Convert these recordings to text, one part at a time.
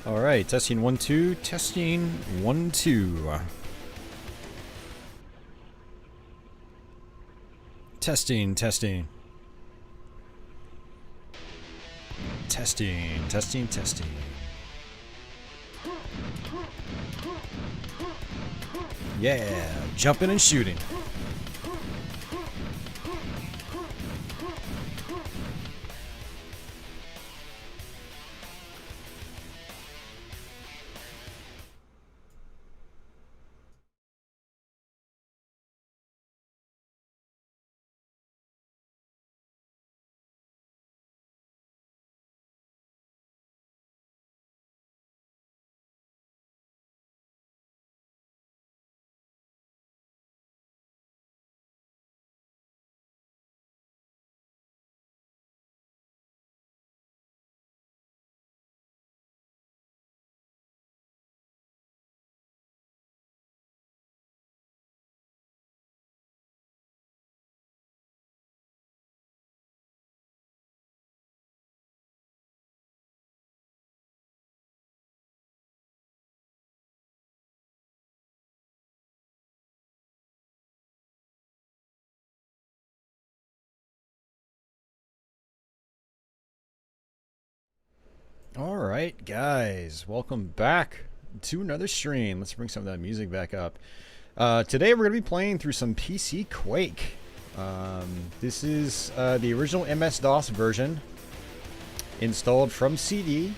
All right, testing 1 2, testing 1 2. Testing, testing. Testing, testing, testing. Yeah, jumping and shooting. Alright guys, welcome back to another stream. Let's bring some of that music back up. Today we're going to be playing through some PC Quake. This is the original MS-DOS version installed from CD,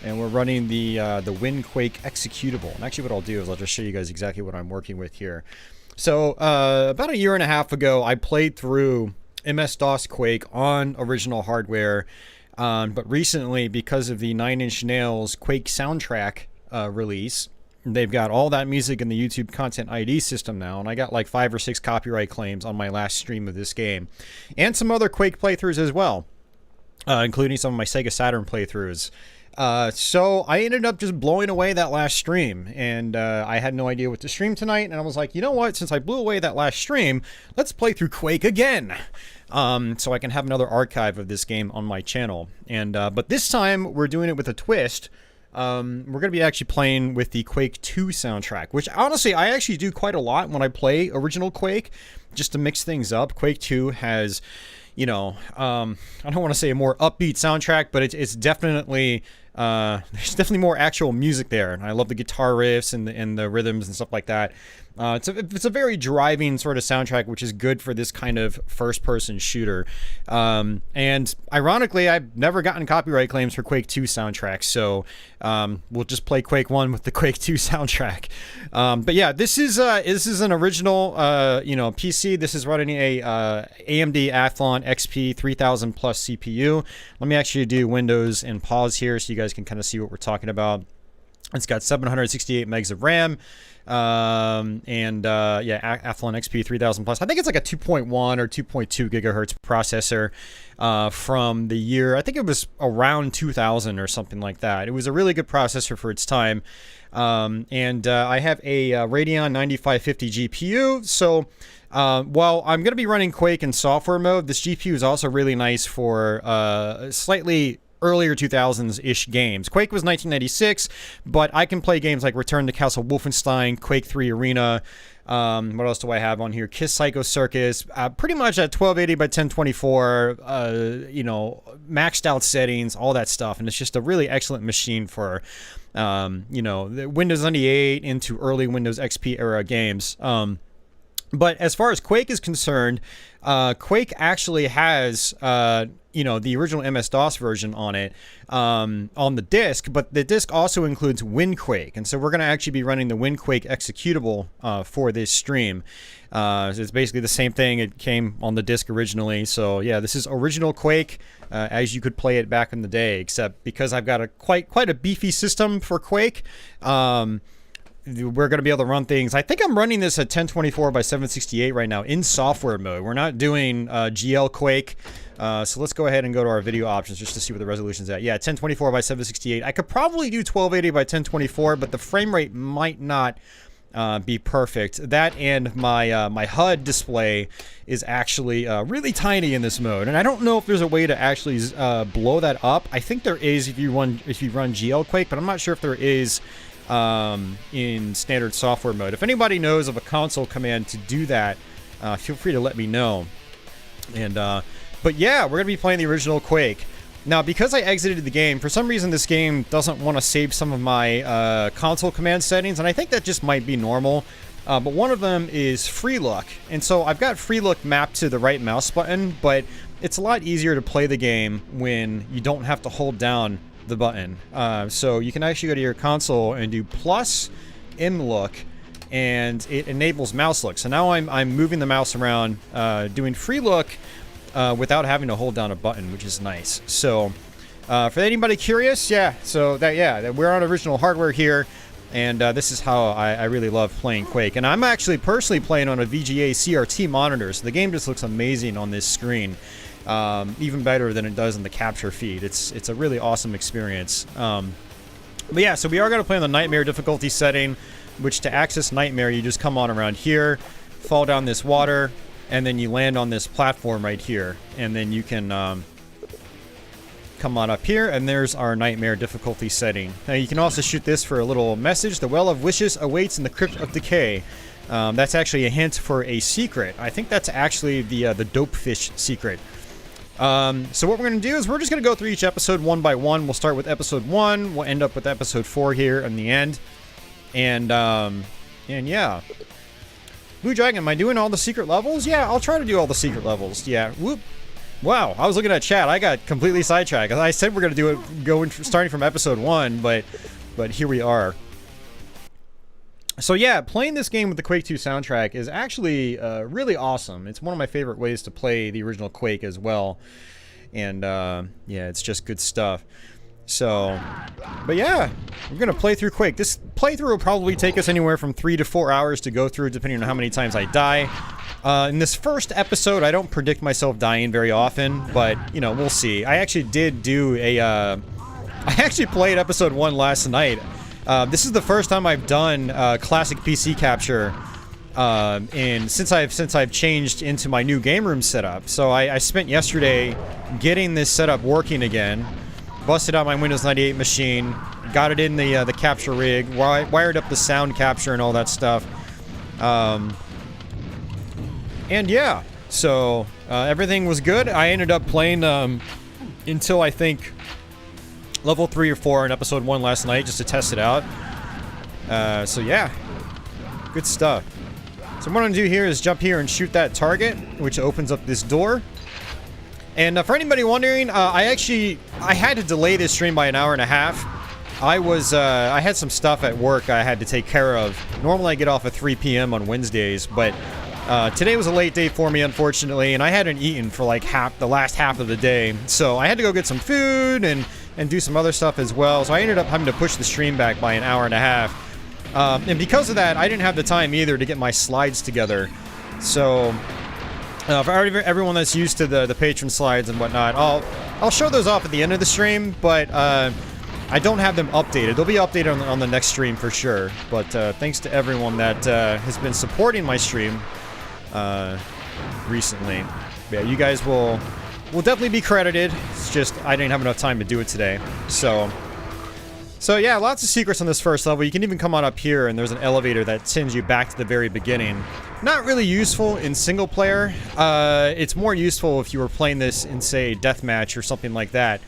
and we're running the WinQuake executable. And actually what I'll do is I'll just show you guys exactly what I'm working with here. So about a year and a half ago I played through MS-DOS Quake on original hardware. But recently, because of the 9 Inch Nails Quake soundtrack release, they've got all that music in the YouTube Content ID system now, and I got like 5 or 6 copyright claims on my last stream of this game. And some other Quake playthroughs as well, including some of my Sega Saturn playthroughs. So I ended up just blowing away that last stream, and I had no idea what to stream tonight, and I was like, you know what, since I blew away that last stream, let's play through Quake again. So I can have another archive of this game on my channel. And but this time we're doing it with a twist. We're going to be actually playing with the Quake 2 soundtrack, which honestly I actually do quite a lot when I play original Quake, just to mix things up. Quake 2 has, you know, I don't want to say a more upbeat soundtrack, but it's definitely there's definitely more actual music there, and I love the guitar riffs and the rhythms and stuff like that. It's a very driving sort of soundtrack, which is good for this kind of first-person shooter. And ironically, I've never gotten copyright claims for Quake 2 soundtracks, so we'll just play Quake 1 with the Quake 2 soundtrack. But yeah, this is an original, you know, PC. This is running a AMD Athlon XP 3000 plus CPU. Let me actually do Windows and pause here so you guys can kind of see what we're talking about. It's got 768 megs of RAM. Yeah, Athlon XP 3000 plus. I think it's like a 2.1 or 2.2 gigahertz processor from the year, I think it was around 2000 or something like that. It was a really good processor for its time. I have a Radeon 9550 GPU. So while I'm going to be running Quake in software mode, this GPU is also really nice for slightly earlier 2000s-ish games. Quake was 1996, but I can play games like Return to Castle Wolfenstein, Quake 3 Arena. What else do I have on here? Kiss Psycho Circus. Pretty much at 1280 by 1024, you know, maxed out settings, all that stuff. And it's just a really excellent machine for, you know, the Windows 98 into early Windows XP era games. But as far as Quake is concerned, Quake actually has, you know, the original MS-DOS version on it, on the disk, but the disk also includes WinQuake. And so we're going to actually be running the WinQuake executable for this stream. So it's basically the same thing. It came on the disk originally. So yeah, this is original Quake as you could play it back in the day, except because I've got a quite a beefy system for Quake. We're going to be able to run things. I think I'm running this at 1024 by 768 right now in software mode. We're not doing GL Quake. So let's go ahead and go to our video options just to see what the resolution's at. Yeah, 1024 by 768. I could probably do 1280 by 1024, but the frame rate might not be perfect. That and my my HUD display is actually really tiny in this mode, and I don't know if there's a way to actually blow that up. I think there is if you run GL Quake, but I'm not sure if there is in standard software mode. If anybody knows of a console command to do that, feel free to let me know. And but yeah, we're gonna be playing the original Quake. Now, because I exited the game, for some reason this game doesn't want to save some of my console command settings, and I think that just might be normal. But one of them is free look, and so I've got free look mapped to the right mouse button, but it's a lot easier to play the game when you don't have to hold down the button. So you can actually go to your console and do plus M look, and it enables mouse look. So now I'm moving the mouse around, doing free look, without having to hold down a button, which is nice. So, for anybody curious, yeah, so that we're on original hardware here, and this is how I really love playing Quake. And I'm actually personally playing on a VGA CRT monitor, so the game just looks amazing on this screen, even better than it does in the capture feed. It's a really awesome experience. But yeah, so we are going to play on the Nightmare difficulty setting, which to access Nightmare, you just come on around here, fall down this water, and then you land on this platform right here, and then you can come on up here, and there's our Nightmare difficulty setting. Now you can also shoot this for a little message. The Well of Wishes awaits in the Crypt of Decay. That's actually a hint for a secret. I think that's actually the Dopefish secret. So what we're going to do is we're just going to go through each episode one by one. We'll start with episode 1. We'll end up with episode 4 here in the end. And yeah. Blue Dragon, am I doing all the secret levels? Yeah, I'll try to do all the secret levels. Yeah, whoop. Wow, I was looking at chat. I got completely sidetracked. I said we're going to do it starting from episode 1, but here we are. So yeah, playing this game with the Quake 2 soundtrack is actually really awesome. It's one of my favorite ways to play the original Quake as well. And yeah, it's just good stuff. So, but yeah, we're going to play through Quake. This playthrough will probably take us anywhere from 3 to 4 hours to go through, depending on how many times I die. In this first episode, I don't predict myself dying very often, but, you know, we'll see. I actually did do a, I actually played episode 1 last night. This is the first time I've done classic PC capture, and since I've changed into my new game room setup. So I spent yesterday getting this setup working again. Busted out my Windows 98 machine, got it in the capture rig, wired up the sound capture and all that stuff. And yeah, so everything was good. I ended up playing until I think level 3 or 4 in episode 1 last night just to test it out. So yeah, good stuff. So what I'm gonna do here is jump here and shoot that target, which opens up this door. And for anybody wondering, I had to delay this stream by an hour and a half. I had some stuff at work I had to take care of. Normally I get off at 3 p.m. on Wednesdays, but today was a late day for me, unfortunately, and I hadn't eaten for like the last half of the day. So I had to go get some food and do some other stuff as well. So I ended up having to push the stream back by an hour and a half. And because of that, I didn't have the time either to get my slides together. So for everyone that's used to the patron slides and whatnot, I'll show those off at the end of the stream, but I don't have them updated. They'll be updated on the next stream for sure. But thanks to everyone that has been supporting my stream recently. Yeah, you guys will definitely be credited. It's just I didn't have enough time to do it today. So yeah, lots of secrets on this first level. You can even come on up here and there's an elevator that sends you back to the very beginning. Not really useful in single player. It's more useful if you were playing this in, say, deathmatch or something like that.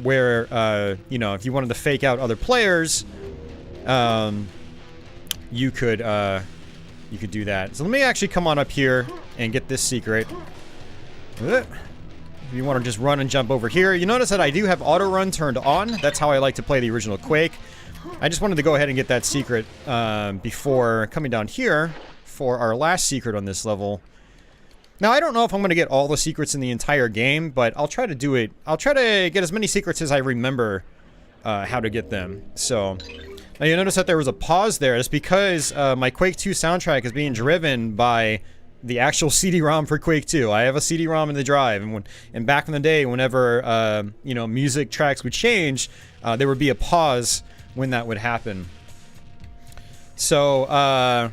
Where, you know, if you wanted to fake out other players, you could do that. So let me actually come on up here and get this secret. If you want to just run and jump over here. You notice that I do have auto run turned on. That's how I like to play the original Quake. I just wanted to go ahead and get that secret before coming down here for our last secret on this level. Now, I don't know if I'm going to get all the secrets in the entire game, but I'll try to do it. I'll try to get as many secrets as I remember how to get them. So, now you notice that there was a pause there. It's because my Quake 2 soundtrack is being driven by the actual CD-ROM for Quake 2. I have a CD-ROM in the drive, and back in the day, whenever you know, music tracks would change, there would be a pause when that would happen. So,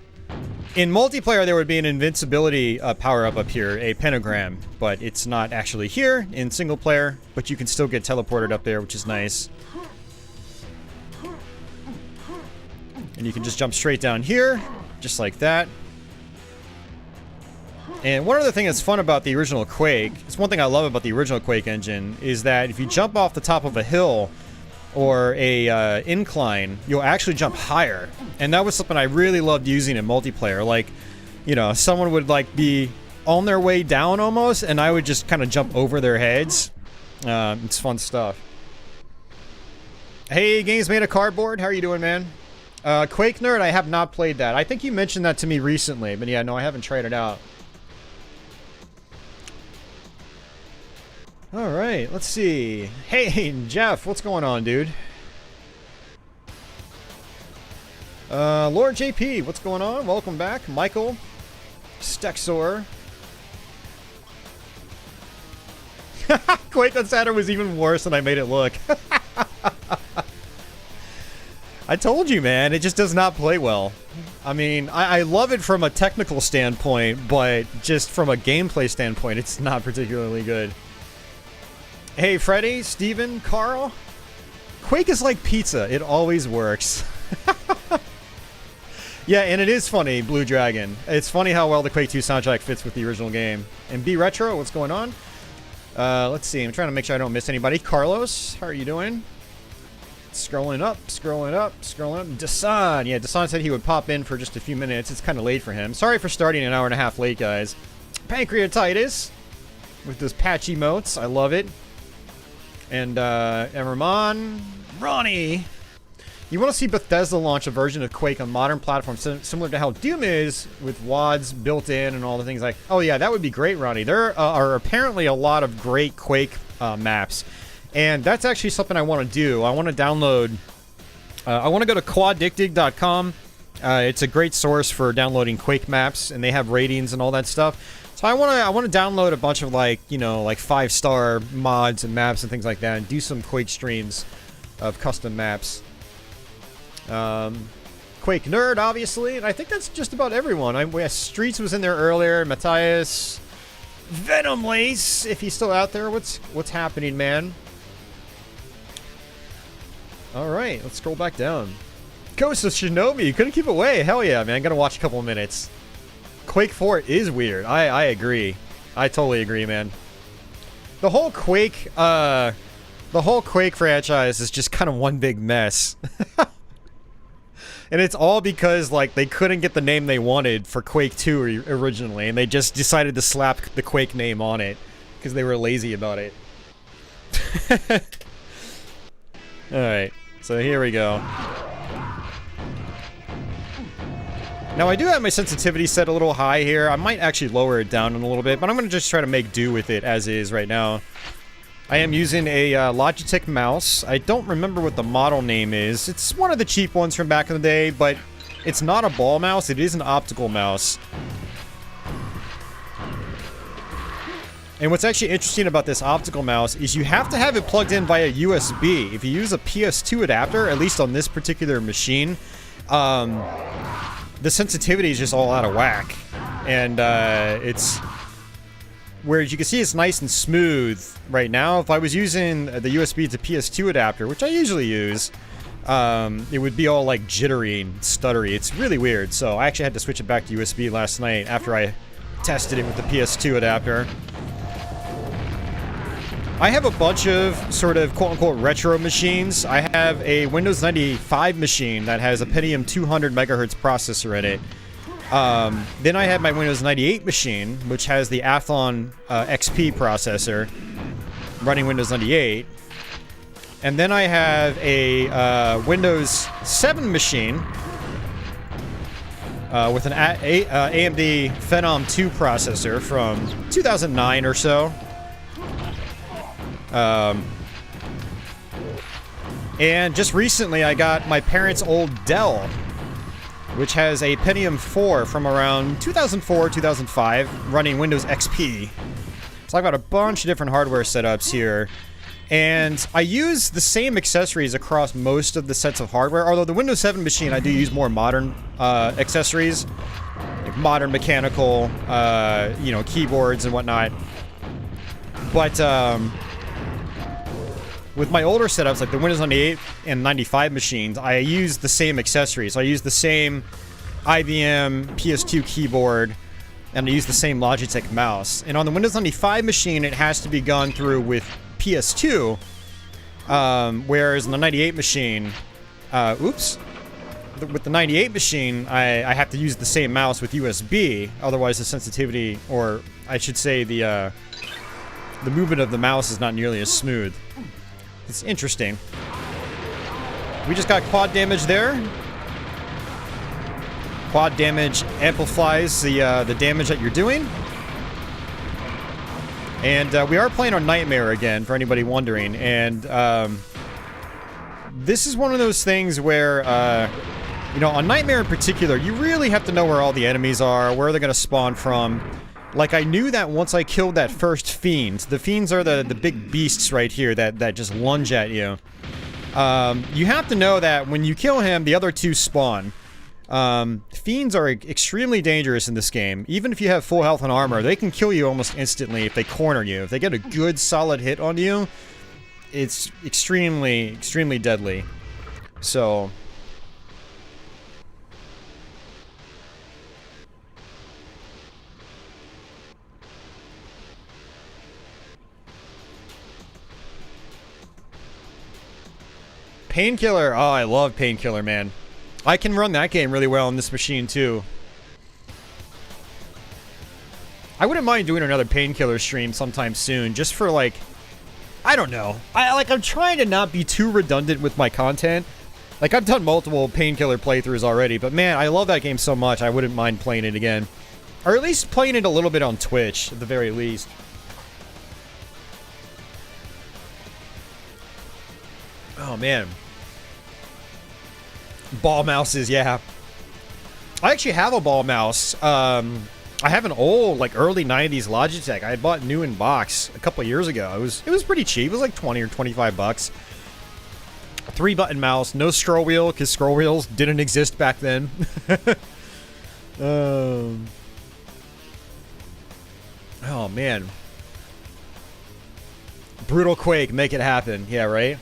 in multiplayer, there would be an invincibility power-up up here, a pentagram, but it's not actually here in single player, but you can still get teleported up there, which is nice. And you can just jump straight down here, just like that. And one other thing that's fun about the original Quake, it's one thing I love about the original Quake engine, is that if you jump off the top of a hill or a incline, you'll actually jump higher. And that was something I really loved using in multiplayer. Like, you know, someone would like be on their way down almost, and I would just kind of jump over their heads. It's fun stuff. Hey, Games Made of Cardboard, how are you doing, man? Quake Nerd, I have not played that. I think you mentioned that to me recently, but yeah, no, I haven't tried it out. Alright, let's see. Hey, Jeff, what's going on, dude? Lord JP, what's going on? Welcome back. Michael. Stexor. Quake on Saturn was even worse than I made it look. I told you, man, it just does not play well. I mean, I love it from a technical standpoint, but just from a gameplay standpoint, it's not particularly good. Hey, Freddy, Steven, Carl. Quake is like pizza. It always works. Yeah, and it is funny, Blue Dragon. It's funny how well the Quake 2 soundtrack fits with the original game. And B Retro, what's going on? Let's see. I'm trying to make sure I don't miss anybody. Carlos, how are you doing? Scrolling up, scrolling up, scrolling up. Dasan. Yeah, Dasan said he would pop in for just a few minutes. It's kind of late for him. Sorry for starting an hour and a half late, guys. Pancreatitis. With those patch emotes. I love it. And Emmerman, Ronnie. You want to see Bethesda launch a version of Quake on modern platforms similar to how Doom is, with WADs built in and all the things like... Oh yeah, that would be great, Ronnie. There are apparently a lot of great Quake maps. And that's actually something I want to do. I want to download... I want to go to quaddicted.com. It's a great source for downloading Quake maps, and they have ratings and all that stuff. So I want to download a bunch of, like, you know, like 5-star mods and maps and things like that, and do some Quake streams of custom maps. Quake Nerd, obviously, and I think that's just about everyone. Streets was in there earlier. Matthias, Venom Lace, if he's still out there. What's happening, man? All right, let's scroll back down. Ghost of Shinobi, you couldn't keep away. Hell yeah, man. Gotta watch a couple of minutes. Quake 4 is weird. I agree. I totally agree, man. The whole Quake franchise is just kind of one big mess. And it's all because, like, they couldn't get the name they wanted for Quake 2 originally, and they just decided to slap the Quake name on it because they were lazy about it. Alright, so here we go. Now, I do have my sensitivity set a little high here. I might actually lower it down a little bit, but I'm going to just try to make do with it as is right now. I am using a Logitech mouse. I don't remember what the model name is. It's one of the cheap ones from back in the day, but it's not a ball mouse. It is an optical mouse. And what's actually interesting about this optical mouse is you have to have it plugged in via USB. If you use a PS2 adapter, at least on this particular machine, the sensitivity is just all out of whack. And it's... Whereas you can see it's nice and smooth right now. If I was using the USB to PS2 adapter, which I usually use, it would be all like jittery and stuttery. It's really weird. So I actually had to switch it back to USB last night after I tested it with the PS2 adapter. I have a bunch of sort of quote-unquote retro machines. I have a Windows 95 machine that has a Pentium 200 megahertz processor in it. Then I have my Windows 98 machine, which has the Athlon XP processor running Windows 98. And then I have a Windows 7 machine with an AMD Phenom 2 processor from 2009 or so. And just recently I got my parents' old Dell, which has a Pentium 4 from around 2004, 2005, running Windows XP. So I've got a bunch of different hardware setups here. And I use the same accessories across most of the sets of hardware, although the Windows 7 machine I do use more modern accessories, like modern mechanical, you know, keyboards and whatnot. But with my older setups, like the Windows 98 and 95 machines, I use the same accessories. I use the same IBM PS2 keyboard, and I use the same Logitech mouse. And on the Windows 95 machine, it has to be gone through with PS2, whereas on the 98 machine, with the 98 machine, I have to use the same mouse with USB, otherwise the sensitivity, or I should say the movement of the mouse is not nearly as smooth. It's interesting. We just got quad damage there. Quad damage amplifies the damage that you're doing. And we are playing on Nightmare again, for anybody wondering. And this is one of those things where, you know, on Nightmare in particular, you really have to know where all the enemies are, where they're going to spawn from. Like, I knew that once I killed that first fiend. The fiends are the big beasts right here that just lunge at you. You have to know that when you kill him, the other two spawn. Fiends are extremely dangerous in this game. Even if you have full health and armor, they can kill you almost instantly if they corner you. If they get a good solid hit on you, it's extremely, extremely deadly. So... Painkiller. Oh, I love Painkiller, man. I can run that game really well on this machine, too. I wouldn't mind doing another Painkiller stream sometime soon, just for, like... I don't know. I'm trying to not be too redundant with my content. Like, I've done multiple Painkiller playthroughs already, but man, I love that game so much, I wouldn't mind playing it again. Or at least playing it a little bit on Twitch, at the very least. Oh, man. Ball mouses, yeah. I actually have a ball mouse. I have an old, like, early 90s Logitech. I had bought new in box a couple of years ago. It was pretty cheap. It was like 20 or 25 bucks. A 3-button mouse, no scroll wheel, because scroll wheels didn't exist back then. Oh, man. Brutal Quake, make it happen. Yeah, right?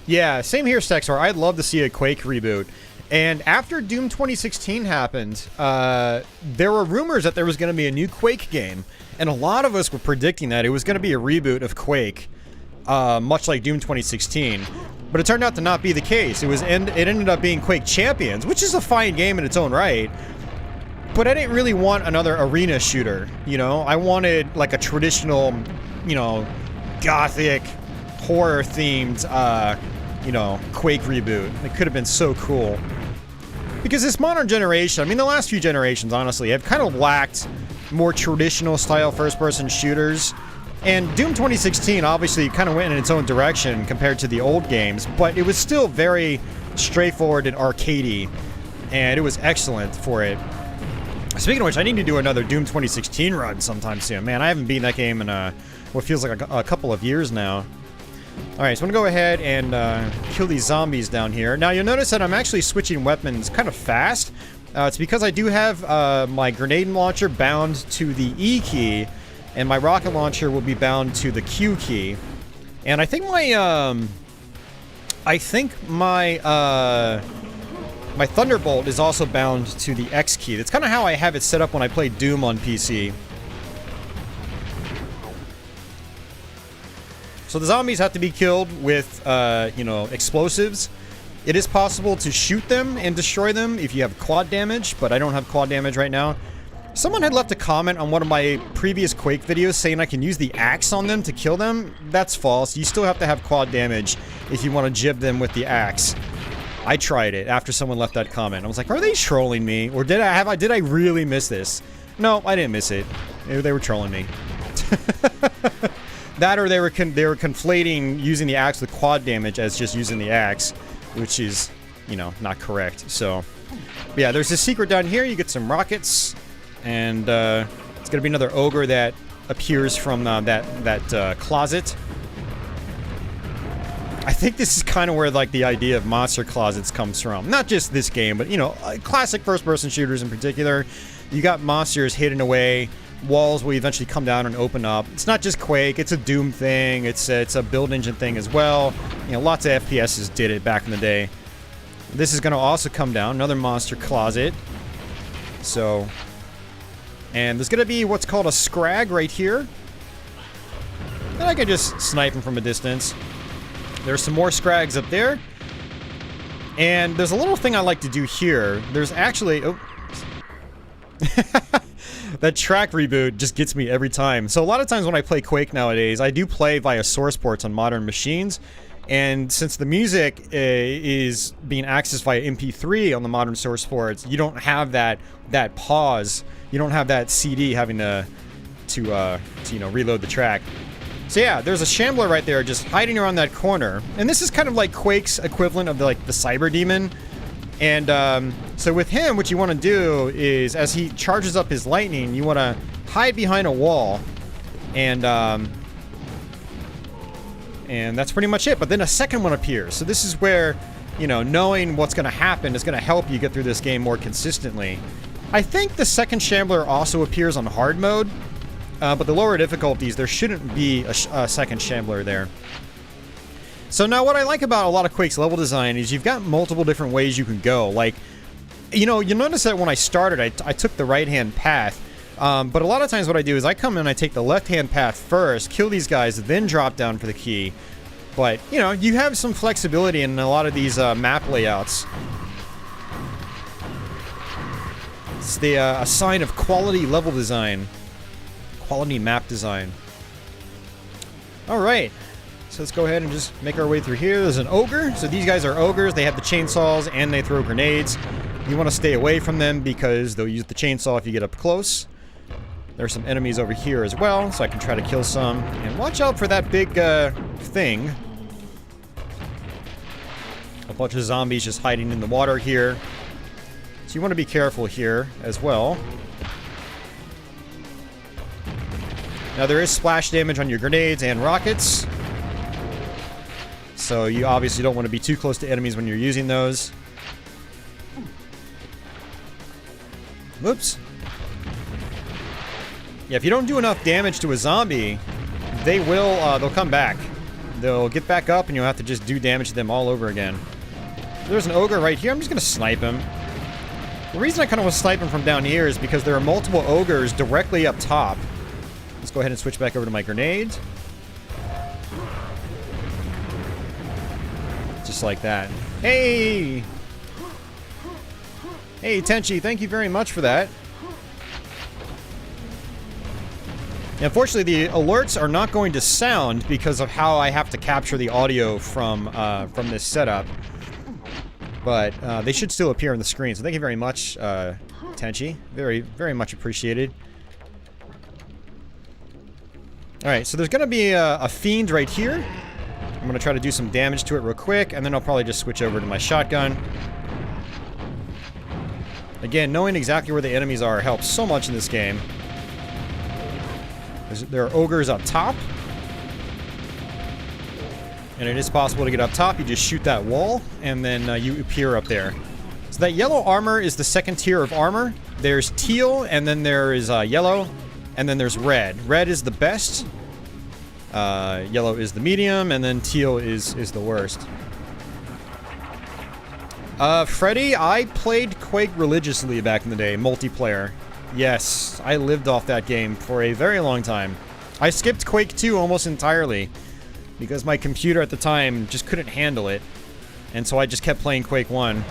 Yeah, same here, Stexor. I'd love to see a Quake reboot. And after Doom 2016 happened, there were rumors that there was going to be a new Quake game. And a lot of us were predicting that it was going to be a reboot of Quake, much like Doom 2016. But it turned out to not be the case. It ended up being Quake Champions, which is a fine game in its own right. But I didn't really want another arena shooter, you know? I wanted, like, a traditional, you know, gothic, horror-themed, you know, Quake reboot. It could have been so cool. Because this modern generation, I mean, the last few generations, honestly, have kind of lacked more traditional style first-person shooters. And Doom 2016 obviously kind of went in its own direction compared to the old games, but it was still very straightforward and arcadey, and it was excellent for it. Speaking of which, I need to do another Doom 2016 run sometime soon. Man, I haven't beaten that game in what feels like a couple of years now. Alright, so I'm going to go ahead and kill these zombies down here. Now, you'll notice that I'm actually switching weapons kind of fast. It's because I do have my grenade launcher bound to the E key, and my rocket launcher will be bound to the Q key. And I think my my Thunderbolt is also bound to the X key. That's kind of how I have it set up when I play Doom on PC. So the zombies have to be killed with, you know, explosives. It is possible to shoot them and destroy them if you have quad damage, but I don't have quad damage right now. Someone had left a comment on one of my previous Quake videos saying I can use the axe on them to kill them. That's false. You still have to have quad damage if you want to jib them with the axe. I tried it after someone left that comment. I was like, are they trolling me? Or did I really miss this? No, I didn't miss it. They were trolling me. That or they were conflating using the axe with quad damage as just using the axe, which is, you know, not correct. So, yeah, there's a secret down here. You get some rockets, and it's gonna be another ogre that appears from that closet. I think this is kind of where like the idea of monster closets comes from. Not just this game, but you know, classic first-person shooters in particular. You got monsters hidden away. Walls will eventually come down and open up. It's not just Quake, it's a Doom thing, it's a build engine thing as well. You know, lots of FPSs did it back in the day. This is going to also come down, another monster closet. So, and there's going to be what's called a scrag right here. And I can just snipe him from a distance. There's some more scrags up there. And there's a little thing I like to do here. There's actually... Oh. That track reboot just gets me every time. So a lot of times when I play Quake nowadays, I do play via source ports on modern machines. And since the music is being accessed via MP3 on the modern source ports, you don't have that pause. You don't have that CD having to you know, reload the track. So yeah, there's a Shambler right there just hiding around that corner. And this is kind of like Quake's equivalent of the Cyber Demon. And so with him, what you want to do is, as he charges up his lightning, you want to hide behind a wall, and that's pretty much it. But then a second one appears. So this is where, you know, knowing what's going to happen is going to help you get through this game more consistently. I think the second Shambler also appears on hard mode, but the lower difficulties, there shouldn't be a second Shambler there. So now what I like about a lot of Quake's level design is you've got multiple different ways you can go. Like, you know, you'll notice that when I started, I took the right-hand path. But a lot of times what I do is I come in, I take the left-hand path first, kill these guys, then drop down for the key. But, you know, you have some flexibility in a lot of these map layouts. It's a sign of quality level design. Quality map design. Alright. So let's go ahead and just make our way through here. There's an ogre. So these guys are ogres. They have the chainsaws and they throw grenades. You want to stay away from them because they'll use the chainsaw if you get up close. There's some enemies over here as well, so I can try to kill some. And watch out for that big thing. A bunch of zombies just hiding in the water here. So you want to be careful here as well. Now there is splash damage on your grenades and rockets. So you obviously don't want to be too close to enemies when you're using those. Whoops. Yeah, if you don't do enough damage to a zombie, they'll come back. They'll get back up and you'll have to just do damage to them all over again. There's an ogre right here. I'm just going to snipe him. The reason I kind of want to snipe him from down here is because there are multiple ogres directly up top. Let's go ahead and switch back over to my grenades. Just like that. Hey! Hey, Tenchi, thank you very much for that. Unfortunately, the alerts are not going to sound because of how I have to capture the audio from this setup. But they should still appear on the screen. So thank you very much, Tenchi. Very, very much appreciated. Alright, so there's going to be a fiend right here. I'm going to try to do some damage to it real quick, and then I'll probably just switch over to my shotgun. Again, knowing exactly where the enemies are helps so much in this game. There are ogres up top. And it is possible to get up top. You just shoot that wall, and then you appear up there. So that yellow armor is the second tier of armor. There's teal, and then there is yellow, and then there's red. Red is the best. Yellow is the medium, and then teal is the worst. Freddy, I played Quake religiously back in the day, multiplayer. Yes, I lived off that game for a very long time. I skipped Quake 2 almost entirely because my computer at the time just couldn't handle it, and so I just kept playing Quake 1.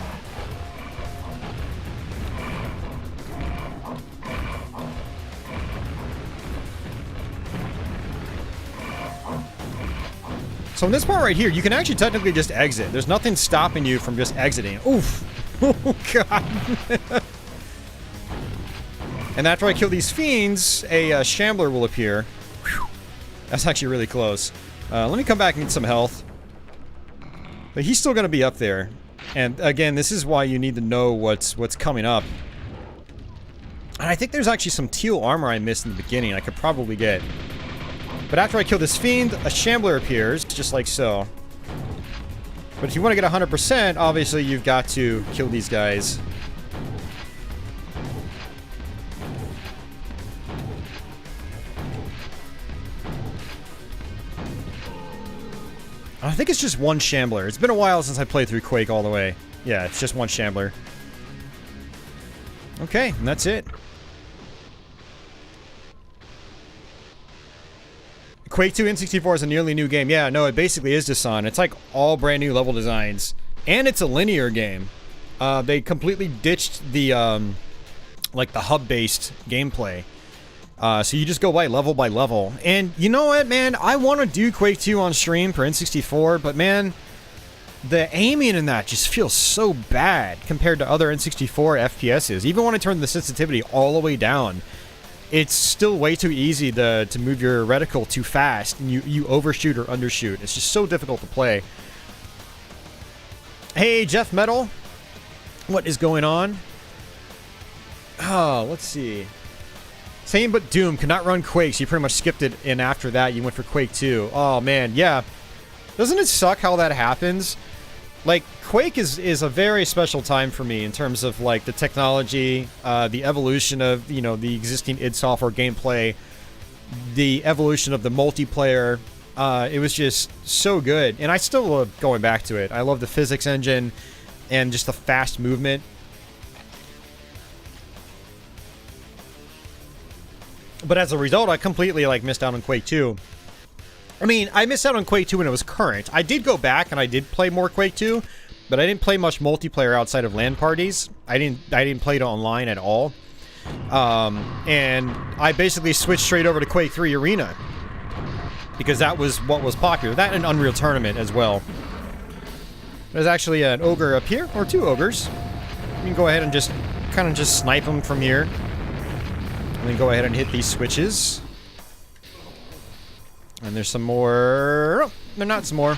So in this part right here, you can actually technically just exit. There's nothing stopping you from just exiting. Oof! Oh, God! And after I kill these fiends, a Shambler will appear. Whew. That's actually really close. Let me come back and get some health. But he's still going to be up there. And again, this is why you need to know what's coming up. And I think there's actually some teal armor I missed in the beginning I could probably get. But after I kill this fiend, a Shambler appears, just like so. But if you want to get 100%, obviously you've got to kill these guys. I think it's just one Shambler. It's been a while since I played through Quake all the way. Yeah, it's just one Shambler. Okay, and that's it. Quake 2 N64 is a nearly new game. Yeah, no, it basically is Dasan. It's like all brand new level designs. And it's a linear game. They completely ditched the, like the hub-based gameplay. So you just go by level. And you know what, man? I want to do Quake 2 on stream for N64, but man, the aiming in that just feels so bad compared to other N64 FPSs. Even when I turn the sensitivity all the way down, it's still way too easy to move your reticle too fast, and you overshoot or undershoot. It's just so difficult to play. Hey, Jeff Metal. What is going on? Oh, let's see. Same but Doom cannot run Quake, so you pretty much skipped it, and after that you went for Quake 2. Oh man, yeah. Doesn't it suck how that happens? Like, Quake is a very special time for me in terms of, like, the technology, the evolution of, you know, the existing id Software gameplay, the evolution of the multiplayer. It was just so good, and I still love going back to it. I love the physics engine and just the fast movement. But as a result, I completely, like, missed out on Quake 2. I mean, I missed out on Quake 2 when it was current. I did go back and I did play more Quake 2, but I didn't play much multiplayer outside of LAN parties. I didn't play it online at all. And I basically switched straight over to Quake 3 Arena because that was what was popular. That and Unreal Tournament as well. There's actually an ogre up here, or two ogres. You can go ahead and just kind of just snipe them from here. And then go ahead and hit these switches. And there's some more. Oh, they're not some more.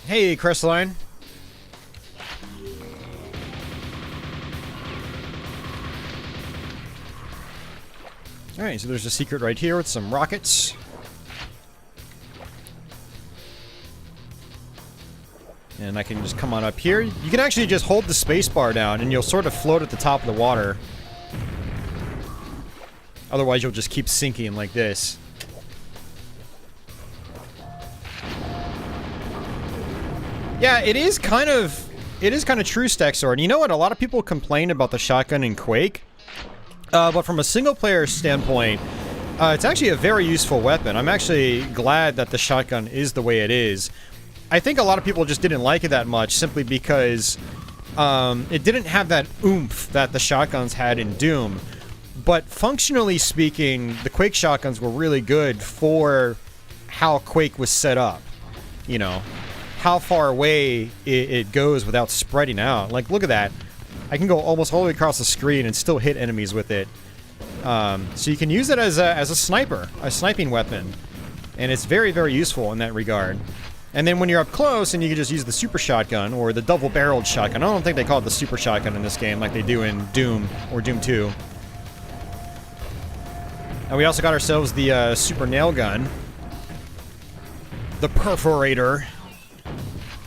Hey, Crestline. Alright, so there's a secret right here with some rockets. And I can just come on up here. You can actually just hold the space bar down and you'll sort of float at the top of the water. Otherwise, you'll just keep sinking like this. Yeah, it is kind of true, Stack Sword. You know what? A lot of people complain about the shotgun in Quake. But from a single-player standpoint, it's actually a very useful weapon. I'm actually glad that the shotgun is the way it is. I think a lot of people just didn't like it that much simply because it didn't have that oomph that the shotguns had in Doom. But functionally speaking, the Quake shotguns were really good for how Quake was set up. You know, how far away it goes without spreading out. Like, look at that. I can go almost all the way across the screen and still hit enemies with it. So you can use it as a sniper, a sniping weapon. And it's very, very useful in that regard. And then when you're up close, and you can just use the super shotgun, or the double-barreled shotgun. I don't think they call it the super shotgun in this game like they do in Doom, or Doom 2. And we also got ourselves the super nail gun. The perforator.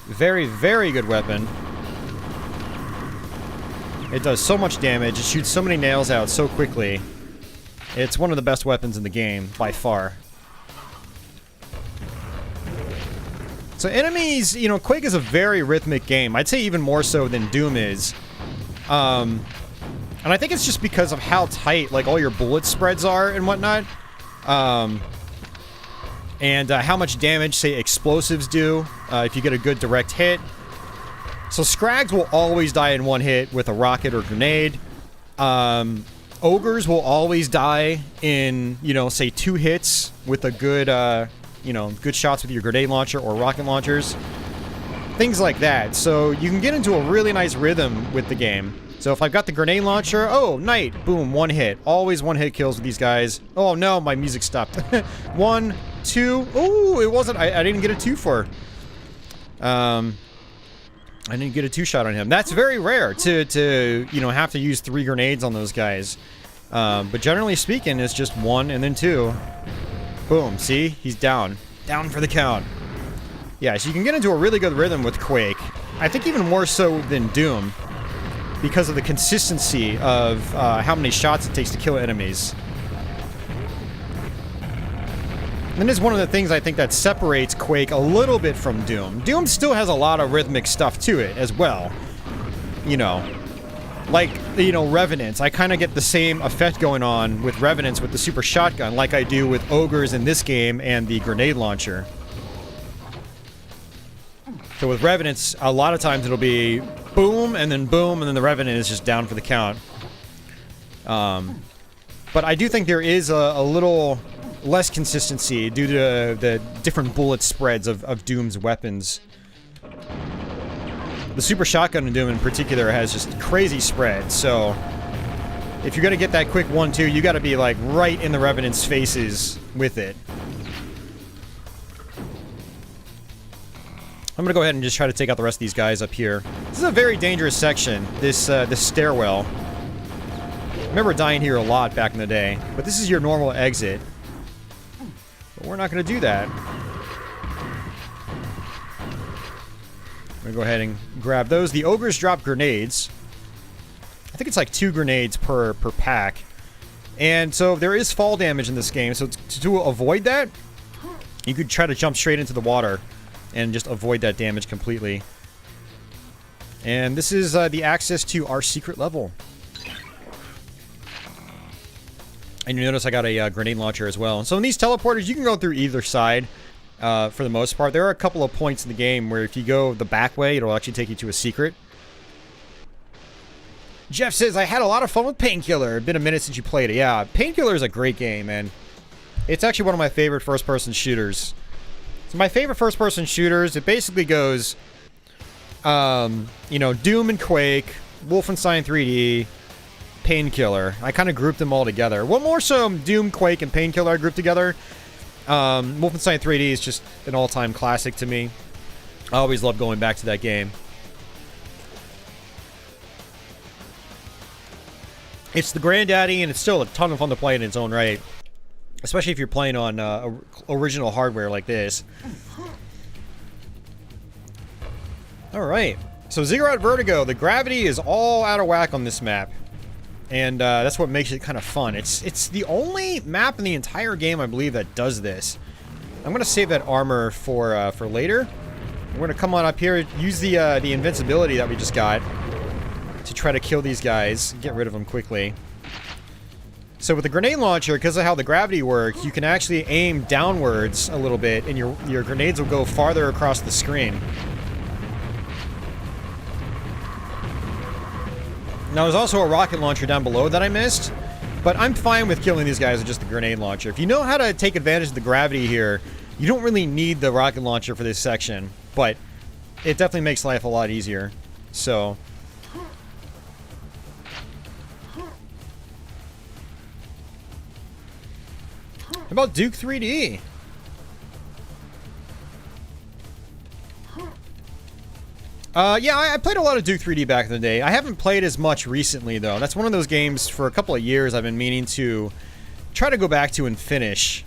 Very, very good weapon. It does so much damage. It shoots so many nails out so quickly. It's one of the best weapons in the game, by far. So enemies, you know, Quake is a very rhythmic game. I'd say even more so than Doom is. And I think it's just because of how tight, like, all your bullet spreads are and whatnot. And how much damage, say, explosives do if you get a good direct hit. So Scrags will always die in one hit with a rocket or grenade. Ogres will always die in, you know, say 2 hits with a good, you know, good shots with your grenade launcher or rocket launchers. Things like that. So you can get into a really nice rhythm with the game. So if I've got the grenade launcher, oh, night, boom, 1 hit. Always 1 hit kills with these guys. Oh no, my music stopped. 1, 2, ooh, it wasn't, I didn't get a 2 for. I didn't get a 2-shot on him. That's very rare to you know, have to use 3 grenades on those guys. But generally speaking, it's just 1 and then 2. Boom, see? He's down. Down for the count. Yeah, so you can get into a really good rhythm with Quake. I think even more so than Doom, because of the consistency of how many shots it takes to kill enemies. And this is one of the things I think that separates Quake a little bit from Doom. Doom still has a lot of rhythmic stuff to it as well. You know, like, you know, Revenants. I kind of get the same effect going on with Revenants with the super shotgun like I do with Ogres in this game and the grenade launcher. So with Revenants, a lot of times it'll be boom, and then the Revenant is just down for the count. But I do think there is a little less consistency due to the different bullet spreads of Doom's weapons. The super shotgun in Doom in particular has just crazy spread, so if you're gonna get that quick 1-2, you gotta be like right in the Revenant's faces with it. I'm gonna go ahead and just try to take out the rest of these guys up here. This is a very dangerous section, this stairwell. I remember dying here a lot back in the day, but this is your normal exit. But we're not gonna do that. I'm gonna go ahead and grab those. The Ogres drop grenades. I think it's like 2 grenades per pack. And so there is fall damage in this game, so to avoid that, you could try to jump straight into the water and just avoid that damage completely. And this is the access to our secret level. And you notice I got a grenade launcher as well. So in these teleporters, you can go through either side for the most part. There are a couple of points in the game where if you go the back way, it'll actually take you to a secret. Jeff says, I had a lot of fun with Painkiller. It's been a minute since you played it. Yeah, Painkiller is a great game, man. It's actually one of my favorite first-person shooters. So my favorite first-person shooters, it basically goes, you know, Doom and Quake, Wolfenstein 3D, Painkiller. I kind of grouped them all together. Well, more so Doom, Quake, and Painkiller I grouped together. Wolfenstein 3D is just an all-time classic to me. I always love going back to that game. It's the granddaddy, and it's still a ton of fun to play in its own right. Especially if you're playing on original hardware like this. Alright. So Ziggurat Vertigo, the gravity is all out of whack on this map. And that's what makes it kind of fun. It's the only map in the entire game, I believe, that does this. I'm going to save that armor for later. We're going to come on up here, use the invincibility that we just got to try to kill these guys, get rid of them quickly. So with the grenade launcher, because of how the gravity works, you can actually aim downwards a little bit, and your grenades will go farther across the screen. Now, there's also a rocket launcher down below that I missed, but I'm fine with killing these guys with just the grenade launcher. If you know how to take advantage of the gravity here, you don't really need the rocket launcher for this section, but it definitely makes life a lot easier. So how about Duke 3D? Yeah, I played a lot of Duke 3D back in the day. I haven't played as much recently, though. That's one of those games for a couple of years I've been meaning to try to go back to and finish.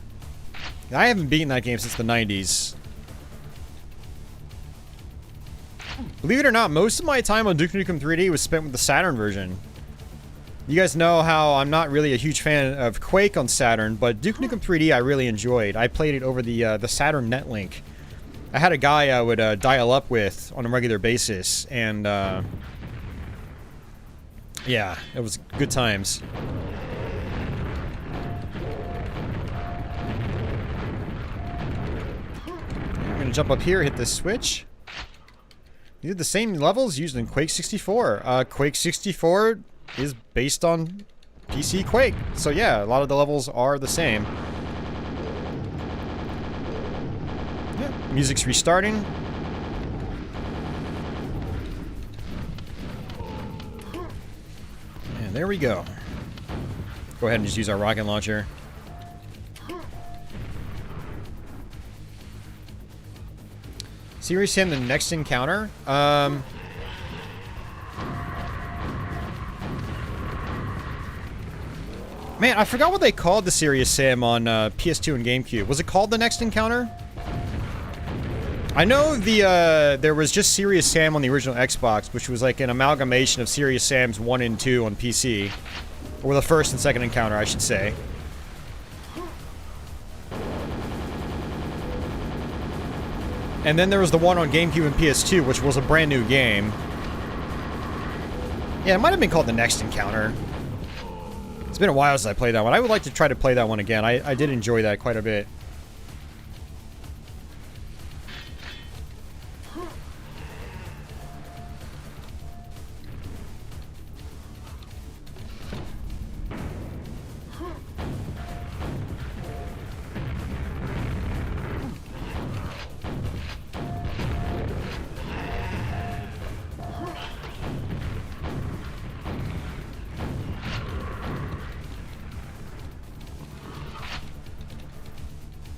I haven't beaten that game since the 90s. Believe it or not, most of my time on Duke Nukem 3D was spent with the Saturn version. You guys know how I'm not really a huge fan of Quake on Saturn, but Duke Nukem 3D I really enjoyed. I played it over the Saturn Netlink. I had a guy I would dial up with on a regular basis, and yeah, it was good times. I'm gonna jump up here, hit this switch. These are the same levels used in Quake 64. Quake 64 is based on PC Quake, so yeah, a lot of the levels are the same. Yeah, music's restarting. And there we go. Go ahead and just use our rocket launcher. Serious Sam, the next encounter? Man, I forgot what they called the Serious Sam on PS2 and GameCube. Was it called the Next Encounter? I know there was just Serious Sam on the original Xbox, which was like an amalgamation of Serious Sam's 1 and 2 on PC. Or the first and second encounter, I should say. And then there was the one on GameCube and PS2, which was a brand new game. Yeah, it might have been called The Next Encounter. It's been a while since I played that one. I would like to try to play that one again. I did enjoy that quite a bit.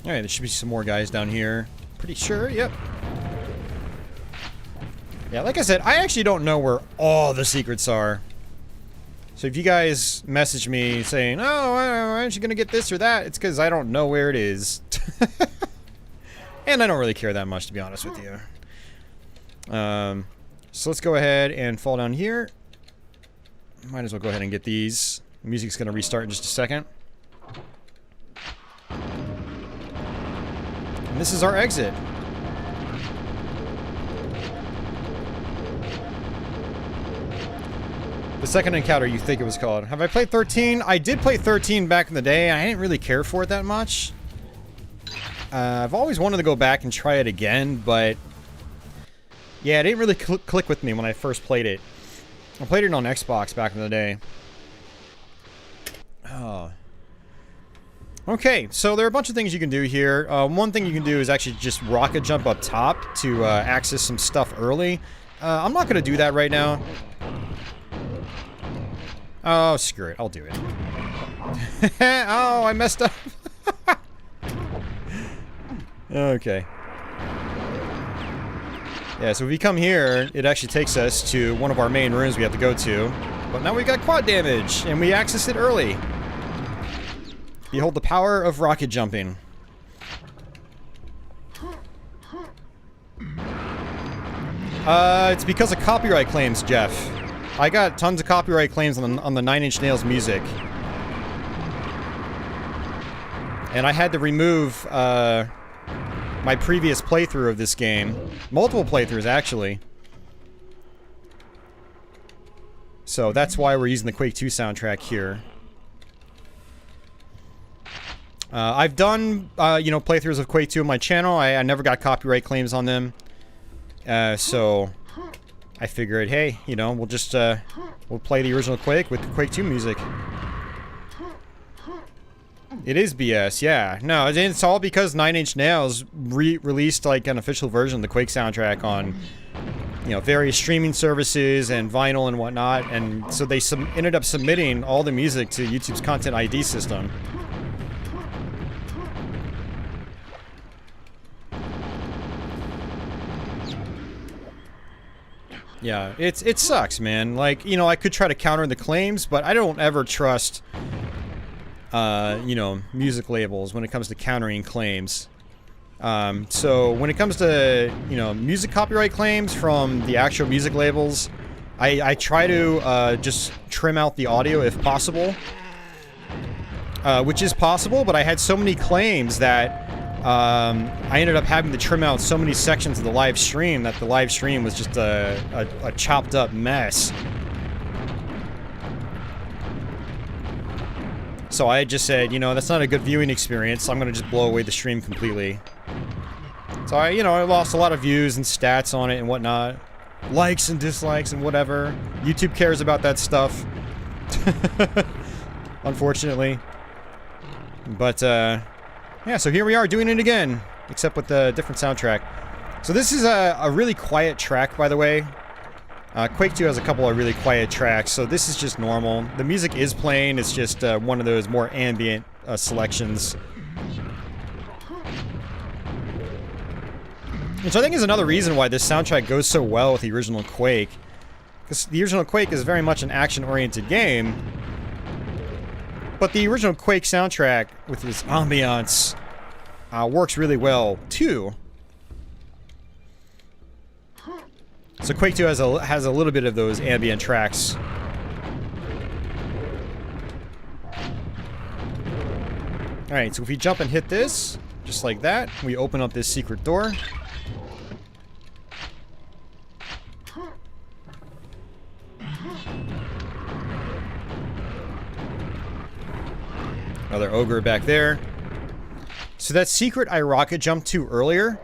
Alright, there should be some more guys down here. Pretty sure, yep. Yeah, like I said, I actually don't know where all the secrets are. So if you guys message me saying, oh, aren't you gonna get this or that? It's because I don't know where it is. And I don't really care that much, to be honest with you. So let's go ahead and fall down here. Might as well go ahead and get these. The music's gonna restart in just a second. And this is our exit. The second encounter, you think it was called. Have I played 13? I did play 13 back in the day. I didn't really care for it that much. I've always wanted to go back and try it again, but... yeah, it didn't really click with me when I first played it. I played it on Xbox back in the day. Oh... okay, so there are a bunch of things you can do here. One thing you can do is actually just rocket jump up top to access some stuff early. I'm not going to do that right now. Oh, screw it. I'll do it. Oh, I messed up. Okay. Yeah, so if we come here, it actually takes us to one of our main rooms we have to go to. But now we got quad damage, and we access it early. Behold the power of rocket jumping. It's because of copyright claims, Jeff. I got tons of copyright claims on the 9 Inch Nails music. And I had to remove my previous playthrough of this game. Multiple playthroughs, actually. So that's why we're using the Quake 2 soundtrack here. I've done, you know, playthroughs of Quake 2 on my channel. I never got copyright claims on them. So I figured, hey, you know, we'll just, we'll play the original Quake with the Quake 2 music. It is BS, yeah. No, it's all because 9 Inch Nails released, like, an official version of the Quake soundtrack on, you know, various streaming services and vinyl and whatnot. And so they ended up submitting all the music to YouTube's Content ID system. Yeah, it sucks, man. Like, you know, I could try to counter the claims, but I don't ever trust, you know, music labels when it comes to countering claims. So when it comes to, you know, music copyright claims from the actual music labels, I try to just trim out the audio if possible. Which is possible, but I had so many claims that I ended up having to trim out so many sections of the live stream that the live stream was just a chopped up mess. So I just said, you know, that's not a good viewing experience, so I'm gonna just blow away the stream completely. So I, you know, I lost a lot of views and stats on it and whatnot. Likes and dislikes and whatever. YouTube cares about that stuff. Unfortunately. But, yeah, so here we are doing it again, except with a different soundtrack. So this is a really quiet track, by the way. Quake 2 has a couple of really quiet tracks, so this is just normal. The music is playing, it's just one of those more ambient selections. Which I think is another reason why this soundtrack goes so well with the original Quake. Because the original Quake is very much an action-oriented game. But the original Quake soundtrack, with its ambiance, works really well, too. So Quake 2 has a little bit of those ambient tracks. Alright, so if we jump and hit this, just like that, we open up this secret door. Another ogre back there. So that secret I rocket jumped to earlier,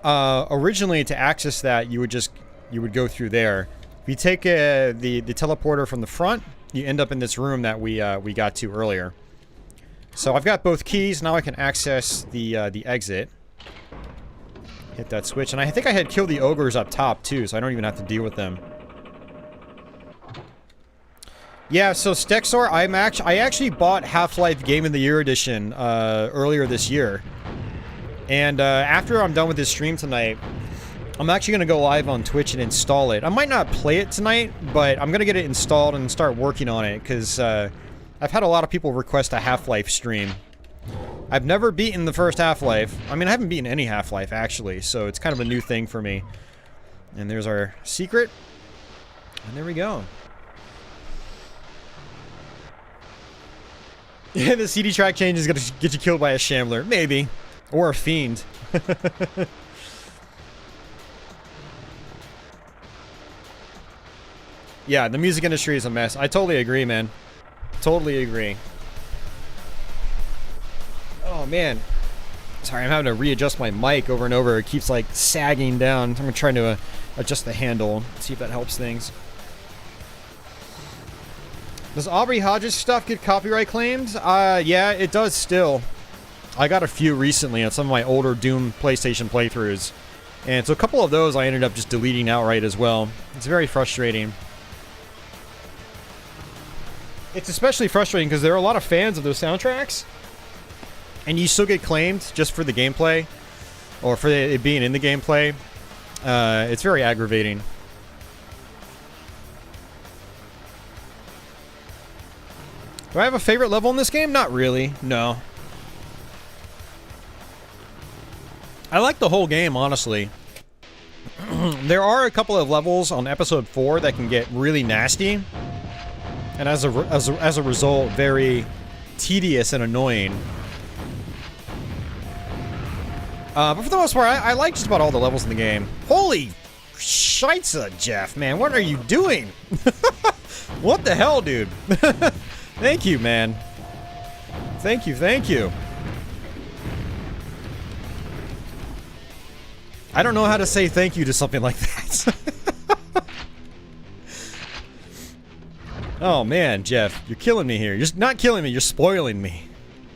originally to access that, you would go through there. If you take the teleporter from the front, you end up in this room that we got to earlier. So I've got both keys. Now I can access the exit. Hit that switch, and I think I had killed the ogres up top too, so I don't even have to deal with them. Yeah, so Stexor, I actually bought Half-Life Game of the Year Edition earlier this year. And after I'm done with this stream tonight, I'm actually going to go live on Twitch and install it. I might not play it tonight, but I'm going to get it installed and start working on it, because I've had a lot of people request a Half-Life stream. I've never beaten the first Half-Life. I mean, I haven't beaten any Half-Life, actually, so it's kind of a new thing for me. And there's our secret. And there we go. Yeah, the CD track change is gonna get you killed by a shambler. Maybe. Or a fiend. Yeah, the music industry is a mess. I totally agree, man. Totally agree. Oh, man. Sorry, I'm having to readjust my mic over and over. It keeps, like, sagging down. I'm trying to adjust the handle. See if that helps things. Does Aubrey Hodges stuff get copyright claimed? Yeah, it does still. I got a few recently on some of my older Doom PlayStation playthroughs. And so a couple of those I ended up just deleting outright as well. It's very frustrating. It's especially frustrating because there are a lot of fans of those soundtracks. And you still get claimed just for the gameplay. Or for it being in the gameplay. It's very aggravating. Do I have a favorite level in this game? Not really. No. I like the whole game, honestly. There are a couple of levels on episode 4 that can get really nasty. And as a result, very tedious and annoying. But for the most part, I like just about all the levels in the game. Holy shitza, Jeff, man. What are you doing? What the hell, dude? Thank you, man. Thank you, thank you. I don't know how to say thank you to something like that. Oh man, Jeff, you're killing me here. You're not killing me, you're spoiling me.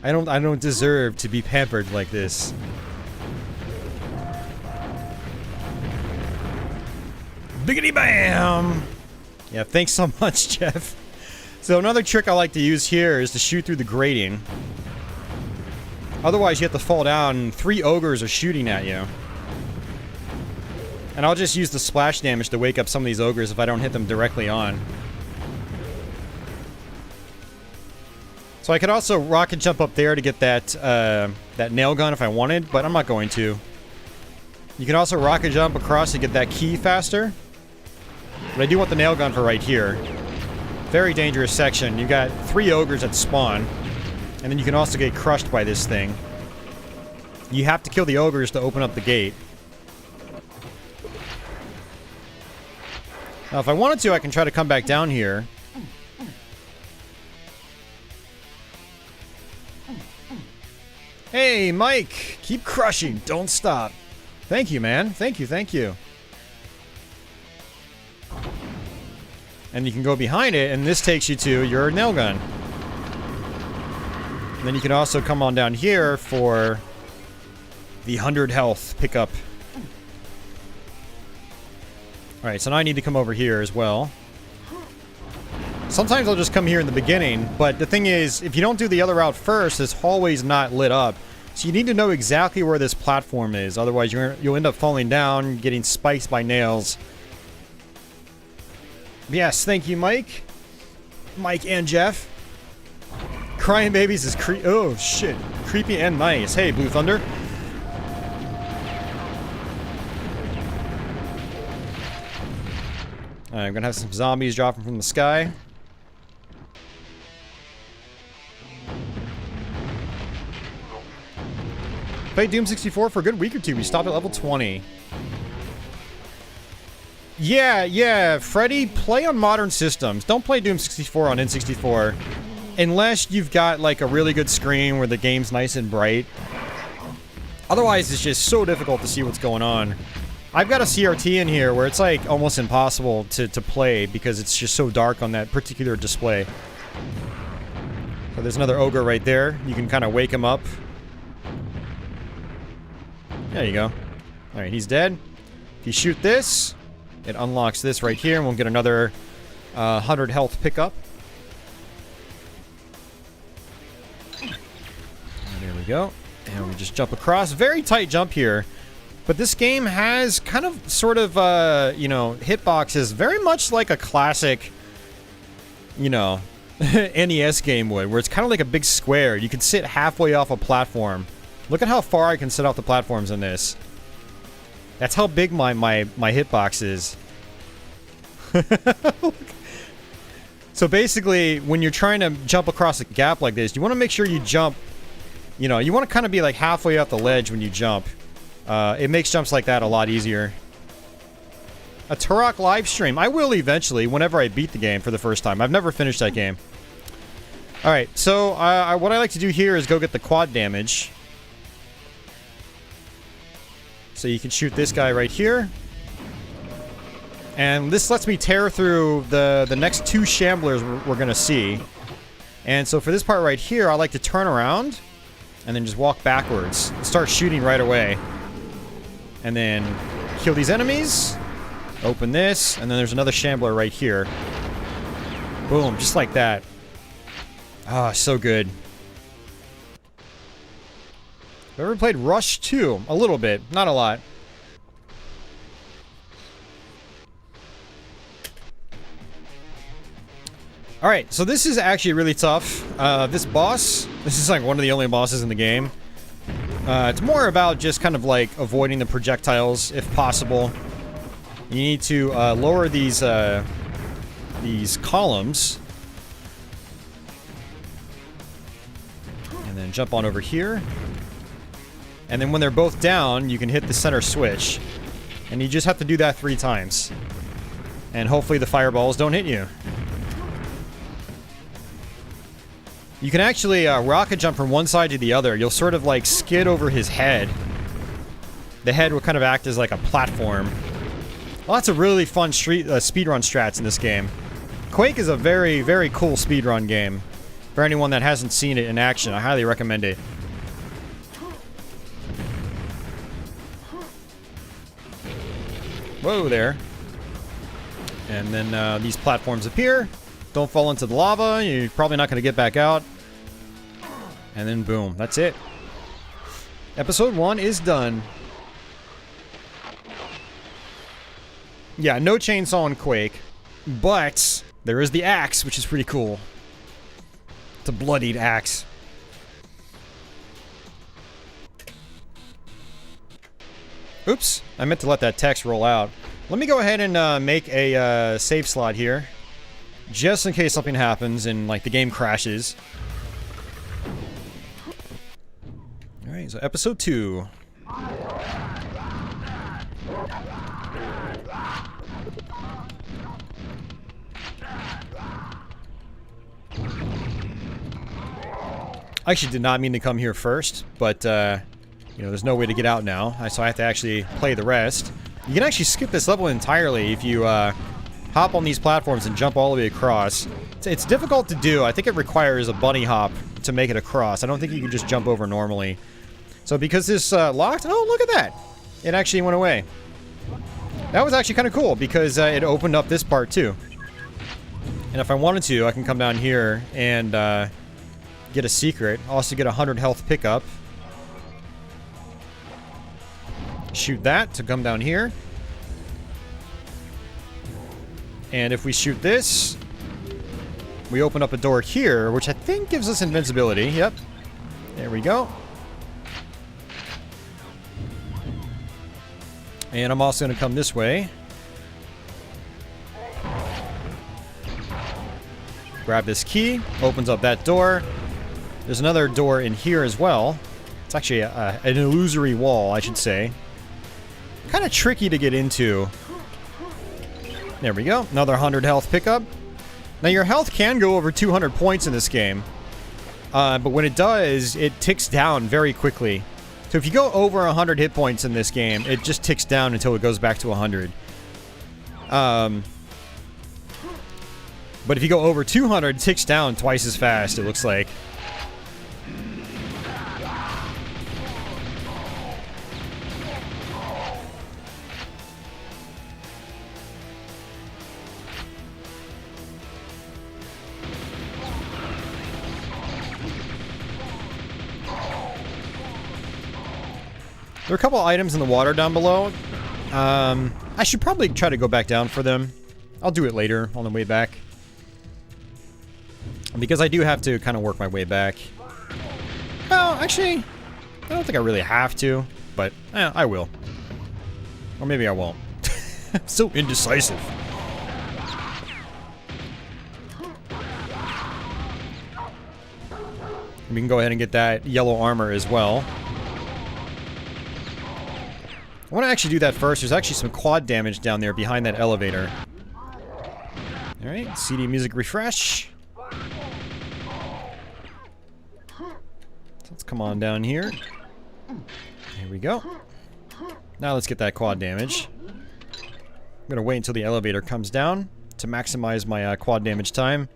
I don't deserve to be pampered like this. Biggity bam! Yeah, thanks so much, Jeff. So another trick I like to use here is to shoot through the grating. Otherwise, you have to fall down and 3 ogres are shooting at you. And I'll just use the splash damage to wake up some of these ogres if I don't hit them directly on. So I could also rocket jump up there to get that that nail gun if I wanted, but I'm not going to. You can also rocket jump across to get that key faster. But I do want the nail gun for right here. Very dangerous section. You got 3 ogres that spawn. And then you can also get crushed by this thing. You have to kill the ogres to open up the gate. Now if I wanted to, I can try to come back down here. Hey, Mike! Keep crushing. Don't stop. Thank you, man. Thank you, thank you. And you can go behind it, and this takes you to your nail gun. And then you can also come on down here for the 100 health pickup. Alright, so now I need to come over here as well. Sometimes I'll just come here in the beginning, but the thing is, if you don't do the other route first, this hallway's not lit up. So you need to know exactly where this platform is, otherwise you'll end up falling down, getting spiked by nails. Yes, thank you, Mike. Mike and Jeff. Crying Babies is oh, shit. Creepy and nice. Hey, Blue Thunder. I'm gonna have some zombies dropping from the sky. Played Doom 64 for a good week or two. We stopped at level 20. Yeah, Freddy, play on modern systems. Don't play Doom 64 on N64. Unless you've got, like, a really good screen where the game's nice and bright. Otherwise, it's just so difficult to see what's going on. I've got a CRT in here where it's, like, almost impossible to play because it's just so dark on that particular display. So there's another ogre right there. You can kind of wake him up. There you go. Alright, he's dead. If you shoot this, it unlocks this right here, and we'll get another 100 health pickup. There we go. And we just jump across. Very tight jump here. But this game has kind of, sort of, you know, hitboxes very much like a classic, you know, NES game would, where it's kind of like a big square. You can sit halfway off a platform. Look at how far I can sit off the platforms in this. That's how big my hitbox is. So basically, when you're trying to jump across a gap like this, you want to make sure you jump, you know, you want to kind of be like halfway off the ledge when you jump. It makes jumps like that a lot easier. A Turok live stream. I will eventually, whenever I beat the game for the first time. I've never finished that game. Alright, so what I like to do here is go get the quad damage. So you can shoot this guy right here. And this lets me tear through the next two shamblers we're going to see. And so for this part right here, I like to turn around and then just walk backwards. Start shooting right away. And then kill these enemies. Open this. And then there's another shambler right here. Boom, just like that. Ah, so good. I've ever played Rush 2? A little bit, not a lot. Alright, so this is actually really tough. This boss, this is like one of the only bosses in the game. It's more about just kind of like avoiding the projectiles if possible. You need to lower these columns. And then jump on over here. And then when they're both down, you can hit the center switch. And you just have to do that 3 times. And hopefully the fireballs don't hit you. You can actually rocket jump from one side to the other. You'll sort of like skid over his head. The head will kind of act as like a platform. Lots of really fun speedrun strats in this game. Quake is a very, very cool speedrun game. For anyone that hasn't seen it in action, I highly recommend it. Whoa there. And then these platforms appear. Don't fall into the lava. You're probably not going to get back out. And then boom. That's it. Episode 1 is done. Yeah, no chainsaw in Quake. But there is the axe, which is pretty cool. It's a bloodied axe. Oops, I meant to let that text roll out. Let me go ahead and make a save slot here. Just in case something happens and, like, the game crashes. Alright, so episode 2. I actually did not mean to come here first, but, you know, there's no way to get out now, so I have to actually play the rest. You can actually skip this level entirely if you, hop on these platforms and jump all the way across. It's difficult to do. I think it requires a bunny hop to make it across. I don't think you can just jump over normally. So because this locked... Oh, look at that! It actually went away. That was actually kind of cool because it opened up this part too. And if I wanted to, I can come down here and get a secret. Also get a 100 health pickup. Shoot that to come down here. And if we shoot this, we open up a door here, which I think gives us invincibility. Yep. There we go. And I'm also going to come this way. Grab this key, opens up that door. There's another door in here as well. It's actually an illusory wall, I should say. Kind of tricky to get into. There we go. Another 100 health pickup. Now your health can go over 200 points in this game. But when it does, it ticks down very quickly. So if you go over 100 hit points in this game, it just ticks down until it goes back to 100. But if you go over 200, it ticks down twice as fast, it looks like. There are a couple items in the water down below. I should probably try to go back down for them. I'll do it later on the way back. Because I do have to kind of work my way back. Well, actually, I don't think I really have to, but I will. Or maybe I won't. I'm so indecisive. We can go ahead and get that yellow armor as well. I want to actually do that first. There's actually some quad damage down there behind that elevator. Alright, CD music refresh. So let's come on down here. Here we go. Now let's get that quad damage. I'm gonna wait until the elevator comes down to maximize my quad damage time.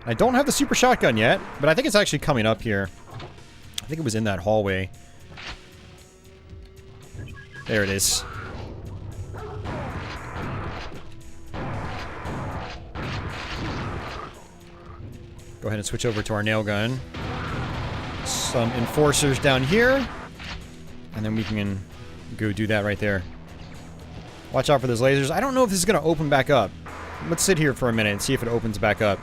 I don't have the super shotgun yet, but I think it's actually coming up here. I think it was in that hallway. There it is. Go ahead and switch over to our nail gun. Some enforcers down here. And then we can go do that right there. Watch out for those lasers. I don't know if this is going to open back up. Let's sit here for a minute and see if it opens back up.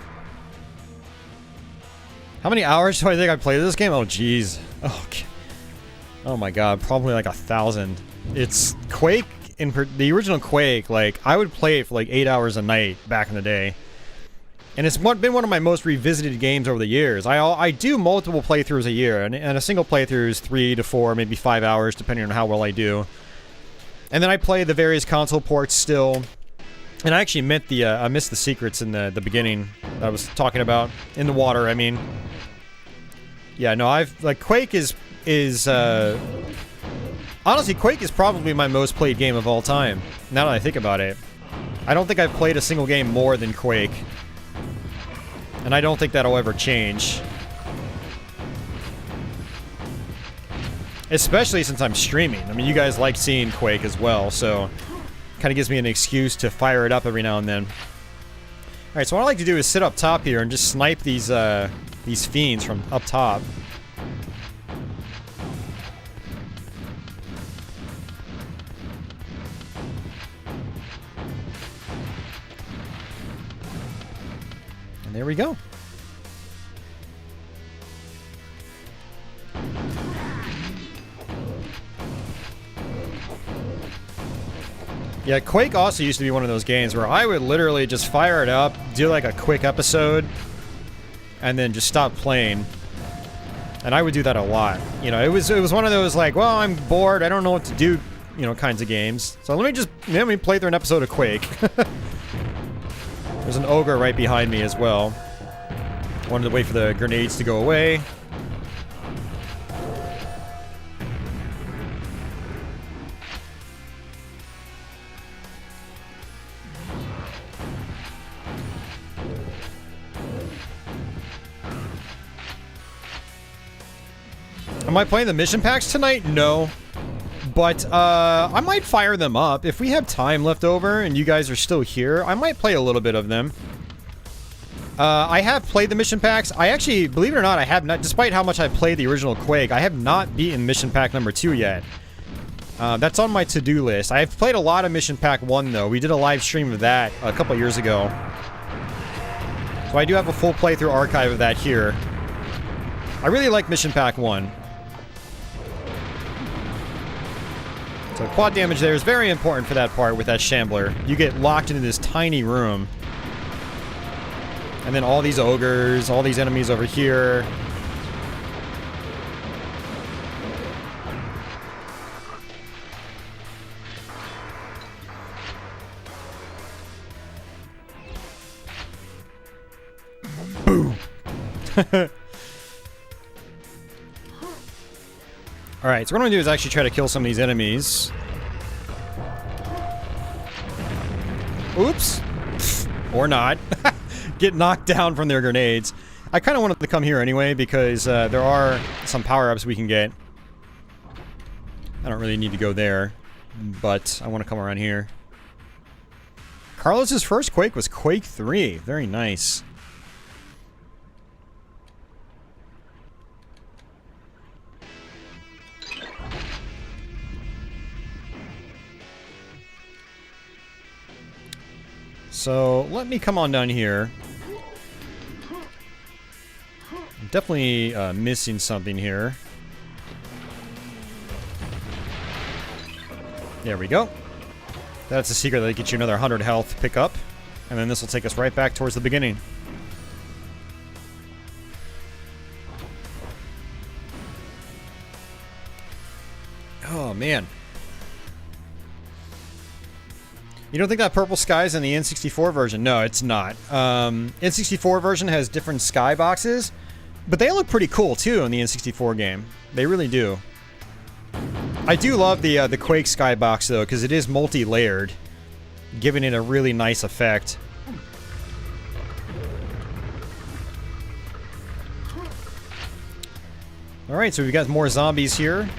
How many hours do I think I played this game? Oh, jeez. Oh my god. Probably like 1,000. It's Quake, the original Quake, like, I would play it for like 8 hours a night back in the day. And it's been one of my most revisited games over the years. I do multiple playthroughs a year, and a single playthrough is 3 to 4, maybe 5 hours, depending on how well I do. And then I play the various console ports still. And I actually missed the secrets in the beginning that I was talking about. In the water, I mean. Yeah, no, Quake is honestly, Quake is probably my most played game of all time, now that I think about it. I don't think I've played a single game more than Quake. And I don't think that'll ever change. Especially since I'm streaming. I mean, you guys like seeing Quake as well, so kind of gives me an excuse to fire it up every now and then. Alright, so what I like to do is sit up top here and just snipe these fiends from up top. There we go. Yeah, Quake also used to be one of those games where I would literally just fire it up, do like a quick episode, and then just stop playing. And I would do that a lot. You know, it was one of those like, well, I'm bored, I don't know what to do, you know, kinds of games. So let me play through an episode of Quake. There's an ogre right behind me as well. Wanted to wait for the grenades to go away. Am I playing the mission packs tonight? No. But, I might fire them up. If we have time left over and you guys are still here, I might play a little bit of them. I have played the mission packs. I actually, believe it or not, I have not, despite how much I played the original Quake, I have not beaten mission pack number 2 yet. That's on my to-do list. I've played a lot of mission pack 1, though. We did a live stream of that a couple years ago. So I do have a full playthrough archive of that here. I really like mission pack 1. So quad damage there is very important for that part with that Shambler. You get locked into this tiny room. And then all these ogres, all these enemies over here. Boom. Alright, so what I'm going to do is actually try to kill some of these enemies. Oops. Or not. Get knocked down from their grenades. I kind of wanted to come here anyway because there are some power-ups we can get. I don't really need to go there, but I want to come around here. Carlos's first Quake was Quake 3. Very nice. So, let me come on down here. I'm definitely missing something here. There we go. That's a secret that gets you another 100 health pickup. And then this will take us right back towards the beginning. Oh, man. You don't think that purple sky is in the N64 version? No, it's not. N64 version has different sky boxes, but they look pretty cool too in the N64 game. They really do. I do love the Quake skybox though, because it is multi-layered, giving it a really nice effect. Alright, so we've got more zombies here.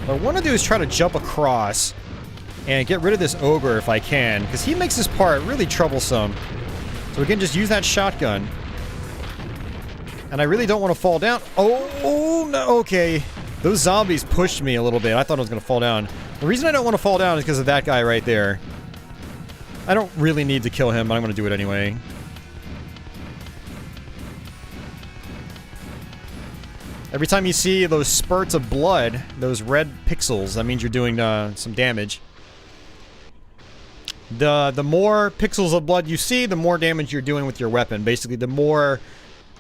What I want to do is try to jump across and get rid of this ogre if I can, because he makes this part really troublesome. So we can just use that shotgun. And I really don't want to fall down. Oh, no, okay. Those zombies pushed me a little bit. I thought I was going to fall down. The reason I don't want to fall down is because of that guy right there. I don't really need to kill him, but I'm going to do it anyway. Every time you see those spurts of blood, those red pixels, that means you're doing some damage. The more pixels of blood you see, the more damage you're doing with your weapon. Basically, the more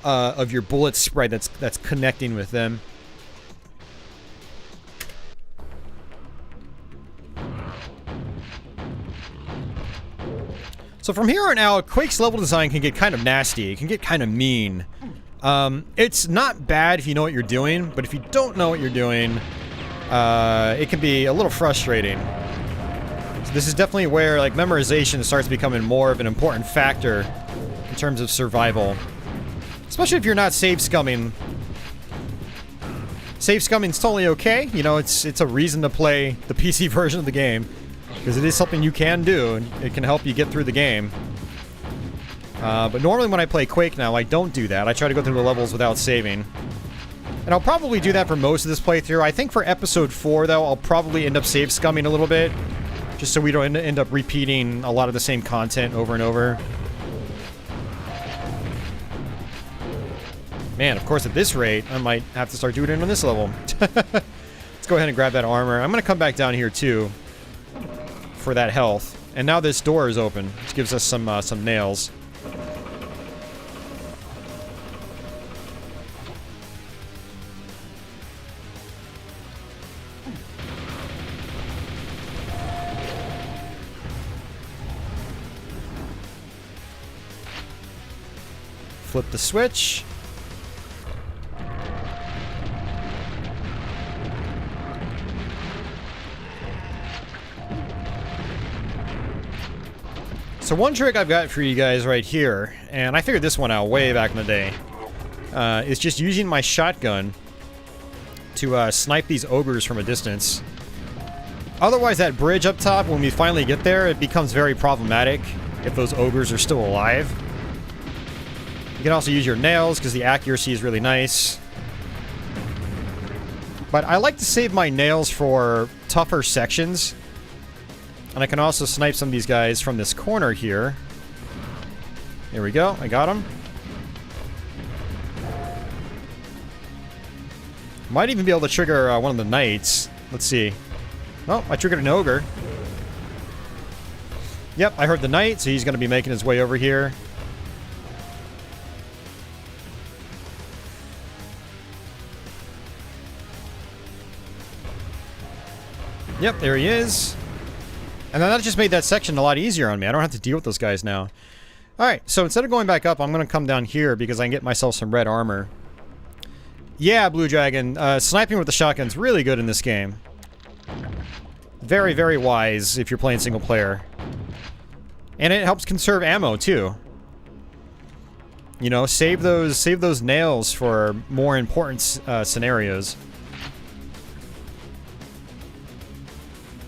of your bullets spread that's connecting with them. So from here on out, Quake's level design can get kind of nasty. It can get kind of mean. It's not bad if you know what you're doing, but if you don't know what you're doing, it can be a little frustrating. So this is definitely where like memorization starts becoming more of an important factor in terms of survival. Especially if you're not save scumming. Save scumming's totally okay. You know, it's a reason to play the PC version of the game. Because it is something you can do, and it can help you get through the game. But normally when I play Quake now, I don't do that. I try to go through the levels without saving. And I'll probably do that for most of this playthrough. I think for episode 4, though, I'll probably end up save scumming a little bit. Just so we don't end up repeating a lot of the same content over and over. Man, of course, at this rate, I might have to start doing it on this level. Let's go ahead and grab that armor. I'm going to come back down here, too, for that health. And now this door is open, which gives us some nails. Flip the switch. So one trick I've got for you guys right here, and I figured this one out way back in the day, is just using my shotgun to snipe these ogres from a distance. Otherwise, that bridge up top, when we finally get there, it becomes very problematic if those ogres are still alive. You can also use your nails, because the accuracy is really nice. But I like to save my nails for tougher sections. And I can also snipe some of these guys from this corner here. There we go. I got him. Might even be able to trigger one of the knights. Let's see. Oh, I triggered an ogre. Yep, I heard the knight, so he's going to be making his way over here. Yep, there he is. And then that just made that section a lot easier on me. I don't have to deal with those guys now. Alright, so instead of going back up, I'm going to come down here because I can get myself some red armor. Yeah, Blue Dragon. Sniping with the shotgun's really good in this game. Very, very wise if you're playing single player. And it helps conserve ammo, too. You know, save those nails for more important scenarios.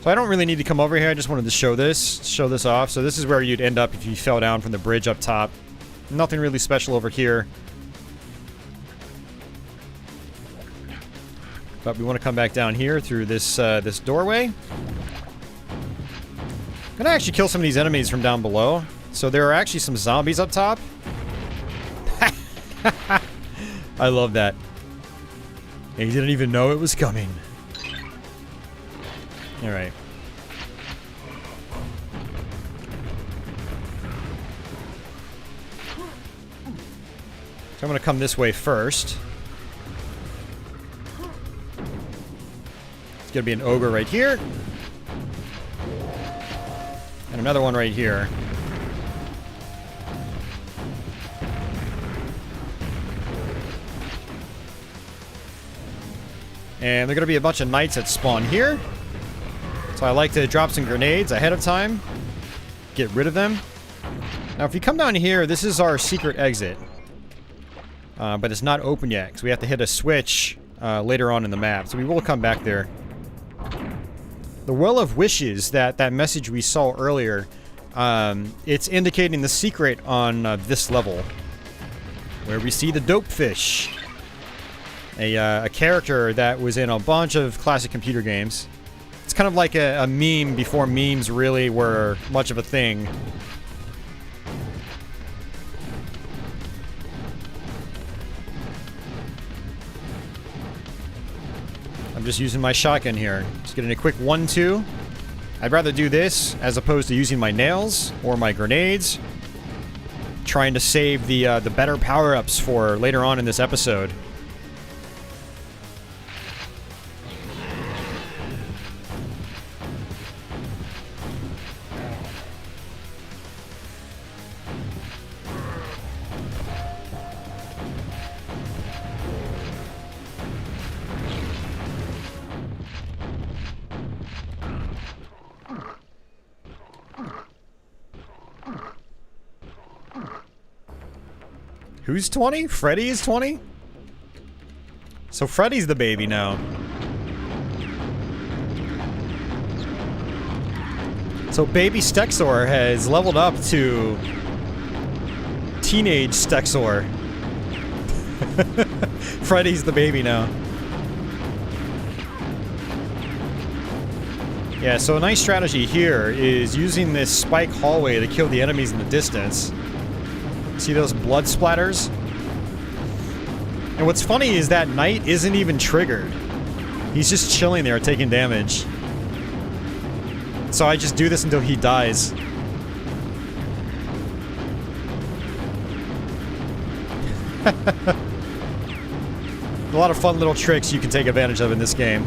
So I don't really need to come over here. I just wanted to show this off. So this is where you'd end up if you fell down from the bridge up top. Nothing really special over here. But we want to come back down here through this this doorway. I'm gonna actually kill some of these enemies from down below. So there are actually some zombies up top. I love that. And he didn't even know it was coming. Alright. So I'm gonna come this way first. It's gonna be an ogre right here. And another one right here. And there are gonna be a bunch of knights that spawn here. So I like to drop some grenades ahead of time. Get rid of them. Now if you come down here, this is our secret exit. But it's not open yet, because we have to hit a switch later on in the map. So we will come back there. The Well of Wishes, that message we saw earlier, it's indicating the secret on this level. Where we see the Dope Fish. A character that was in a bunch of classic computer games. It's kind of like a meme before memes really were much of a thing. I'm just using my shotgun here. Just getting a quick 1-2. I'd rather do this as opposed to using my nails or my grenades. Trying to save the better power-ups for later on in this episode. Who's 20? Freddy is 20? So Freddy's the baby now. So baby Stexor has leveled up to teenage Stexor. Freddy's the baby now. Yeah, so a nice strategy here is using this spike hallway to kill the enemies in the distance. See those blood splatters? And what's funny is that knight isn't even triggered. He's just chilling there taking damage. So I just do this until he dies. A lot of fun little tricks you can take advantage of in this game.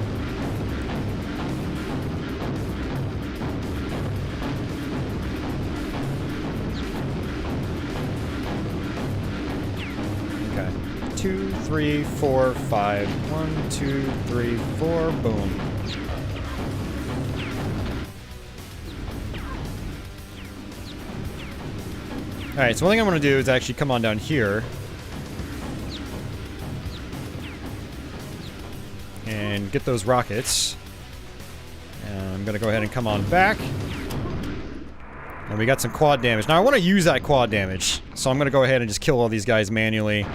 Okay. 2, 3, 4, 5. 1, 2, 3, 4. Boom. Alright, so one thing I'm going to do is actually come on down here. And get those rockets. And I'm going to go ahead and come on back. And we got some quad damage. Now I want to use that quad damage. So I'm going to go ahead and just kill all these guys manually.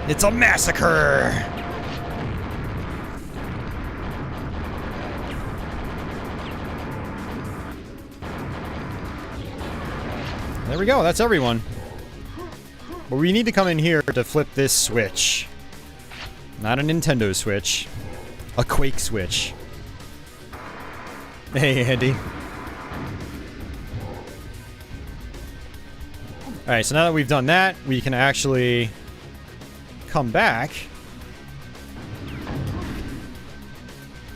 It's a massacre! There we go, that's everyone. But we need to come in here to flip this switch. Not a Nintendo Switch. A Quake Switch. Hey, Andy. Alright, so now that we've done that, we can actually come back.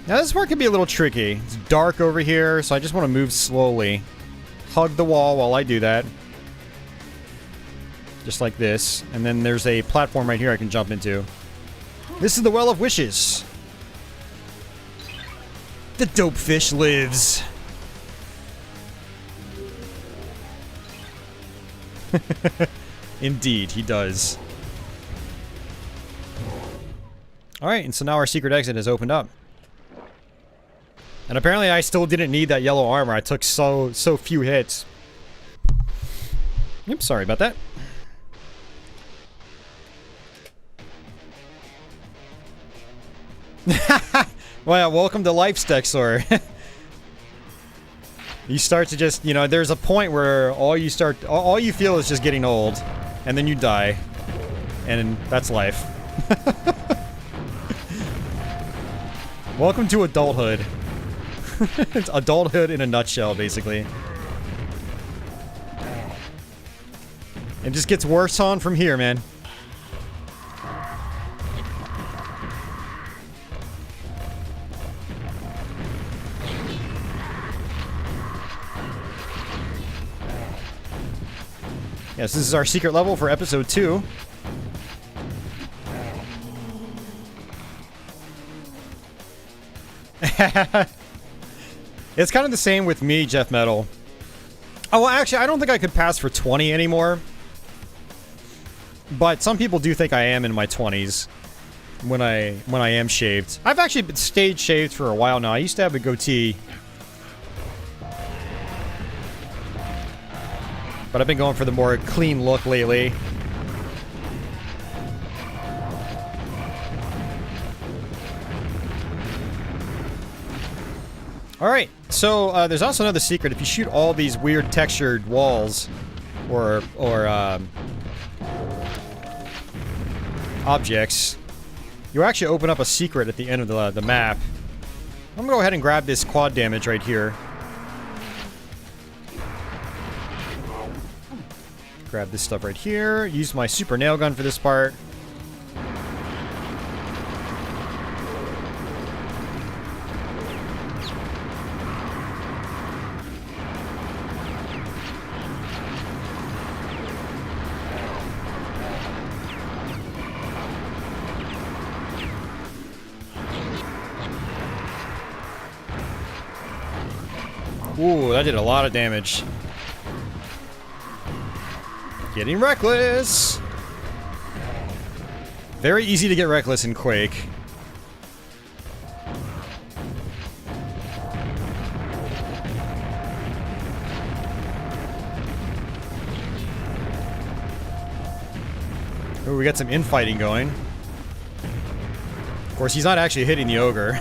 Now this part can be a little tricky. It's dark over here, so I just want to move slowly. Hug the wall while I do that. Just like this. And then there's a platform right here I can jump into. This is the Well of Wishes. The dope fish lives. Indeed, he does. Alright, and so now our secret exit has opened up. And apparently I still didn't need that yellow armor. I took so few hits. Yep, sorry about that. Well, welcome to life, Stexor. You start to just, you know, there's a point where all you feel is just getting old. And then you die. And that's life. Welcome to adulthood. It's adulthood in a nutshell, basically. It just gets worse on from here, man. Yes, this is our secret level for episode 2. It's kind of the same with me, Jeff Metal. Oh, well, actually, I don't think I could pass for 20 anymore. But some people do think I am in my 20s when I am shaved. I've actually stayed shaved for a while now. I used to have a goatee. But I've been going for the more clean look lately. Alright, so there's also another secret. If you shoot all these weird textured walls or objects, you actually open up a secret at the end of the map. I'm gonna go ahead and grab this quad damage right here. Grab this stuff right here. Use my super nail gun for this part. Ooh, that did a lot of damage. Getting reckless! Very easy to get reckless in Quake. Ooh, we got some infighting going. Of course, he's not actually hitting the ogre.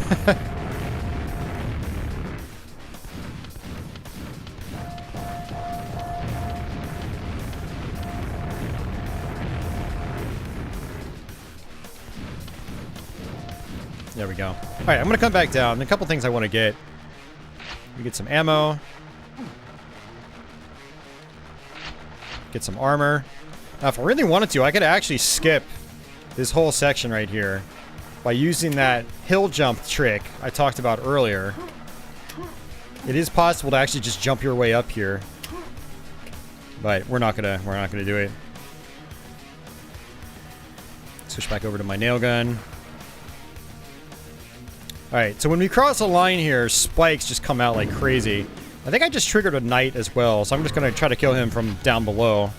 There we go. Alright, I'm gonna come back down. A couple things I want to get. We get some ammo. Get some armor. Now, if I really wanted to, I could actually skip this whole section right here by using that hill jump trick I talked about earlier. It is possible to actually just jump your way up here, but we're not gonna do it. Switch back over to my nail gun. Alright, so when we cross a line here, spikes just come out like crazy. I think I just triggered a knight as well, so I'm just going to try to kill him from down below.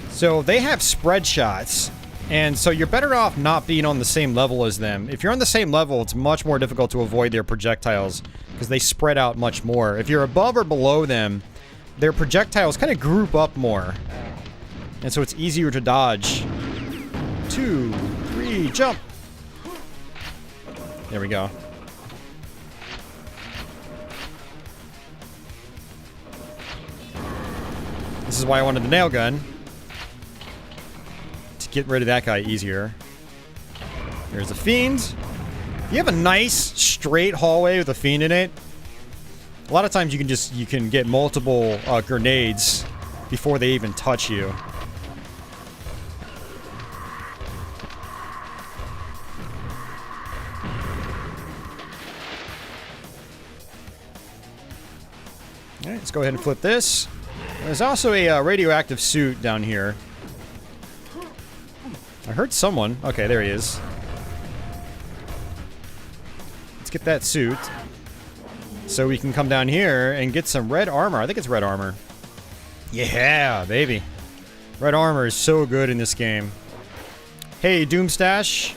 So they have spread shots, and so you're better off not being on the same level as them. If you're on the same level, it's much more difficult to avoid their projectiles, because they spread out much more. If you're above or below them, their projectiles kind of group up more. And so it's easier to dodge. 2, 3, jump! There we go. This is why I wanted the nail gun. To get rid of that guy easier. There's a fiend. You have a nice, straight hallway with a fiend in it. A lot of times you can get multiple grenades before they even touch you. Alright, let's go ahead and flip this. There's also a radioactive suit down here. I heard someone. Okay, there he is. Let's get that suit. So we can come down here and get some red armor. I think it's red armor. Yeah, baby. Red armor is so good in this game. Hey, Doomstash.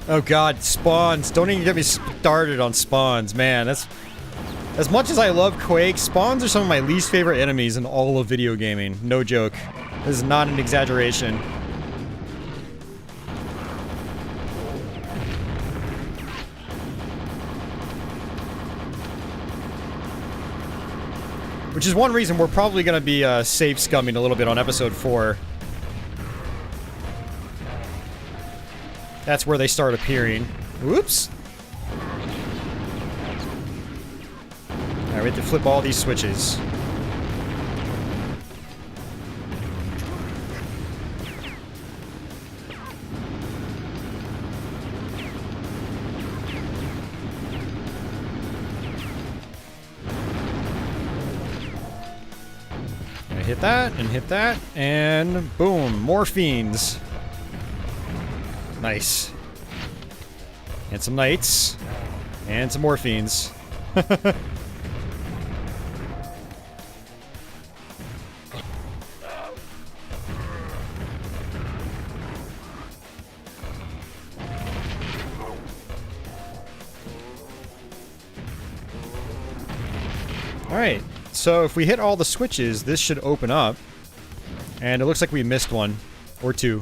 Oh god, spawns. Don't even get me started on spawns, man. That's... As much as I love Quake, spawns are some of my least favorite enemies in all of video gaming. No joke. This is not an exaggeration. Which is one reason we're probably going to be safe scumming a little bit on episode 4. That's where they start appearing. Whoops. Alright, we have to flip all these switches. Hit that, and boom, more fiends. Nice. And some knights. And some more fiends. Alright. So if we hit all the switches, this should open up. And it looks like we missed one. Or two.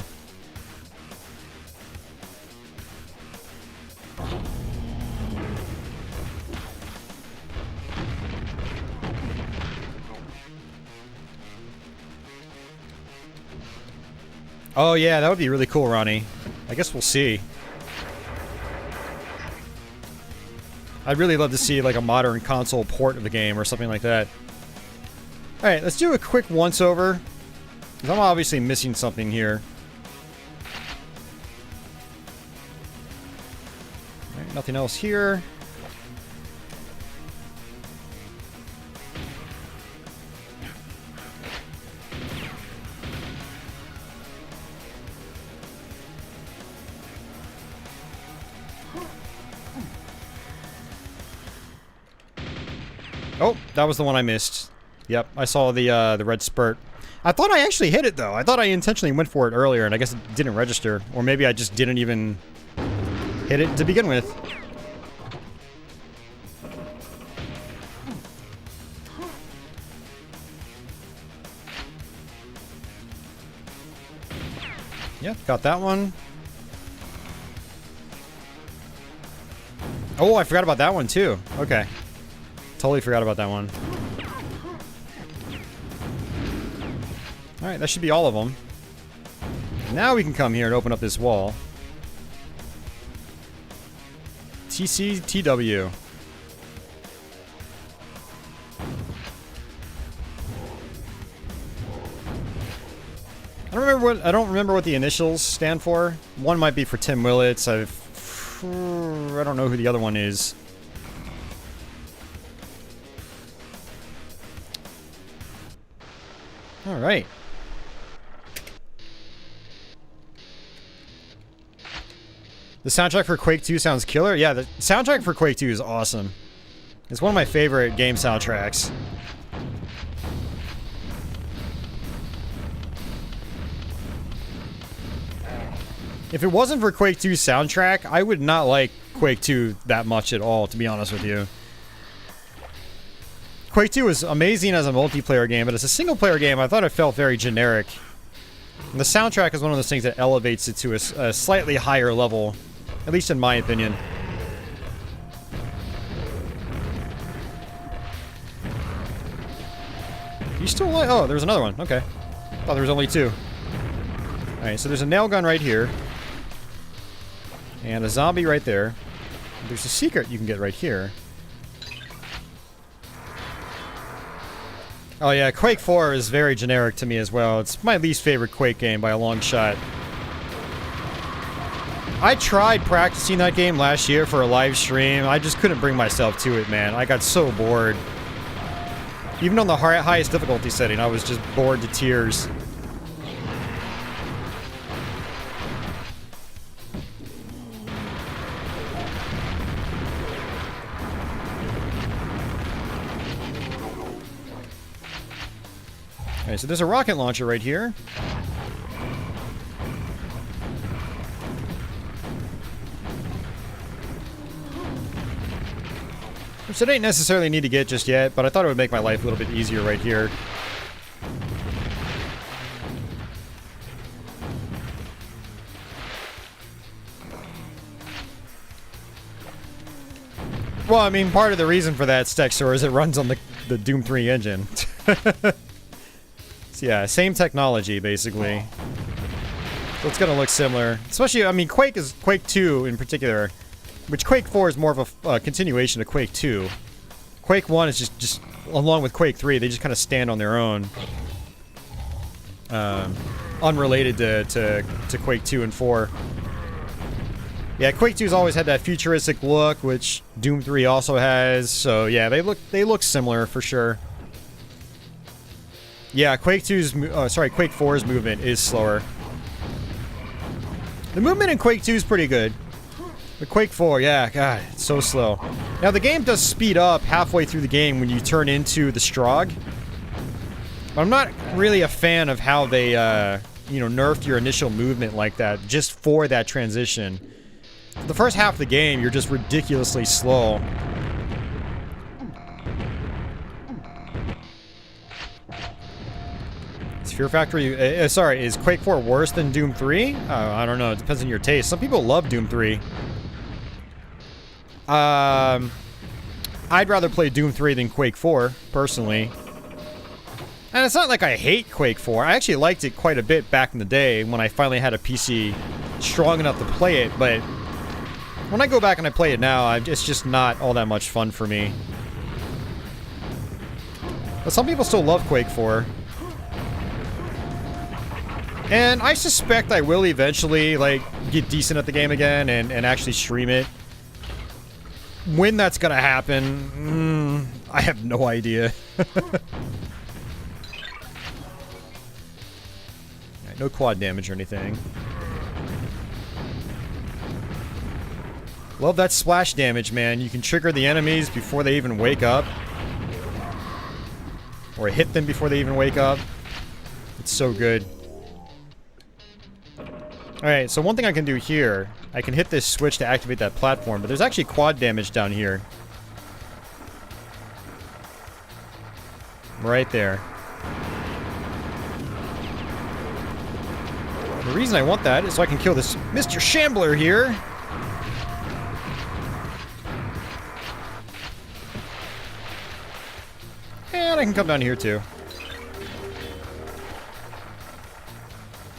Oh yeah, that would be really cool, Ronnie. I guess we'll see. I'd really love to see like a modern console port of the game or something like that. Alright, let's do a quick once-over. Because I'm obviously missing something here. Alright, nothing else here. Oh, that was the one I missed. Yep, I saw the red spurt. I thought I actually hit it, though. I thought I intentionally went for it earlier, and I guess it didn't register. Or maybe I just didn't even hit it to begin with. Yep, got that one. Oh, I forgot about that one, too. Okay. Totally forgot about that one. Alright, that should be all of them. Now we can come here and open up this wall. TCTW. I don't remember what the initials stand for. One might be for Tim Willits. I don't know who the other one is. All right. The soundtrack for Quake 2 sounds killer. Yeah, the soundtrack for Quake 2 is awesome. It's one of my favorite game soundtracks. If it wasn't for Quake 2's soundtrack, I would not like Quake 2 that much at all, to be honest with you. Quake 2 is amazing as a multiplayer game, but as a single-player game, I thought it felt very generic. And the soundtrack is one of those things that elevates it to a slightly higher level, at least in my opinion. You still like? Oh, there's another one. Okay. Thought there was only two. Alright, so there's a nail gun right here. And a zombie right there. There's a secret you can get right here. Oh yeah, Quake 4 is very generic to me as well. It's my least favorite Quake game by a long shot. I tried practicing that game last year for a live stream. I just couldn't bring myself to it, man. I got so bored. Even on the highest difficulty setting, I was just bored to tears. Alright, so there's a rocket launcher right here. Which I didn't necessarily need to get just yet, but I thought it would make my life a little bit easier right here. Well, I mean, part of the reason for that, Stexor, is it runs on the Doom 3 engine. So yeah, same technology, basically. So it's gonna look similar. Especially, I mean, Quake 2 in particular, which Quake 4 is more of a continuation of Quake 2. Quake 1 is just along with Quake 3, they just kind of stand on their own. Unrelated to Quake 2 and 4. Yeah, Quake 2's always had that futuristic look, which Doom 3 also has. So yeah, they look similar for sure. Yeah, Quake 4's movement is slower. The movement in Quake 2 is pretty good. But Quake 4, yeah, God, it's so slow. Now, the game does speed up halfway through the game when you turn into the Strogg. But I'm not really a fan of how they, you know, nerfed your initial movement like that, just for that transition. The first half of the game, you're just ridiculously slow. Is Fear Factory... sorry, is Quake 4 worse than Doom 3? I don't know, it depends on your taste. Some people love Doom 3. I'd rather play Doom 3 than Quake 4, personally. And it's not like I hate Quake 4. I actually liked it quite a bit back in the day when I finally had a PC strong enough to play it, but when I go back and I play it now, it's just not all that much fun for me. But some people still love Quake 4. And I suspect I will eventually, like, get decent at the game again and actually stream it. When that's gonna happen, I have no idea. Right, no quad damage or anything. Love that splash damage, man. You can trigger the enemies before they even wake up. Or hit them before they even wake up. It's so good. Alright, so one thing I can do here, I can hit this switch to activate that platform, but there's actually quad damage down here. Right there. The reason I want that is so I can kill this Mr. Shambler here. And I can come down here too.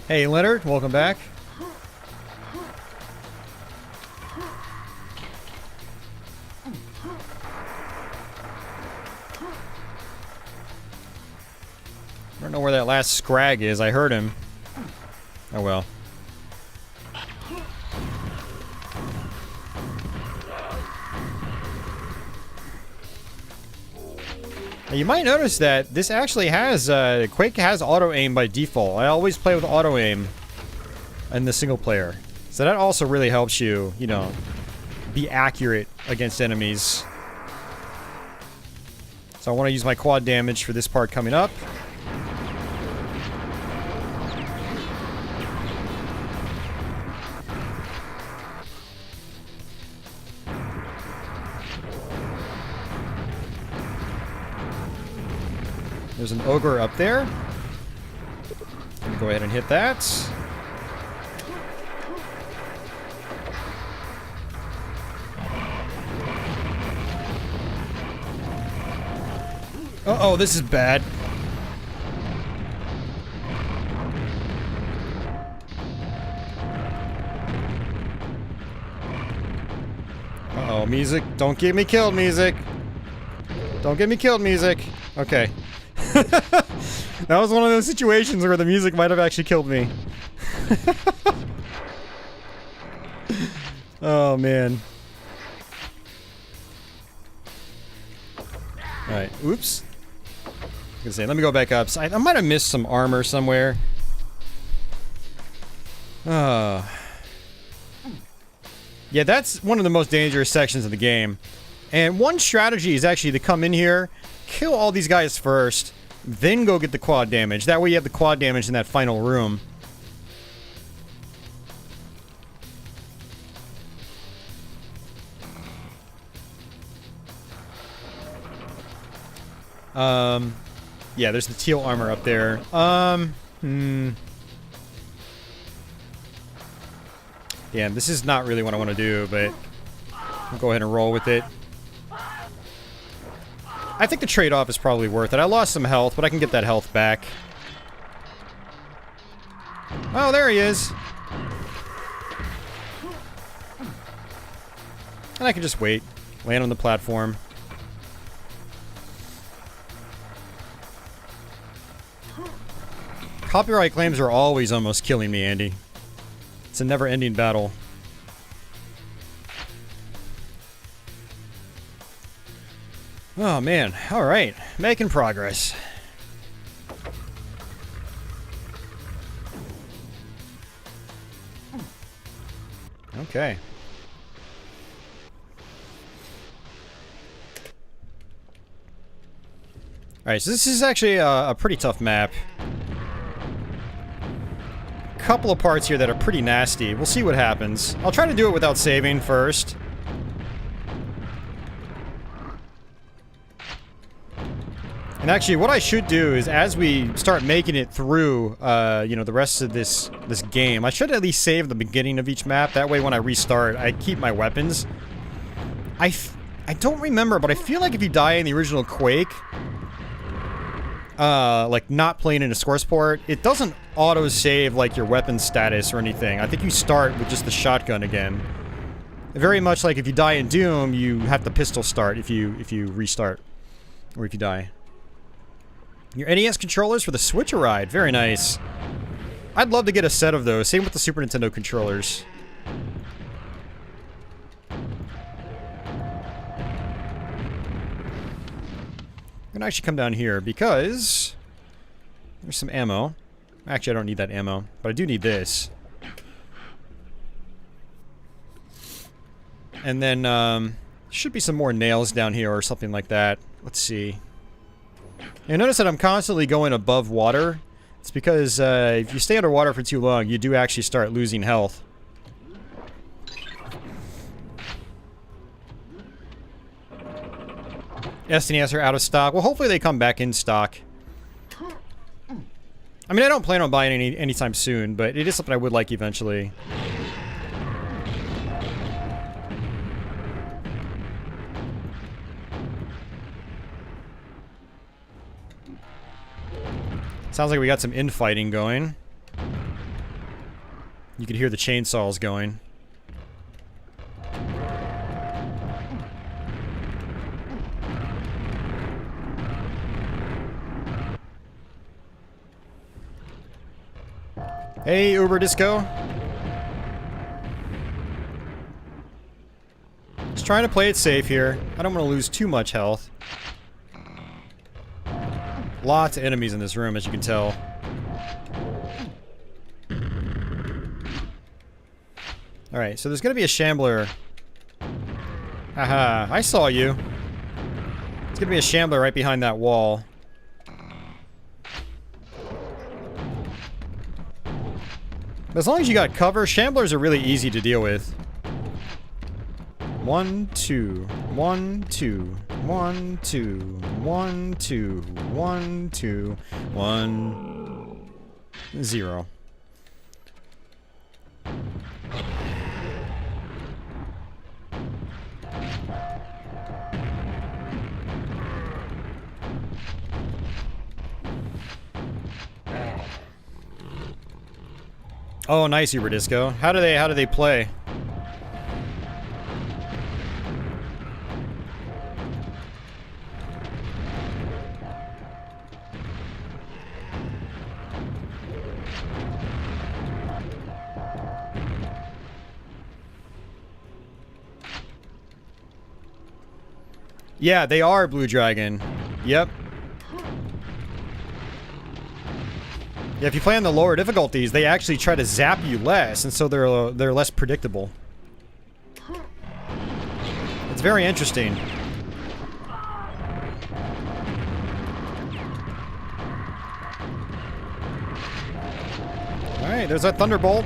Hey Leonard, welcome back. I don't know where that last scrag is. I heard him. Oh well. Now, you might notice that this actually has, Quake has auto-aim by default. I always play with auto-aim in the single player. So that also really helps you, you know, be accurate against enemies. So I want to use my quad damage for this part coming up. There's an ogre up there. Let me go ahead and hit that. Uh-oh, this is bad. Oh, music. Don't get me killed, music. Don't get me killed, music. Okay. That was one of those situations where the music might have actually killed me. Oh, man. Alright, oops. I was gonna say, let me go back up. So I might have missed some armor somewhere. Yeah, that's one of the most dangerous sections of the game. And one strategy is actually to come in here, kill all these guys first, then go get the quad damage. That way you have the quad damage in that final room. Yeah, there's the teal armor up there. Damn, this is not really what I want to do, but I'll go ahead and roll with it. I think the trade-off is probably worth it. I lost some health, but I can get that health back. Oh, there he is. And I can just wait. Land on the platform. Copyright claims are always almost killing me, Andy. It's a never-ending battle. Oh, man. Alright. Making progress. Okay. Alright, so this is actually a pretty tough map. Couple of parts here that are pretty nasty. We'll see what happens. I'll try to do it without saving first. And actually, what I should do is, as we start making it through, you know, the rest of this game, I should at least save the beginning of each map. That way, when I restart, I keep my weapons. I don't remember, but I feel like if you die in the original Quake, like not playing in a source port, it doesn't auto-save like your weapon status or anything. I think you start with just the shotgun again. Very much like if you die in Doom, you have the pistol start if you restart. Or if you die. Your NES controllers for the Switch ride. Very nice. I'd love to get a set of those. Same with the Super Nintendo controllers. I'm gonna actually come down here because there's some ammo. Actually, I don't need that ammo, but I do need this. And then, should be some more nails down here or something like that. Let's see. And notice that I'm constantly going above water. It's because, if you stay underwater for too long, you do actually start losing health. SNES are out of stock. Well, hopefully they come back in stock. I mean, I don't plan on buying any anytime soon, but it is something I would like eventually. Sounds like we got some infighting going. You can hear the chainsaws going. Hey, Uber Disco. Just trying to play it safe here. I don't want to lose too much health. Lots of enemies in this room, as you can tell. Alright, so there's gonna be a shambler. Haha, I saw you. There's gonna be a shambler right behind that wall. As long as you got cover, shamblers are really easy to deal with. 1, 2, 1, 2, 1, 2, 1, 2, 1, 2, 1, 0. Oh, nice, Uber Disco. How do they play? Yeah, they are Blue Dragon. Yep. Yeah, if you play on the lower difficulties, they actually try to zap you less, and so they're less predictable. It's very interesting. Alright, there's that Thunderbolt.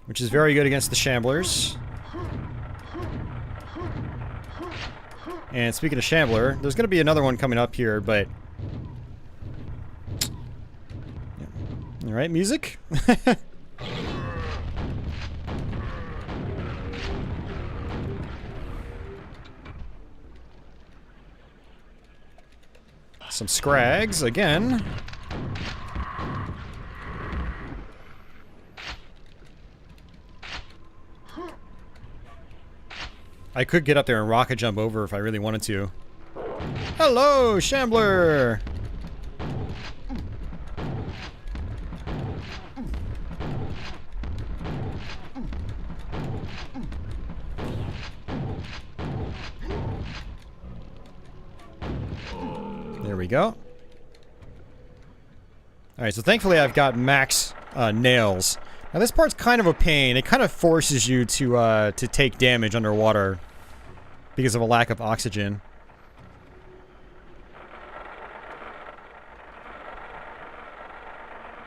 Which is very good against the Shamblers. And speaking of Shambler, there's going to be another one coming up here, but... Yeah. Alright, music? Some Scrags, again. I could get up there and rocket jump over if I really wanted to. Hello, Shambler! There we go. Alright, so thankfully I've got max nails. Now this part's kind of a pain. It kind of forces you to take damage underwater because of a lack of oxygen.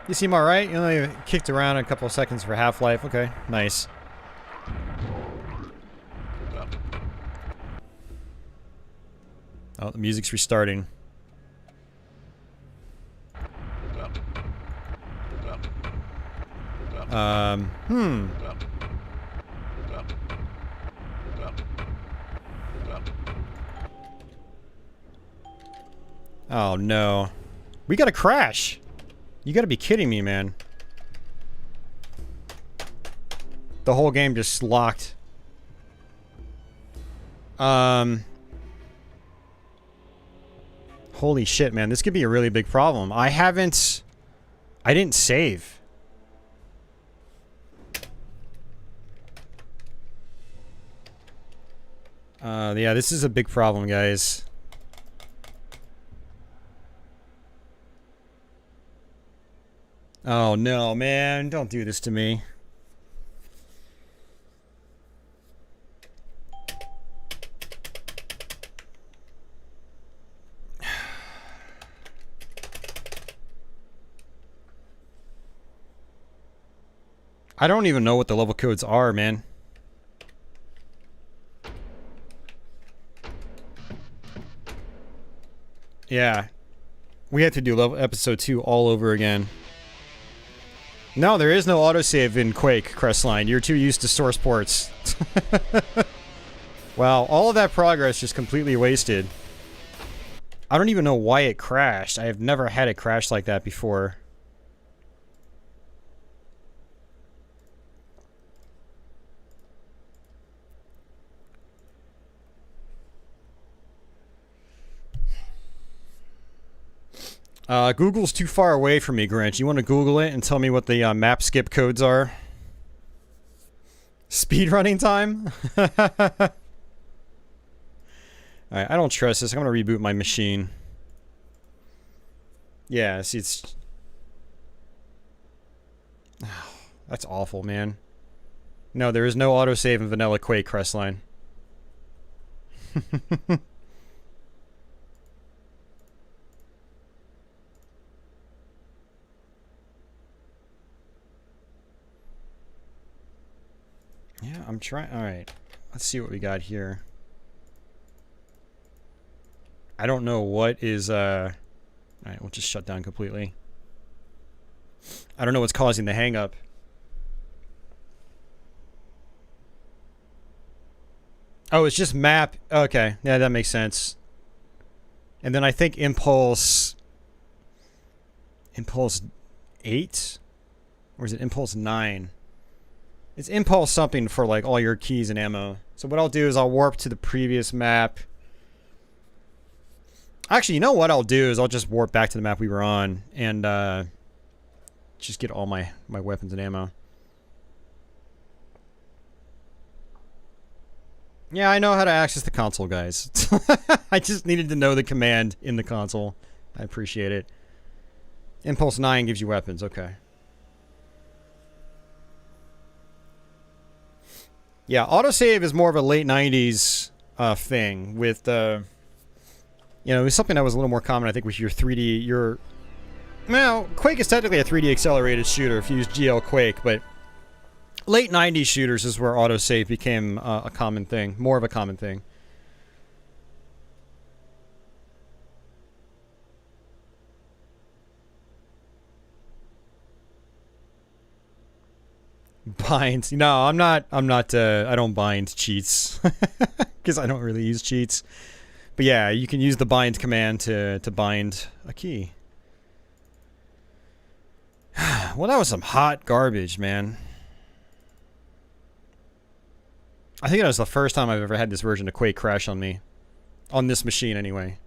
You seem alright? You only kicked around a couple of seconds for Half-Life. Okay, nice. Oh, the music's restarting. Oh no. We got a crash. You gotta be kidding me, man. The whole game just locked. Holy shit, man. This could be a really big problem. I didn't save. Yeah, this is a big problem, guys. Oh no, man. Don't do this to me. I don't even know what the level codes are, man. Yeah. We have to do episode 2 all over again. No, there is no autosave in Quake, Crestline. You're too used to source ports. Wow, all of that progress just completely wasted. I don't even know why it crashed. I have never had it crash like that before. Google's too far away from me, Grinch. You want to Google it and tell me what the map skip codes are? Speedrunning time? Alright, I don't trust this. I'm going to reboot my machine. Yeah, see, it's... Oh, that's awful, man. No, there is no autosave in vanilla Quake, Crestline. Yeah, I'm trying. Alright. Let's see what we got here. I don't know what is, Alright, we'll just shut down completely. I don't know what's causing the hang-up. Oh, it's just map. Okay, yeah, that makes sense. And then I think Impulse 8? Or is it Impulse 9? It's Impulse something for like all your keys and ammo. So what I'll do is I'll warp to the previous map. Actually, you know what I'll do is I'll just warp back to the map we were on and just get all my weapons and ammo. Yeah, I know how to access the console, guys. I just needed to know the command in the console. I appreciate it. Impulse 9 gives you weapons, okay. Yeah, autosave is more of a late 90s thing with, you know, it was something that was a little more common, I think, with your 3D, well, Quake is technically a 3D accelerated shooter if you use GL Quake, but late 90s shooters is where autosave became a common thing, more of a common thing. Binds. No, I'm not, I don't bind cheats. Because I don't really use cheats. But yeah, you can use the bind command to bind a key. Well, that was some hot garbage, man. I think that was the first time I've ever had this version of Quake crash on me. On this machine, anyway.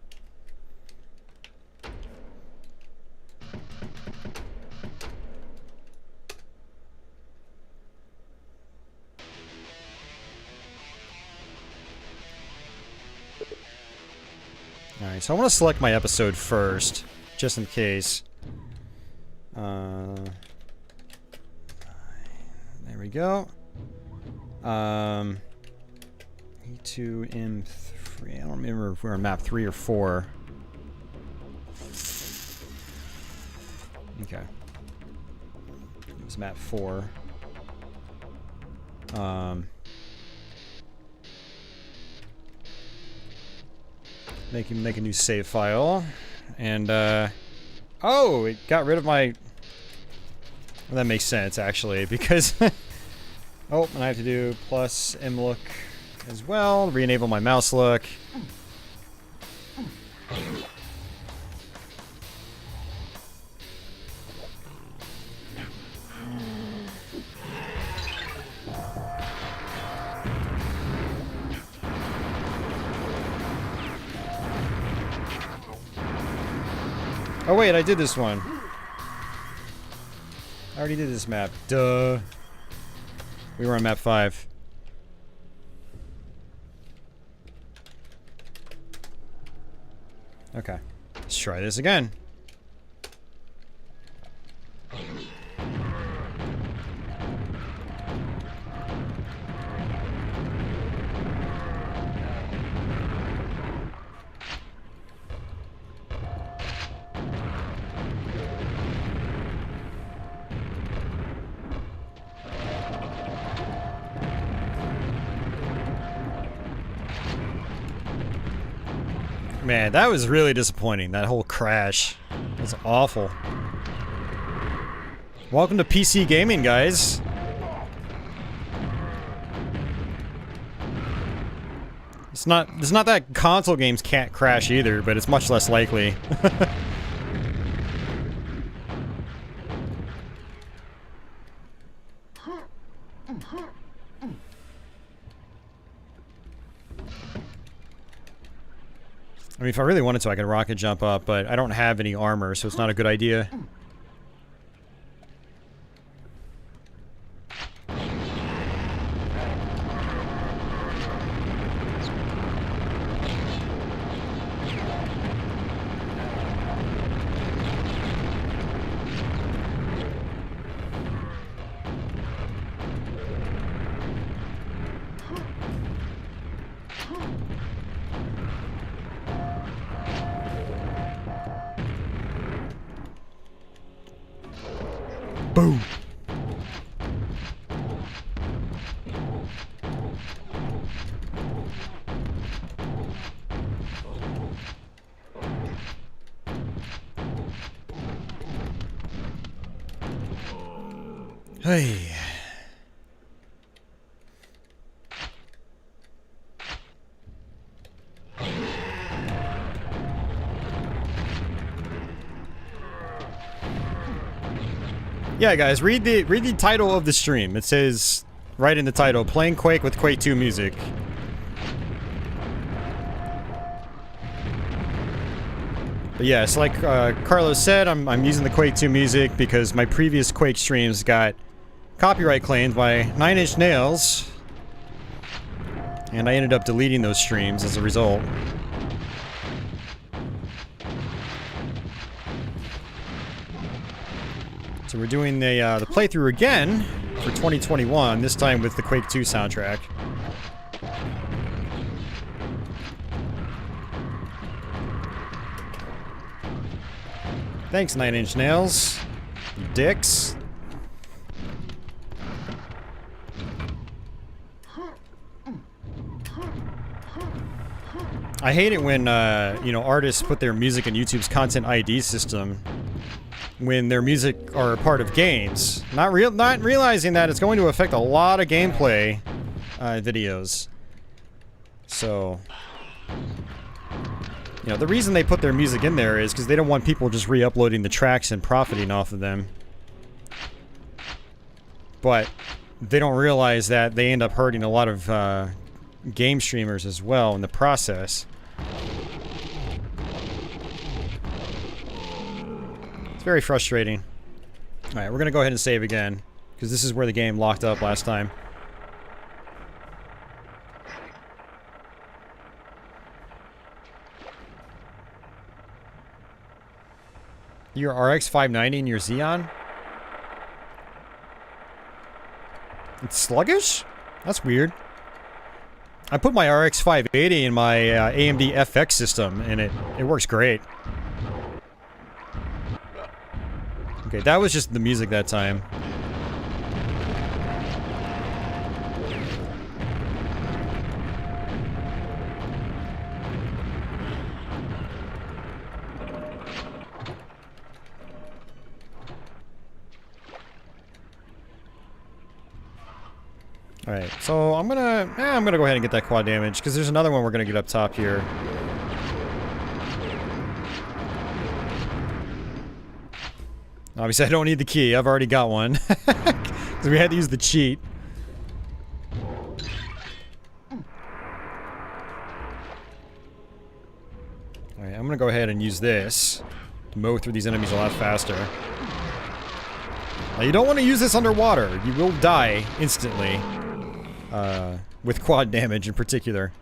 Alright, so I want to select my episode first, just in case. There we go. E2, M3. I don't remember if we're on map 3 or 4. Okay. It was map 4. Make a new save file. And, oh, it got rid of my... Well, that makes sense, actually, because... Oh, and I have to do plus mlook as well, re-enable my mouse look. Oh wait, I did this one. I already did this map. Duh. We were on map 5. Okay. Let's try this again. Man, that was really disappointing. That whole crash was awful. Welcome to PC gaming, guys. It's not that console games can't crash either, but it's much less likely. I mean, if I really wanted to, I could rocket jump up, but I don't have any armor, so it's not a good idea. Boom. Hey. Yeah, guys, read the title of the stream. It says right in the title, "Playing Quake with Quake 2 music." But yeah, it's like Carlos said, I'm using the Quake 2 music because my previous Quake streams got copyright claimed by 9 Inch Nails. And I ended up deleting those streams as a result. So we're doing the playthrough again for 2021, this time with the Quake 2 soundtrack. Thanks, 9 Inch Nails. You dicks. I hate it when, you know, artists put their music in YouTube's content ID system when their music are a part of games. Not realizing that it's going to affect a lot of gameplay videos. So, you know, the reason they put their music in there is because they don't want people just re-uploading the tracks and profiting off of them. But they don't realize that they end up hurting a lot of game streamers as well in the process. It's very frustrating. Alright, we're gonna go ahead and save again, because this is where the game locked up last time. Your RX 590 and your Xeon? It's sluggish? That's weird. I put my RX 580 in my AMD FX system, and it works great. Okay, that was just the music that time. Alright, so I'm gonna go ahead and get that quad damage, because there's another one we're gonna get up top here. Obviously I don't need the key, I've already got one. Because we had to use the cheat. Alright, I'm gonna go ahead and use this to mow through these enemies a lot faster. Now you don't want to use this underwater, you will die instantly. With quad damage in particular.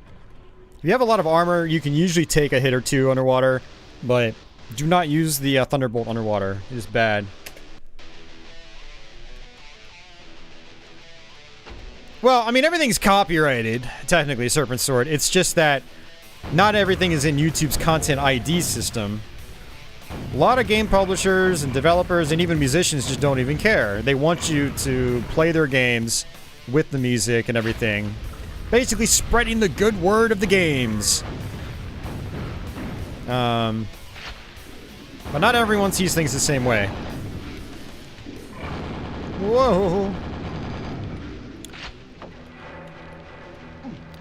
If you have a lot of armor, you can usually take a hit or two underwater, but do not use the Thunderbolt underwater. It is bad. Well, I mean, everything's copyrighted, technically, Serpent Sword. It's just that not everything is in YouTube's content ID system. A lot of game publishers and developers and even musicians just don't even care. They want you to play their games with the music and everything. Basically spreading the good word of the games. But not everyone sees things the same way. Whoa.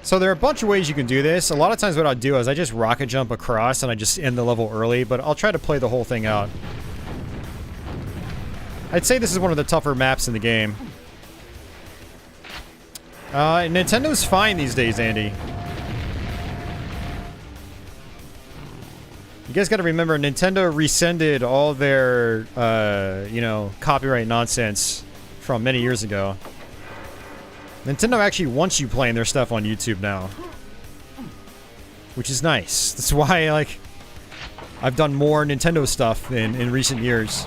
So there are a bunch of ways you can do this. A lot of times what I'll do is I just rocket jump across and I just end the level early, but I'll try to play the whole thing out. I'd say this is one of the tougher maps in the game. Nintendo's fine these days, Andy. You guys gotta remember, Nintendo rescinded all their, you know, copyright nonsense from many years ago. Nintendo actually wants you playing their stuff on YouTube now. Which is nice. That's why, like, I've done more Nintendo stuff in recent years.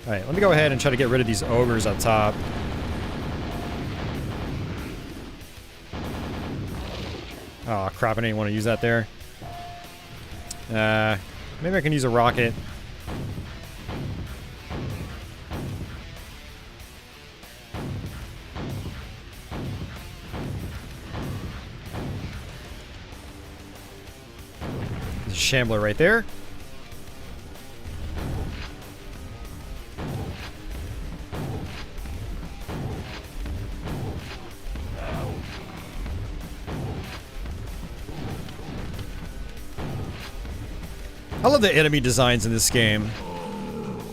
Alright, let me go ahead and try to get rid of these ogres up top. Oh crap, I didn't want to use that there. Maybe I can use a rocket. There's a shambler right there. I love the enemy designs in this game.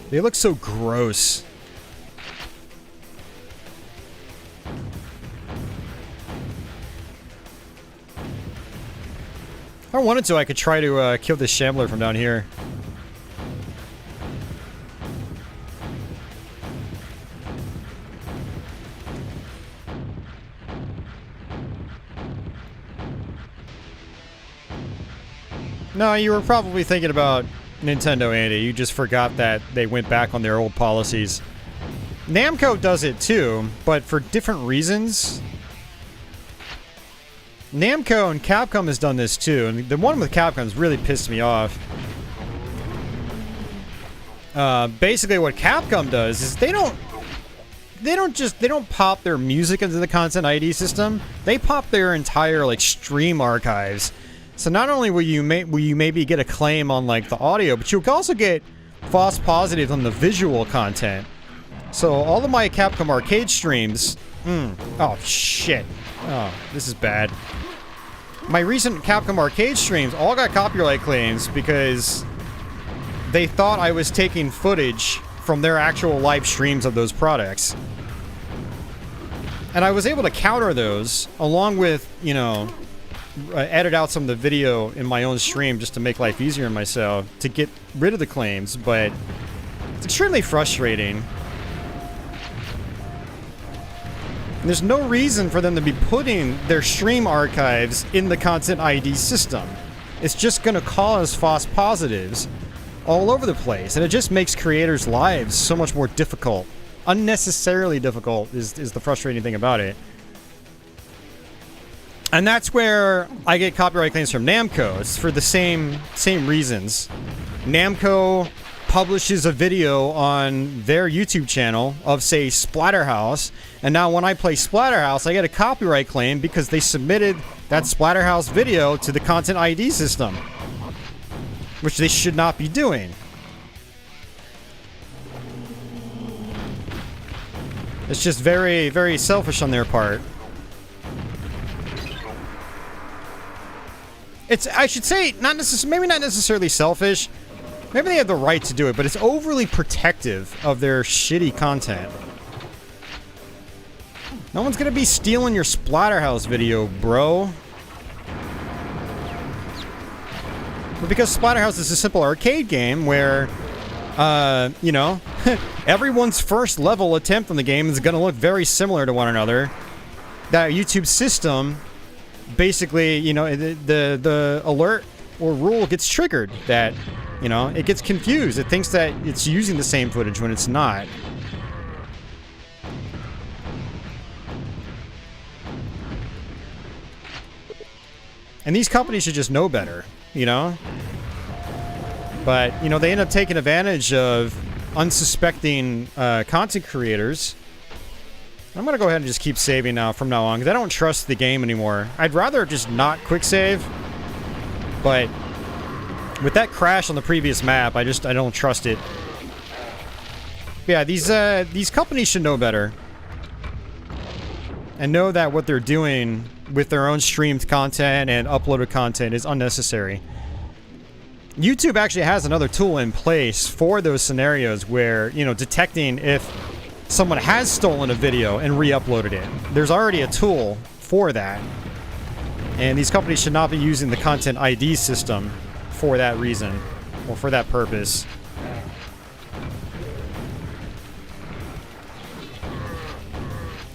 They look so gross. I wanted to, I could try to kill this shambler from down here. No, you were probably thinking about Nintendo, Andy. You just forgot that they went back on their old policies. Namco does it too, but for different reasons. Namco and Capcom has done this too, and the one with Capcom's really pissed me off. Basically what Capcom does is they don't pop their music into the content ID system. They pop their entire like stream archives. So not only will you maybe get a claim on like the audio, but you'll also get false positives on the visual content. So all of my Capcom arcade streams, oh shit, oh this is bad. My recent Capcom arcade streams all got copyright claims because they thought I was taking footage from their actual live streams of those products. And I was able to counter those along with, you know, edit out some of the video in my own stream just to make life easier on myself to get rid of the claims, but it's extremely frustrating. And there's no reason for them to be putting their stream archives in the content ID system. It's just going to cause false positives all over the place, and it just makes creators' lives so much more difficult. Unnecessarily difficult is the frustrating thing about it. And that's where I get copyright claims from Namco. It's for the same reasons. Namco publishes a video on their YouTube channel of, say, Splatterhouse, and now when I play Splatterhouse, I get a copyright claim because they submitted that Splatterhouse video to the Content ID system, which they should not be doing. It's just very, very selfish on their part. It's, I should say, maybe not necessarily selfish. Maybe they have the right to do it, but it's overly protective of their shitty content. No one's gonna be stealing your Splatterhouse video, bro. But because Splatterhouse is a simple arcade game where, you know, everyone's first level attempt on the game is gonna look very similar to one another, that YouTube system basically, you know, the alert or rule gets triggered that, you know, it gets confused. It thinks that it's using the same footage when it's not. And these companies should just know better, you know? But, you know, they end up taking advantage of unsuspecting content creators. I'm gonna go ahead and just keep saving now from now on, because I don't trust the game anymore. I'd rather just not quick save, but with that crash on the previous map, I don't trust it. Yeah, these companies should know better. And know that what they're doing with their own streamed content and uploaded content is unnecessary. YouTube actually has another tool in place for those scenarios where, you know, detecting if someone has stolen a video and re-uploaded it. There's already a tool for that. And these companies should not be using the Content ID system for that reason, or for that purpose.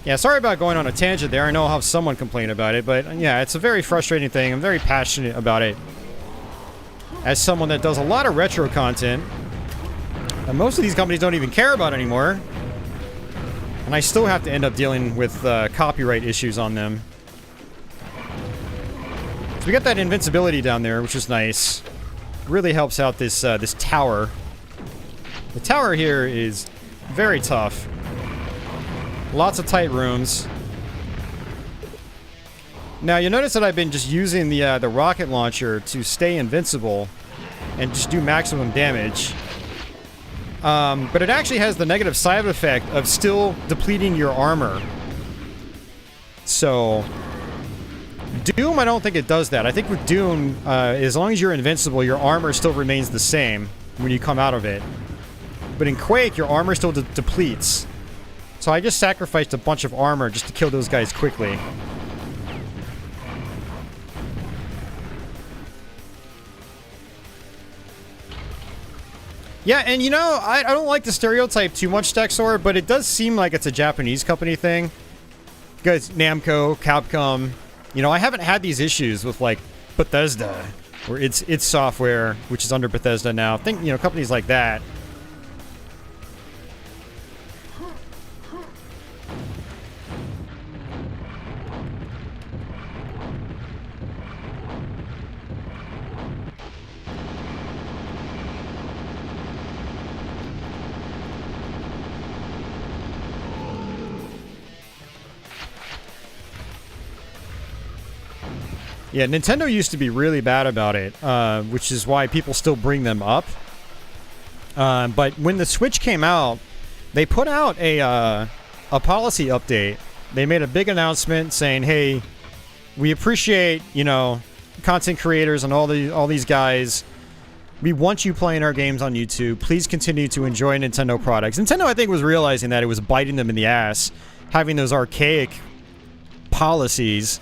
Yeah, sorry about going on a tangent there. I know I'll have someone complain about it, but yeah, it's a very frustrating thing. I'm very passionate about it. As someone that does a lot of retro content, and most of these companies don't even care about anymore. And I still have to end up dealing with copyright issues on them. So we got that invincibility down there, which is nice. Really helps out this this tower. The tower here is very tough. Lots of tight rooms. Now you'll notice that I've been just using the rocket launcher to stay invincible and just do maximum damage. But it actually has the negative side effect of still depleting your armor. So Doom, I don't think it does that. I think with Doom, as long as you're invincible, your armor still remains the same when you come out of it. But in Quake, your armor still depletes. So I just sacrificed a bunch of armor just to kill those guys quickly. Yeah, and you know, I don't like the stereotype too much, Dexor, but it does seem like it's a Japanese company thing. Because Namco, Capcom, you know, I haven't had these issues with, like, Bethesda, or its software, which is under Bethesda now. Think, you know, companies like that. Yeah, Nintendo used to be really bad about it, which is why people still bring them up. But when the Switch came out, they put out a policy update. They made a big announcement saying, "Hey, we appreciate, you know, content creators and all these guys. We want you playing our games on YouTube. Please continue to enjoy Nintendo products." Nintendo, I think, was realizing that it was biting them in the ass, having those archaic policies.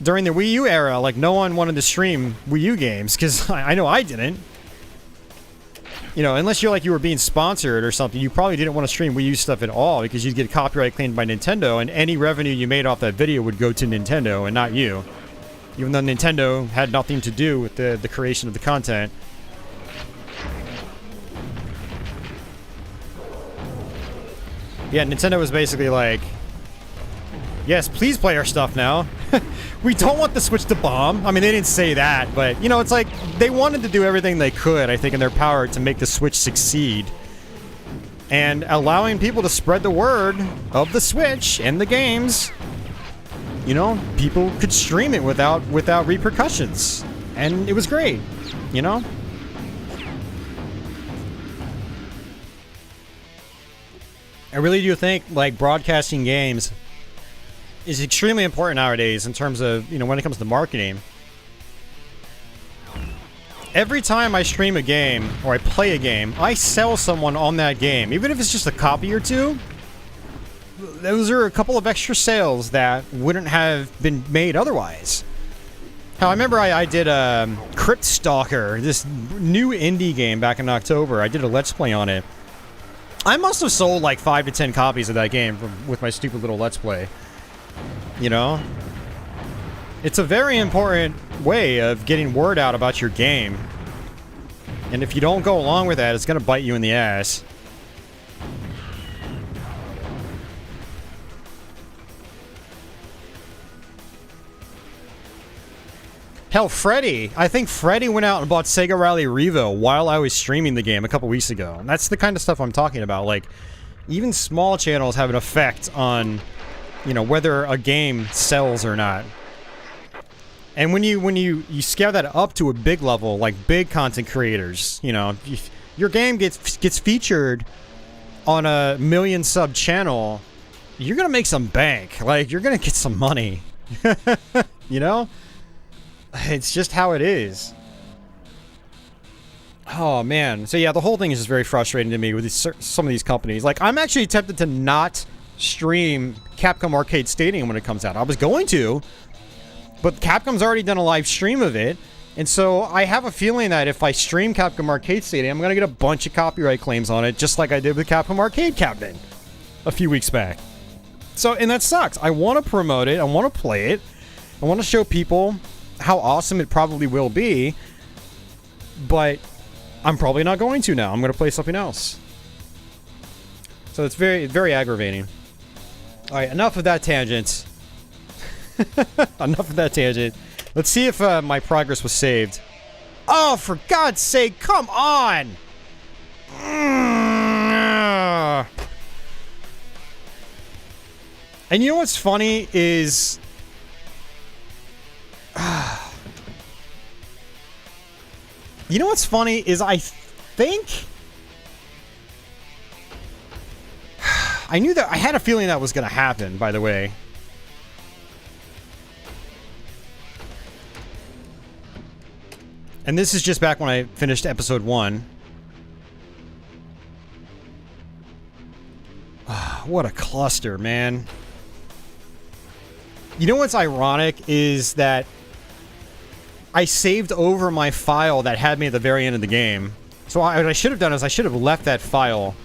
During the Wii U era, like, no one wanted to stream Wii U games, because I know I didn't. You know, unless you're like you were being sponsored or something, you probably didn't want to stream Wii U stuff at all, because you'd get copyright claimed by Nintendo, and any revenue you made off that video would go to Nintendo and not you. Even though Nintendo had nothing to do with the creation of the content. Yeah, Nintendo was basically like, yes, please play our stuff now. We don't want the Switch to bomb. I mean, they didn't say that, but, you know, it's like they wanted to do everything they could, I think, in their power to make the Switch succeed. And allowing people to spread the word of the Switch and the games, you know, people could stream it without repercussions. And it was great, you know? I really do think, like, broadcasting games is extremely important nowadays in terms of, you know, when it comes to marketing. Every time I stream a game or I play a game, I sell someone on that game. Even if it's just a copy or two, those are a couple of extra sales that wouldn't have been made otherwise. Now, I remember I did Crypt Stalker, this new indie game back in October. I did a Let's Play on it. I must have sold like 5 to 10 copies of that game with my stupid little Let's Play. You know? It's a very important way of getting word out about your game. And if you don't go along with that, it's gonna bite you in the ass. Hell, Freddy. I think Freddy went out and bought Sega Rally Revo while I was streaming the game a couple weeks ago. And that's the kind of stuff I'm talking about. Like, even small channels have an effect on, you know, whether a game sells or not. And when you scale that up to a big level, like big content creators, you know, your game gets featured on a 1 million sub channel, you're gonna make some bank. Like, you're gonna get some money. You know? It's just how it is. Oh, man. So, yeah, the whole thing is just very frustrating to me with some of these companies. Like, I'm actually tempted to not stream Capcom Arcade Stadium when it comes out. I was going to, but Capcom's already done a live stream of it. And so I have a feeling that if I stream Capcom Arcade Stadium, I'm going to get a bunch of copyright claims on it, just like I did with Capcom Arcade Captain a few weeks back. So, and that sucks. I want to promote it. I want to play it. I want to show people how awesome it probably will be, but I'm probably not going to now. I'm going to play something else. So it's very, very aggravating. All right, enough of that tangent. Enough of that tangent. Let's see if my progress was saved. Oh, for God's sake, come on! And you know what's funny is... You know what's funny is I think... I knew that... I had a feeling that was going to happen, by the way. And this is just back when I finished episode 1. What a cluster, man. You know what's ironic is that I saved over my file that had me at the very end of the game. So what I should have done is I should have left that file.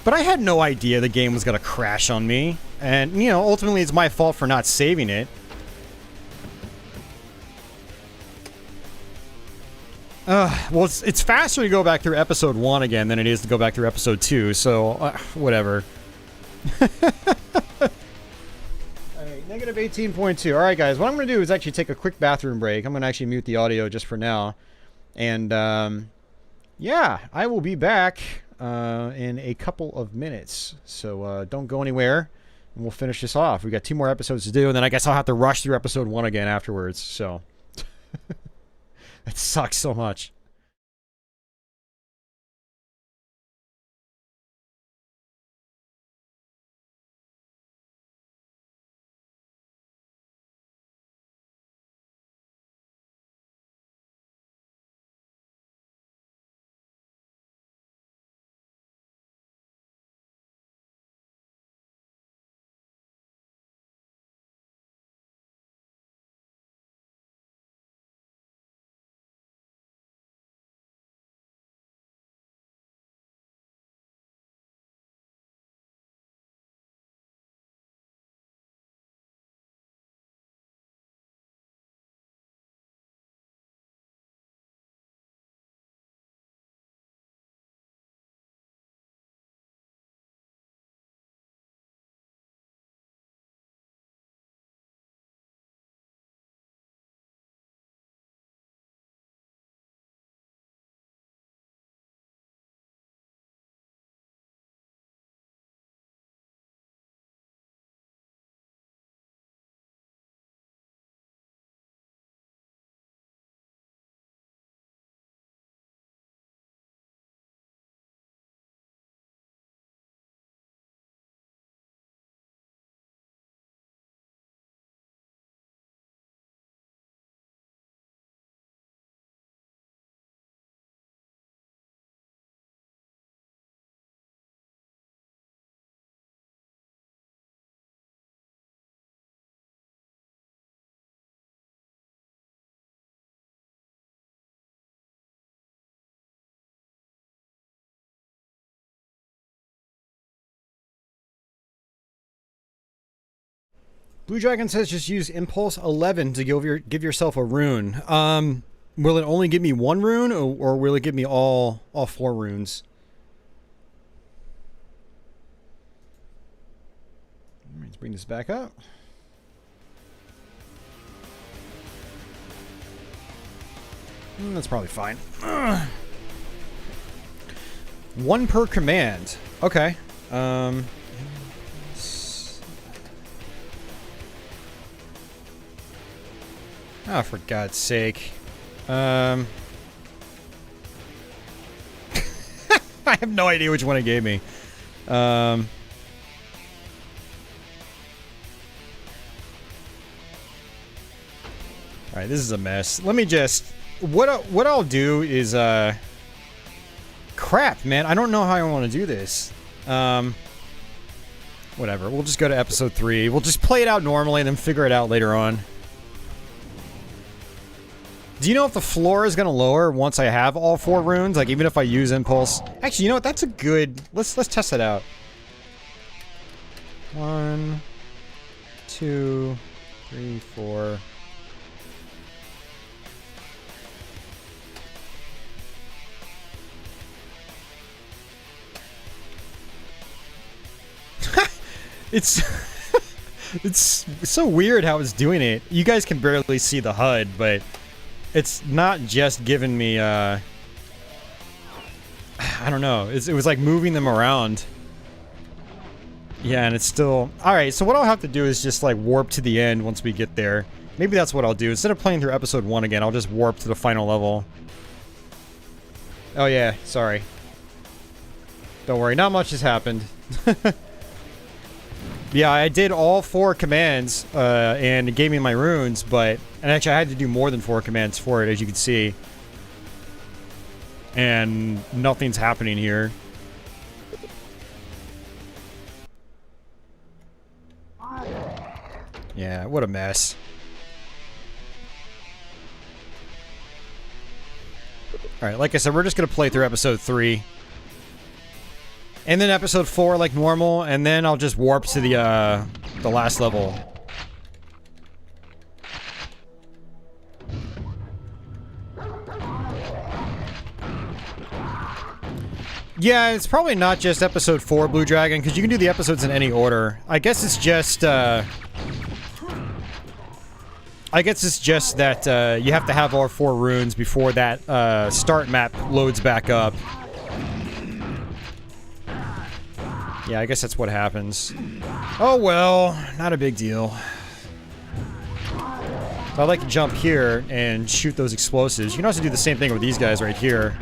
But I had no idea the game was going to crash on me. And, you know, ultimately it's my fault for not saving it. Well, it's faster to go back through episode 1 again than it is to go back through episode 2, so, whatever. Alright, negative 18.2. Alright, guys, what I'm going to do is actually take a quick bathroom break. I'm going to actually mute the audio just for now. And, yeah, I will be back in a couple of minutes. So, don't go anywhere, and we'll finish this off. We've got 2 more episodes to do, and then I guess I'll have to rush through episode 1 again afterwards, so... It sucks so much. Blue Dragon says just use Impulse 11 to give yourself a rune. Will it only give me 1 rune, or will it give me all 4 runes? Let's bring this back up. That's probably fine. 1 per command. Okay. Oh, for God's sake. I have no idea which one it gave me. Alright, this is a mess. Let me just... What I'll do is, crap, man. I don't know how I want to do this. Whatever. We'll just go to episode 3. We'll just play it out normally and then figure it out later on. Do you know if the floor is going to lower once I have all 4 runes? Like, even if I use Impulse? Actually, you know what? That's a good... Let's test it out. 1, 2, 3, 4... It's so weird how it's doing it. You guys can barely see the HUD, but it's not just giving me, I don't know. It was like moving them around. Yeah, and it's still... Alright, so what I'll have to do is just like warp to the end once we get there. Maybe that's what I'll do. Instead of playing through episode 1 again, I'll just warp to the final level. Oh yeah, sorry. Don't worry, not much has happened. Yeah, I did all 4 commands, and it gave me my runes, but... And actually, I had to do more than 4 commands for it, as you can see. And nothing's happening here. Yeah, what a mess. Alright, like I said, we're just gonna play through episode 3. And then episode 4 like normal, and then I'll just warp to the last level. Yeah, it's probably not just episode 4 Blue Dragon, because you can do the episodes in any order. I guess it's just that you have to have all 4 runes before that start map loads back up. Yeah, I guess that's what happens. Oh well, not a big deal. I like to jump here and shoot those explosives. You can also do the same thing with these guys right here.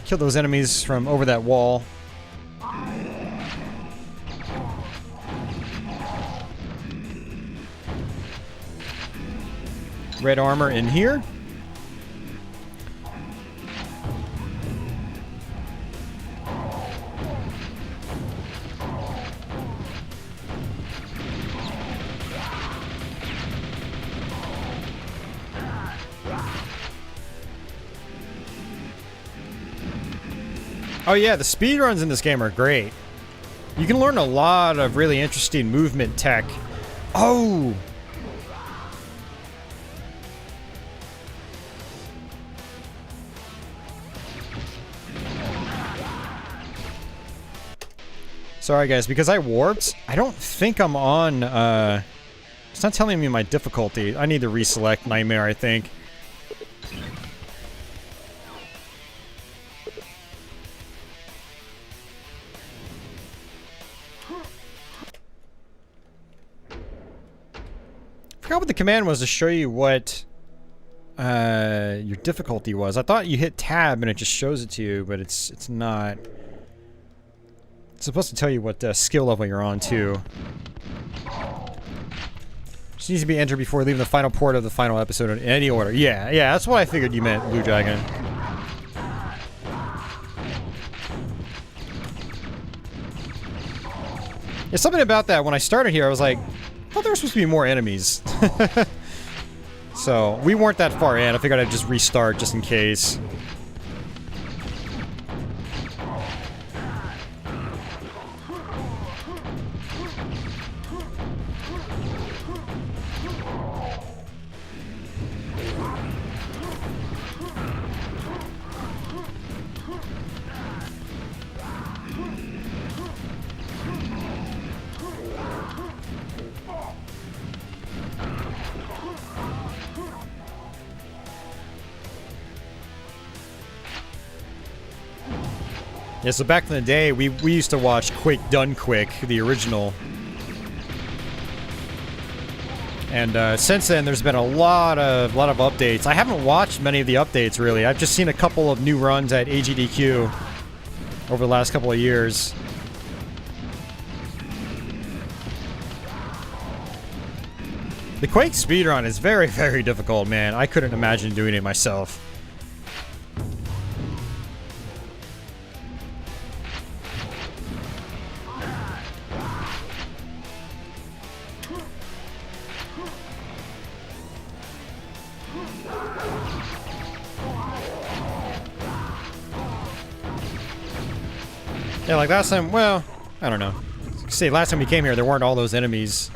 Kill those enemies from over that wall. Red armor in here. Oh yeah, the speedruns in this game are great. You can learn a lot of really interesting movement tech. Oh! Sorry guys, because I warped, I don't think I'm on, it's not telling me my difficulty. I need to reselect Nightmare, I think. I forgot what the command was to show you what your difficulty was. I thought you hit tab and it just shows it to you, but it's not. It's supposed to tell you what skill level you're on too. Just needs to be entered before leaving the final port of the final episode in any order. Yeah, that's what I figured you meant, Blue Dragon. There's something about that. When I started here, I was like, oh, there were supposed to be more enemies. So, we weren't that far in. I figured I'd just restart just in case. Yeah, so back in the day, we used to watch Quake Done Quick, the original. And since then, there's been a lot of updates. I haven't watched many of the updates, really. I've just seen a couple of new runs at AGDQ over the last couple of years. The Quake speedrun is very, very difficult, man. I couldn't imagine doing it myself. Yeah, like last time, well, I don't know. See, last time we came here, there weren't all those enemies.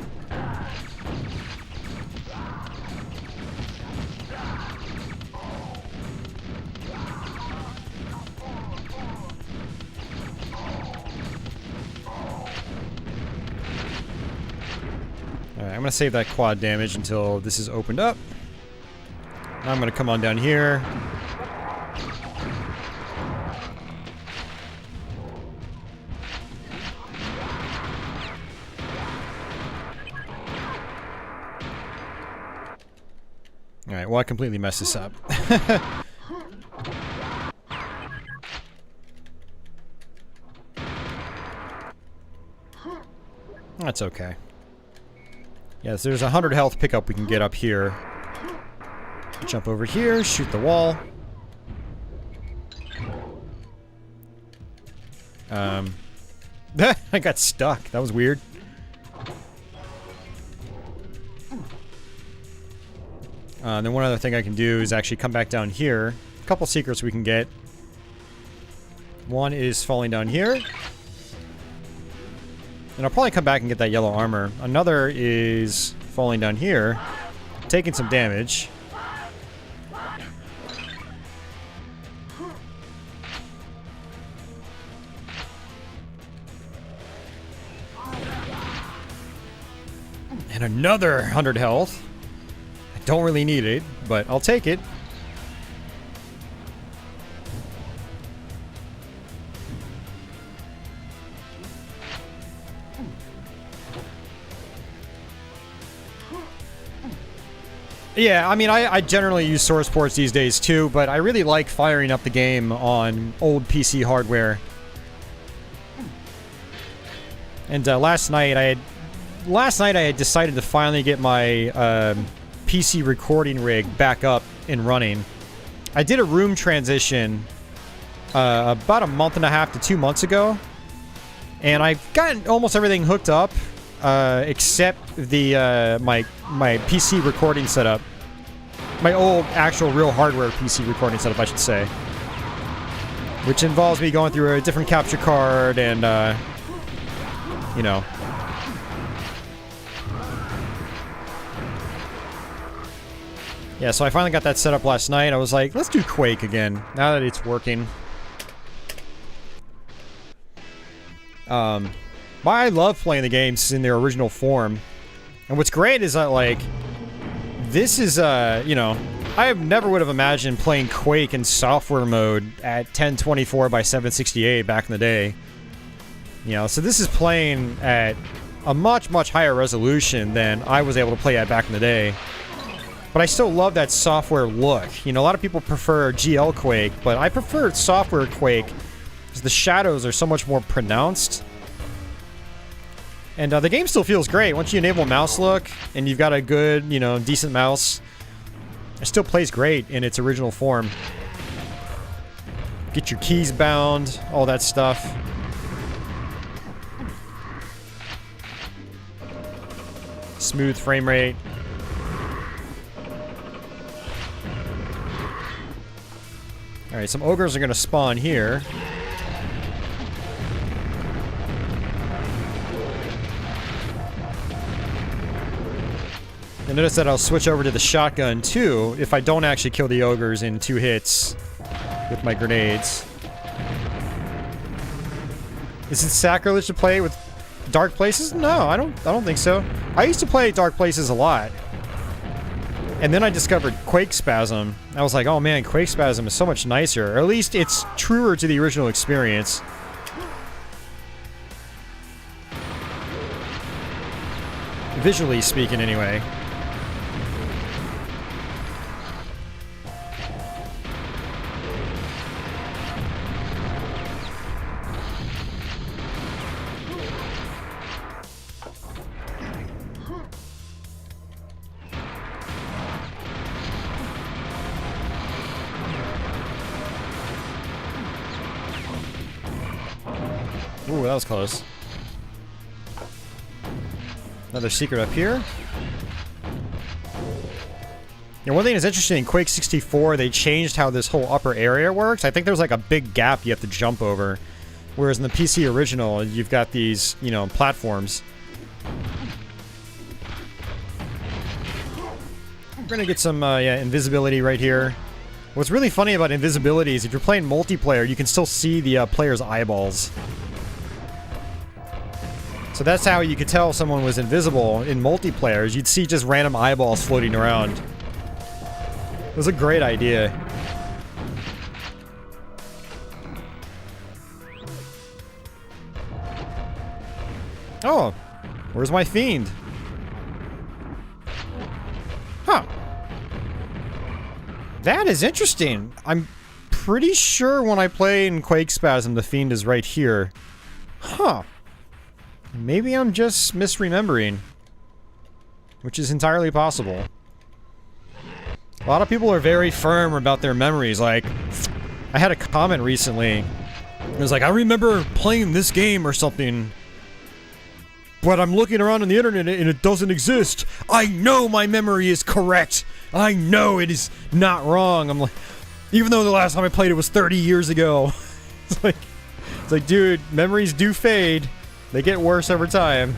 Alright, I'm gonna save that quad damage until this is opened up. Now I'm gonna come on down here. Alright, well I completely messed this up. That's okay. Yes, there's 100 health pickup we can get up here. Jump over here, shoot the wall. I got stuck. That was weird. And then one other thing I can do is actually come back down here. A couple secrets we can get. One is falling down here. And I'll probably come back and get that yellow armor. Another is falling down here, taking some damage. And another 100 health. I don't really need it, but I'll take it. Yeah, I mean, I generally use source ports these days too, but I really like firing up the game on old PC hardware. And last night I had decided to finally get my PC recording rig back up and running. I did a room transition about a month and a half to 2 months ago, and I've gotten almost everything hooked up. Except the my PC recording setup, my old actual real hardware PC recording setup, I should say, which involves me going through a different capture card and you know. Yeah, so I finally got that set up last night. I was like, let's do Quake again now that it's working. I love playing the games in their original form. And what's great is that, like, this is, you know, I never would have imagined playing Quake in software mode at 1024 by 768 back in the day. You know, so this is playing at a much, much higher resolution than I was able to play at back in the day. But I still love that software look. You know, a lot of people prefer GL Quake, but I prefer software Quake because the shadows are so much more pronounced. And the game still feels great. Once you enable mouse look, and you've got a good, you know, decent mouse, it still plays great in its original form. Get your keys bound, all that stuff. Smooth frame rate. Alright, some ogres are going to spawn here. And notice that I'll switch over to the shotgun too if I don't actually kill the ogres in 2 hits with my grenades. Is it sacrilege to play with Dark Places? No, I don't think so. I used to play Dark Places a lot. And then I discovered Quake Spasm. I was like, oh man, Quake Spasm is so much nicer. Or at least it's truer to the original experience. Visually speaking, anyway. Ooh, that was close. Another secret up here. Yeah, one thing that's interesting in Quake 64, they changed how this whole upper area works. I think there's like a big gap you have to jump over. Whereas in the PC original, you've got these, you know, platforms. We're gonna get some, yeah, invisibility right here. What's really funny about invisibility is if you're playing multiplayer, you can still see the player's eyeballs. So that's how you could tell someone was invisible in multiplayer. You'd see just random eyeballs floating around. It was a great idea. Oh, where's my fiend? Huh. That is interesting. I'm pretty sure when I play in Quake Spasm, the fiend is right here. Huh. Maybe I'm just misremembering. Which is entirely possible. A lot of people are very firm about their memories. Like, I had a comment recently. It was like, I remember playing this game or something, but I'm looking around on the internet and it doesn't exist. I know my memory is correct. I know it is not wrong. I'm like, Even though the last time I played it was 30 years ago. It's like, dude, memories do fade. They get worse over time.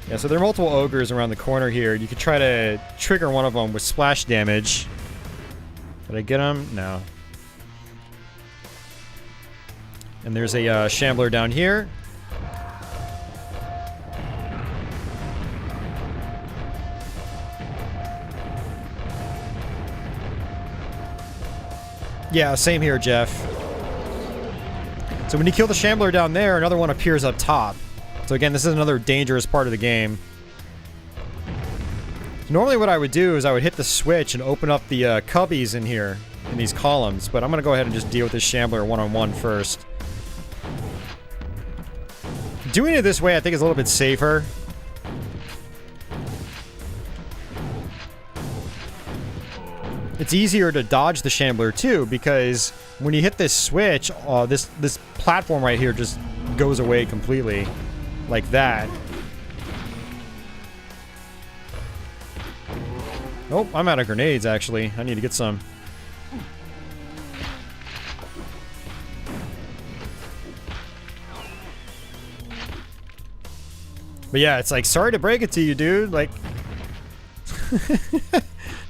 Yeah, so there are multiple ogres around the corner here. You could try to trigger one of them with splash damage. Did I get him? No. And there's a shambler down here. Yeah, same here, Jeff. So when you kill the shambler down there, another one appears up top. So again, this is another dangerous part of the game. Normally what I would do is I would hit the switch and open up the cubbies in here, in these columns, but I'm going to go ahead and just deal with this shambler one-on-one first. Doing it this way I think is a little bit safer. It's easier to dodge the shambler too, because when you hit this switch, this platform right here just goes away completely. Like that. Oh, I'm out of grenades, actually. I need to get some. But yeah, it's like, sorry to break it to you, dude. Like,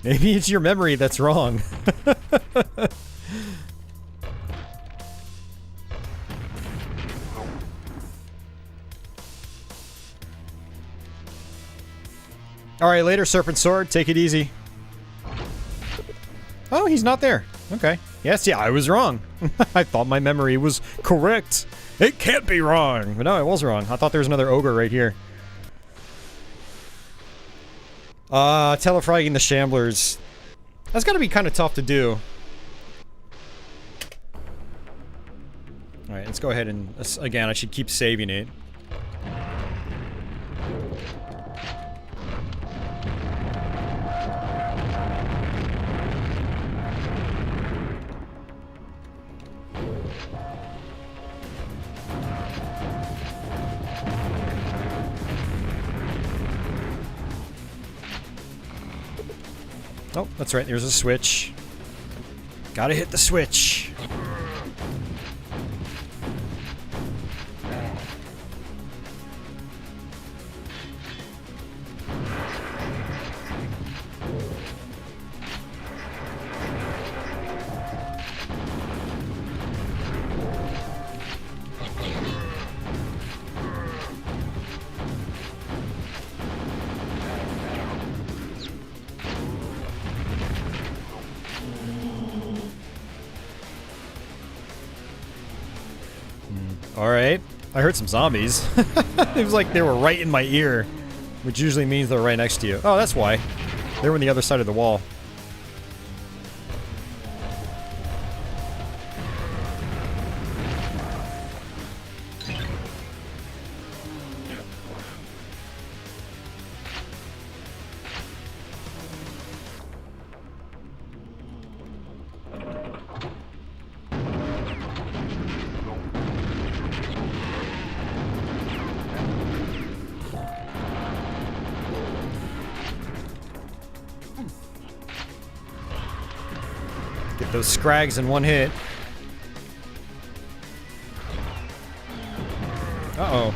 maybe it's your memory that's wrong. Alright, later, Serpent Sword. Take it easy. Oh, he's not there. Okay. Yes, yeah, I was wrong. I thought my memory was correct. It can't be wrong. But no, I was wrong. I thought there was another ogre right here. Telefragging the shamblers. That's gotta be kind of tough to do. Alright, let's go ahead and... Again, I should keep saving it. Oh, that's right, there's a switch. Gotta hit the switch. Alright. I heard some zombies. It was like they were right in my ear, which usually means they're right next to you. Oh, that's why. They were on the other side of the wall. Get those scrags in one hit. Uh-oh.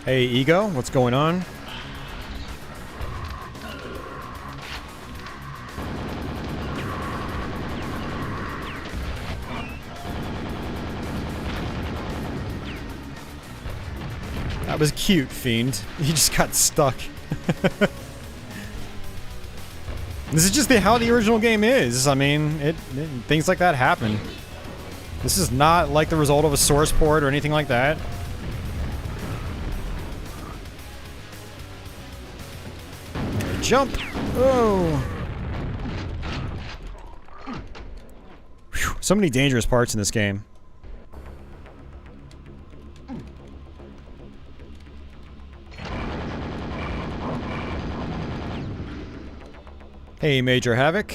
Hey, Ego, what's going on? That was cute, Fiend. You just got stuck. This is just how the original game is. I mean, things like that happen. This is not like the result of a source port or anything like that. Jump! Oh! Whew. So many dangerous parts in this game. Hey, Major Havoc.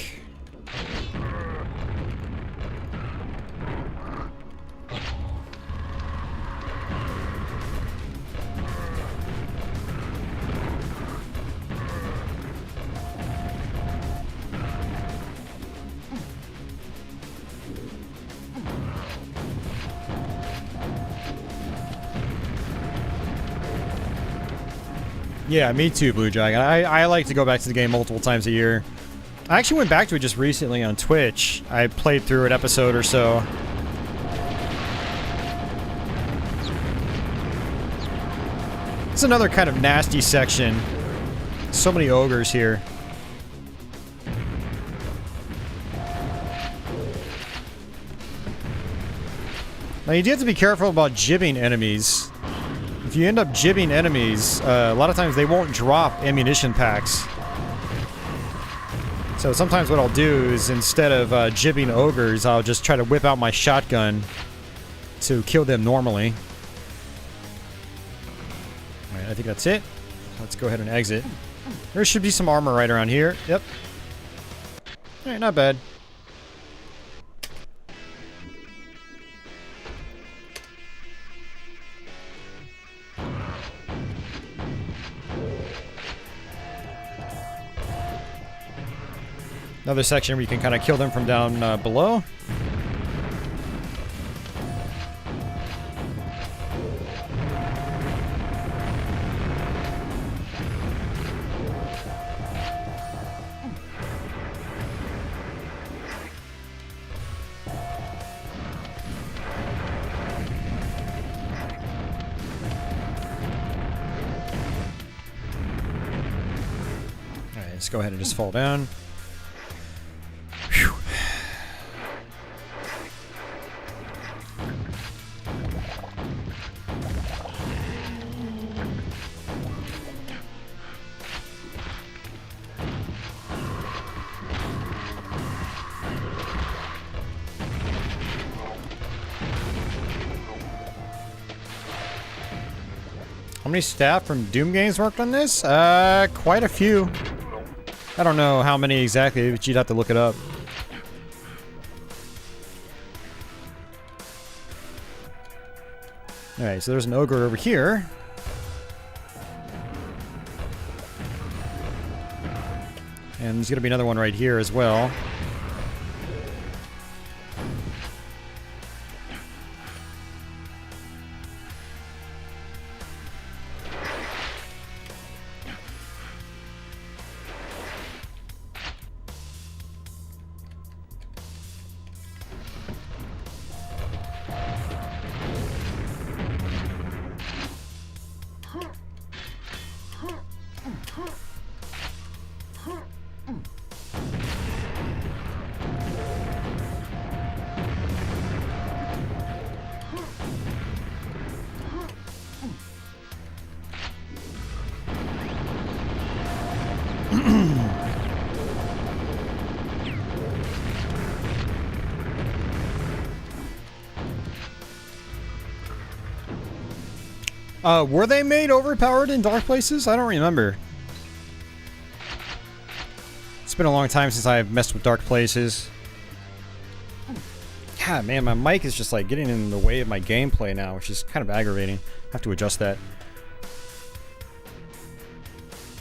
Yeah, me too, Blue Dragon. I like to go back to the game multiple times a year. I actually went back to it just recently on Twitch. I played through an episode or so. It's another kind of nasty section. So many ogres here. Now you do have to be careful about jibbing enemies. If you end up jibbing enemies, a lot of times they won't drop ammunition packs. So sometimes what I'll do is instead of jibbing ogres, I'll just try to whip out my shotgun to kill them normally. Alright, I think that's it. Let's go ahead and exit. There should be some armor right around here. Yep. Alright, not bad. Another section where you can kind of kill them from down below. Alright, let's go ahead and just fall down. How many staff from Doom Games worked on this? Quite a few. I don't know how many exactly, but you'd have to look it up. Alright, so there's an ogre over here. And there's gonna be another one right here as well. Were they made overpowered in Dark Places? I don't remember. It's been a long time since I've messed with Dark Places. God, man, my mic is just like getting in the way of my gameplay now, which is kind of aggravating. I have to adjust that.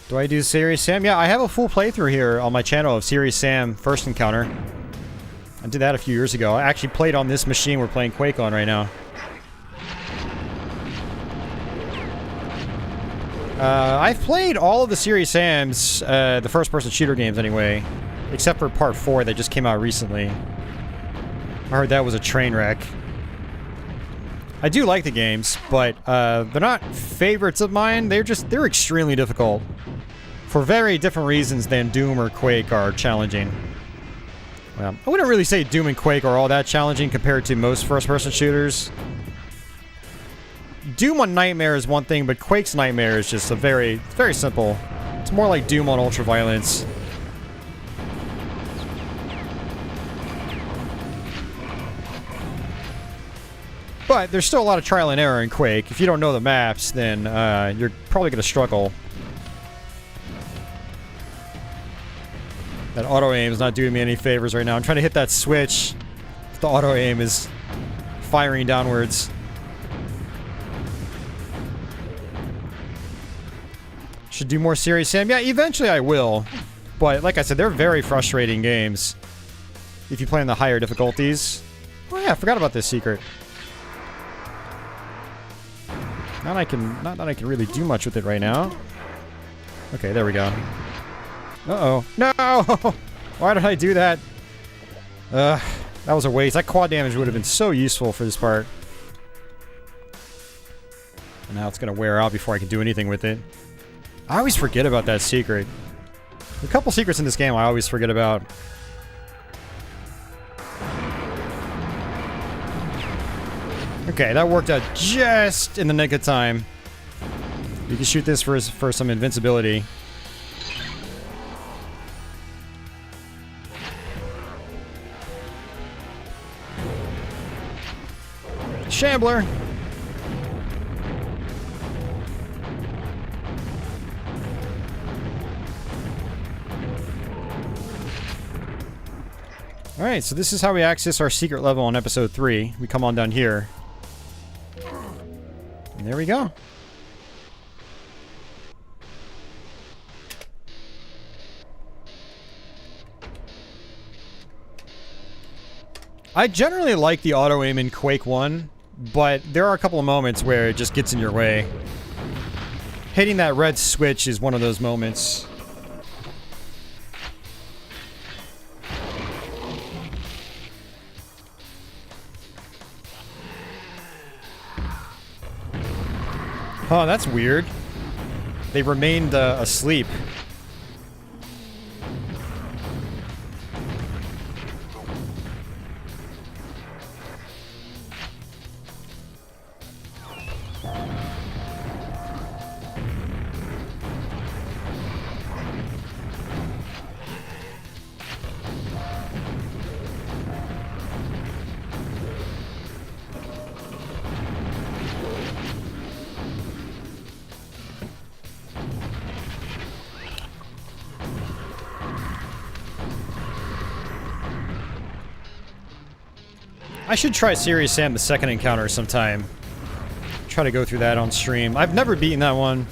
Do I do Serious Sam? Yeah, I have a full playthrough here on my channel of Serious Sam First Encounter. I did that a few years ago. I actually played on this machine we're playing Quake on right now. I've played all of the Serious Sam's, the first-person shooter games anyway, except for Part 4 that just came out recently. I heard that was a train wreck. I do like the games, but they're not favorites of mine. They're extremely difficult. For very different reasons than Doom or Quake are challenging. Well, I wouldn't really say Doom and Quake are all that challenging compared to most first-person shooters. Doom on Nightmare is one thing, but Quake's Nightmare is just a very simple. It's more like Doom on Ultraviolence. But there's still a lot of trial and error in Quake. If you don't know the maps, then you're probably going to struggle. That auto-aim is not doing me any favors right now. I'm trying to hit that switch. The auto-aim is firing downwards. Should do more Serious Sam. Yeah, eventually I will. But like I said, they're very frustrating games if you play in the higher difficulties. Oh yeah, I forgot about this secret. Not that I can really do much with it right now. Okay, there we go. Uh-oh. No! Why did I do that? That was a waste. That quad damage would have been so useful for this part. And now it's gonna wear out before I can do anything with it. I always forget about that secret. A couple secrets in this game I always forget about. Okay, that worked out just in the nick of time. You can shoot this for some invincibility. Shambler! Alright, so this is how we access our secret level on episode 3. We come on down here. And there we go. I generally like the auto aim in Quake 1, but there are a couple of moments where it just gets in your way. Hitting that red switch is one of those moments. Oh, that's weird. They remained asleep. I should try Serious Sam the second encounter sometime. Try to go through that on stream. I've never beaten that one.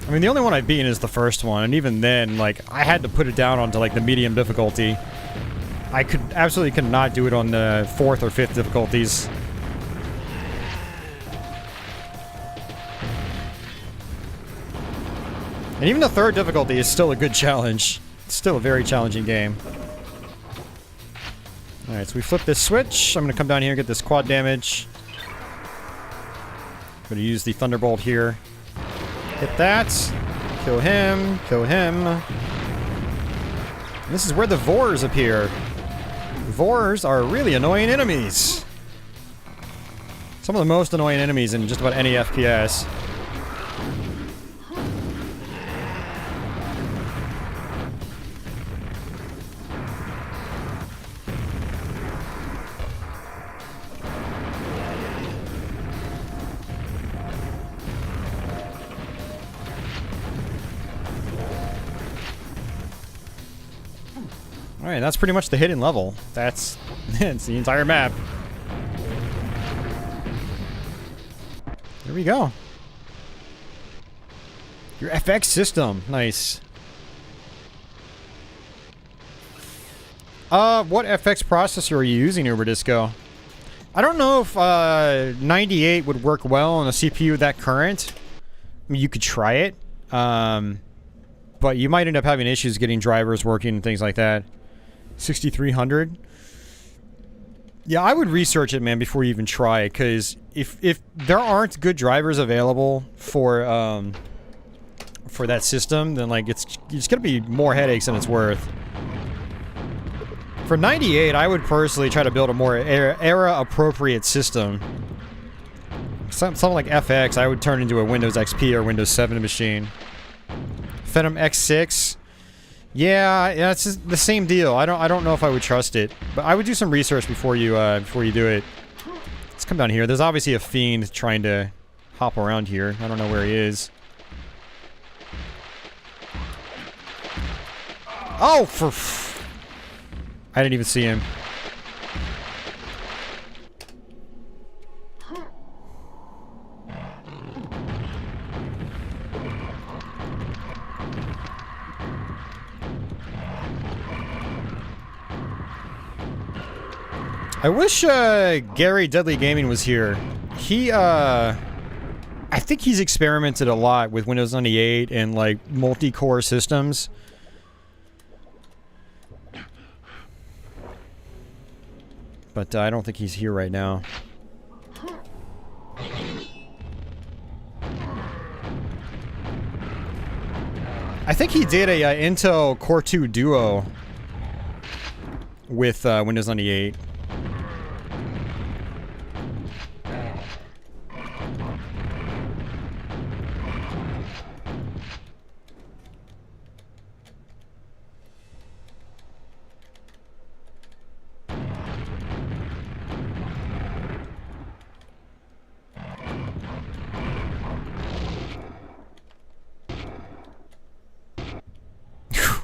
I mean, the only one I've beaten is the first one, and even then, like, I had to put it down onto, like, the medium difficulty. I absolutely could not do it on the 4th or 5th difficulties. And even the 3rd difficulty is still a good challenge. It's still a very challenging game. Alright, so we flip this switch. I'm gonna come down here and get this quad damage. I'm gonna use the Thunderbolt here. Hit that. Kill him. Kill him. And this is where the Vors appear. Vors are really annoying enemies. Some of the most annoying enemies in just about any FPS. Alright, that's pretty much the hidden level. That's the entire map. There we go. Your FX system. Nice. What FX processor are you using, Uberdisco? I don't know if 98 would work well on a CPU that current. I mean, you could try it. But you might end up having issues getting drivers working and things like that. 6300. Yeah, I would research it, man, before you even try it, because if there aren't good drivers available for that system, then like it's gonna be more headaches than it's worth. For 98, I would personally try to build a more era-appropriate system. Something like FX, I would turn into a Windows XP or Windows 7 machine. Phenom X6. Yeah, it's just the same deal. I don't know if I would trust it, but I would do some research before you do it. Let's come down here. There's obviously a fiend trying to hop around here. I don't know where he is. Oh, I didn't even see him. I wish Gary Deadly Gaming was here. He I think he's experimented a lot with Windows 98 and like multi-core systems. But I don't think he's here right now. I think he did a Intel Core 2 Duo with Windows 98.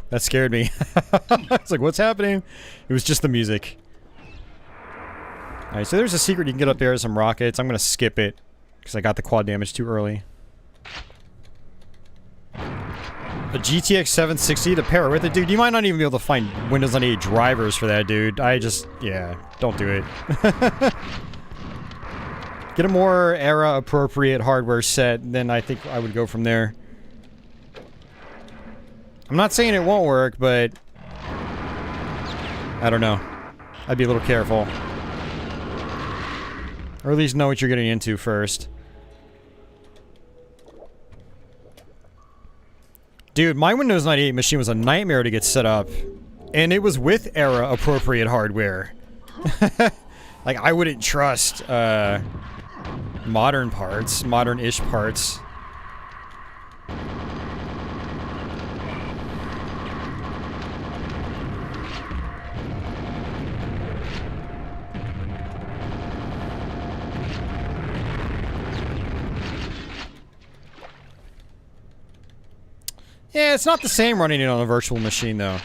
That scared me. It's like, what's happening? It was just the music. Alright, so there's a secret you can get up there, some rockets. I'm gonna skip it, because I got the quad damage too early. A GTX 760 to pair with it? Dude, you might not even be able to find Windows 98 drivers for that, dude. Yeah, don't do it. Get a more era-appropriate hardware set, then I think I would go from there. I'm not saying it won't work, but I don't know. I'd be a little careful. Or at least know what you're getting into first. Dude, my Windows 98 machine was a nightmare to get set up. And it was with era-appropriate hardware. Like, I wouldn't trust modern parts, modern-ish parts. Yeah, it's not the same running it on a virtual machine, though.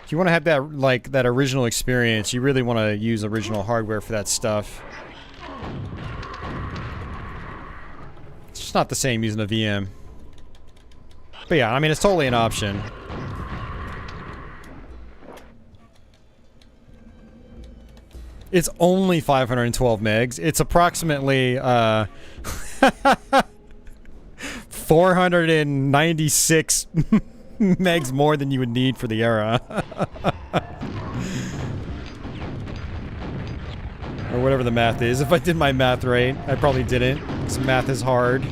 If you want to have that, like, that original experience, you really want to use original hardware for that stuff. It's just not the same using a VM. But yeah, I mean, it's totally an option. It's only 512 megs. It's approximately, 496 megs more than you would need for the era. Or whatever the math is. If I did my math right, I probably didn't, because math is hard.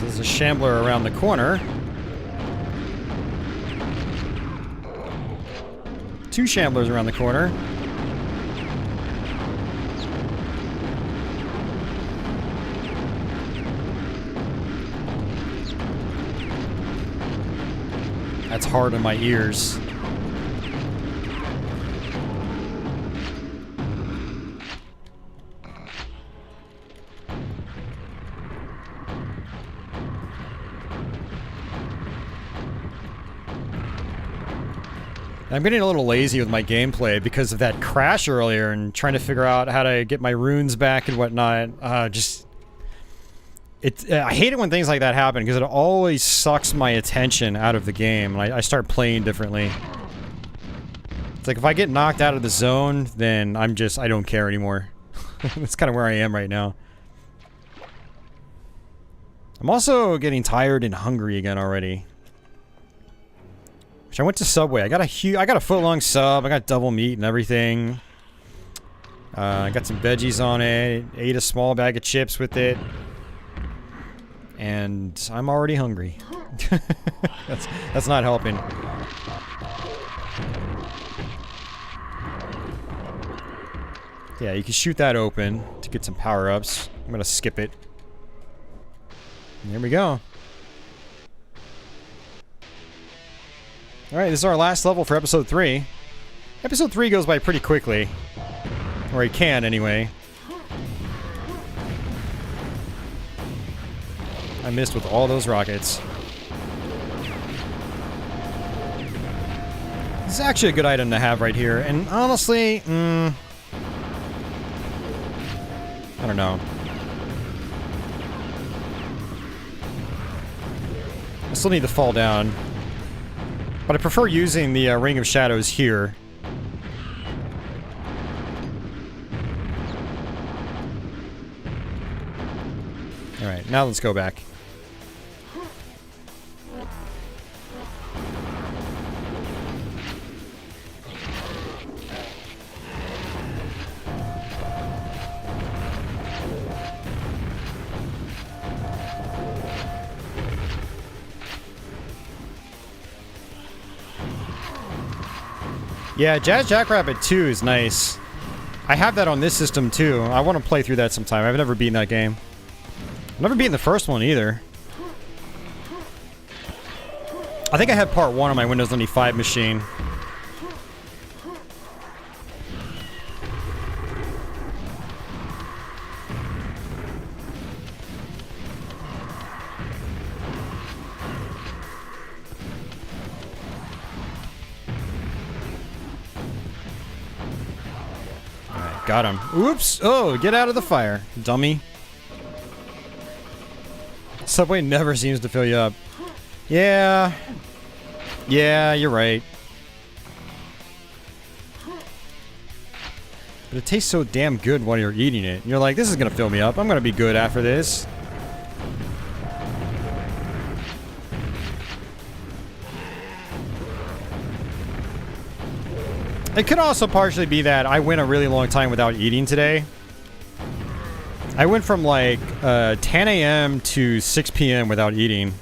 There's a shambler around the corner. Two shamblers around the corner. That's hard on my ears. I'm getting a little lazy with my gameplay because of that crash earlier and trying to figure out how to get my runes back and whatnot. I hate it when things like that happen because it always sucks my attention out of the game and I start playing differently. It's like if I get knocked out of the zone, then I don't care anymore. That's kind of where I am right now. I'm also getting tired and hungry again already. I went to Subway. I got a foot-long sub. I got double meat and everything. I got some veggies on it. Ate a small bag of chips with it. And I'm already hungry. That's not helping. Yeah, you can shoot that open to get some power-ups. I'm gonna skip it. And there we go. Alright, this is our last level for episode 3. Episode 3 goes by pretty quickly. Or it can, anyway. I missed with all those rockets. This is actually a good item to have right here, and honestly, I don't know. I still need to fall down. But I prefer using the Ring of Shadows here. Alright, now let's go back. Yeah, Jazz Jackrabbit 2 is nice. I have that on this system too. I want to play through that sometime. I've never beaten that game. I've never beaten the first one either. I think I had part 1 on my Windows 95 machine. Got him. Oops! Oh, get out of the fire, dummy. Subway never seems to fill you up. Yeah. Yeah, you're right. But it tastes so damn good while you're eating it. You're like, this is gonna fill me up. I'm gonna be good after this. It could also partially be that I went a really long time without eating today. I went from like 10 a.m. to 6 p.m. without eating.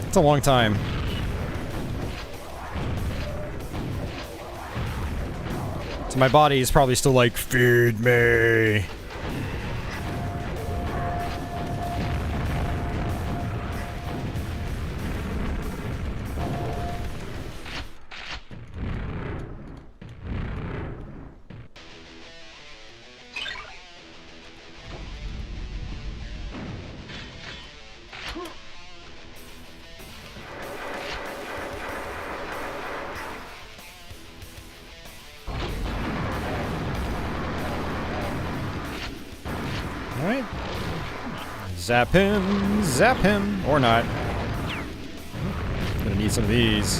It's a long time. So my body is probably still like, feed me. Alright. Zap him, or not. Gonna need some of these.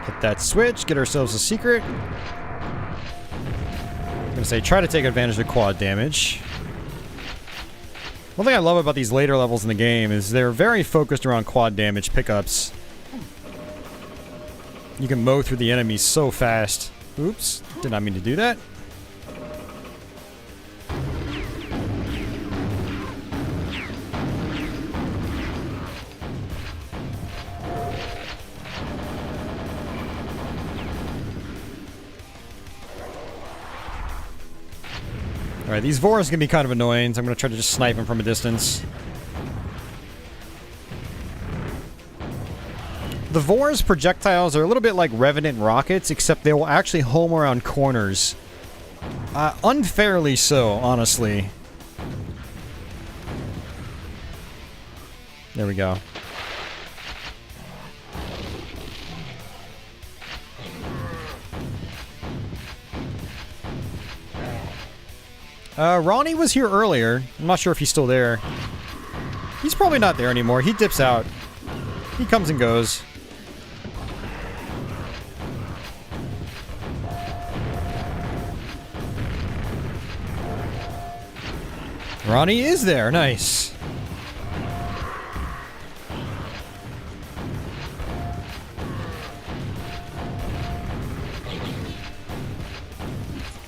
Hit that switch, get ourselves a secret. I'm gonna say, try to take advantage of quad damage. One thing I love about these later levels in the game is they're very focused around quad damage pickups. You can mow through the enemies so fast. Oops, did not mean to do that. Alright, these Voras can be kind of annoying, so I'm going to try to just snipe them from a distance. The Vora's projectiles are a little bit like Revenant rockets, except they will actually home around corners. Unfairly so, honestly. There we go. Ronnie was here earlier. I'm not sure if he's still there. He's probably not there anymore. He dips out. He comes and goes. Ronnie is there. Nice.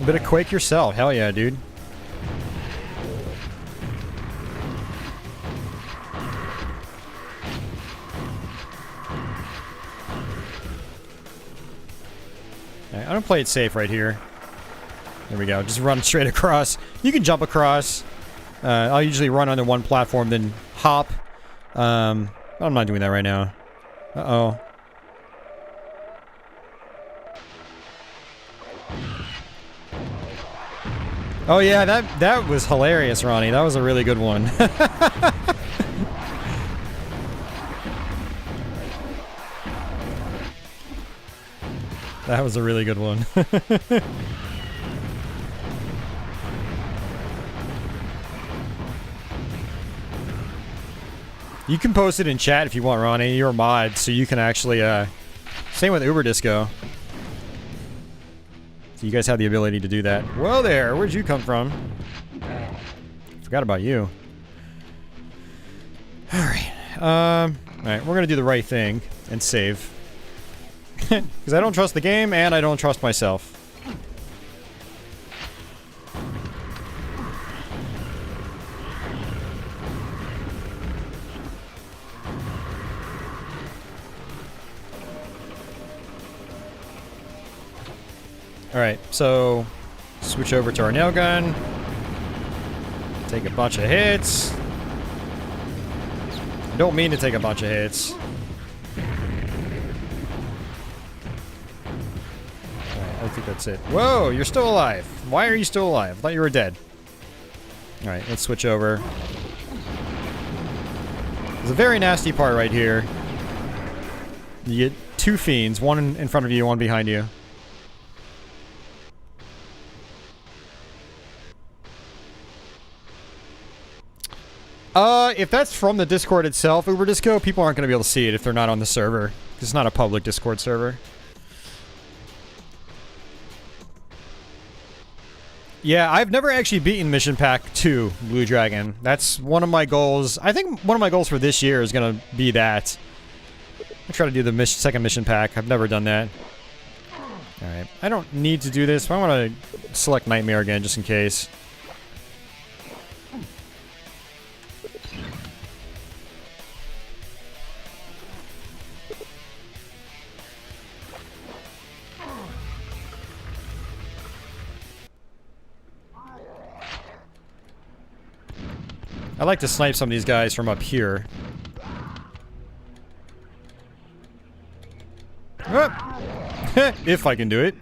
A bit of Quake yourself. Hell yeah, dude. I'm gonna play it safe right here. There we go. Just run straight across. You can jump across. I'll usually run under one platform, then hop. I'm not doing that right now. Uh-oh. Oh yeah, that was hilarious, Ronnie. That was a really good one. That was a really good one. You can post it in chat if you want, Ronnie. You're a mod, so you can actually, same with Uber Disco. So you guys have the ability to do that. Whoa there, where'd you come from? Forgot about you. Alright, alright, we're gonna do the right thing and save. Because I don't trust the game, and I don't trust myself. Alright, so switch over to our nail gun. Take a bunch of hits. I don't mean to take a bunch of hits. Alright, I think that's it. Whoa, you're still alive. Why are you still alive? I thought you were dead. Alright, let's switch over. There's a very nasty part right here. You get two fiends, one in front of you, one behind you. If that's from the Discord itself, Uber Disco, people aren't going to be able to see it if they're not on the server. It's not a public Discord server. Yeah, I've never actually beaten Mission Pack 2, Blue Dragon. That's one of my goals. I think one of my goals for this year is going to be that. I try to do the second Mission Pack. I've never done that. Alright, I don't need to do this, but I want to select Nightmare again, just in case. I like to snipe some of these guys from up here. If I can do it.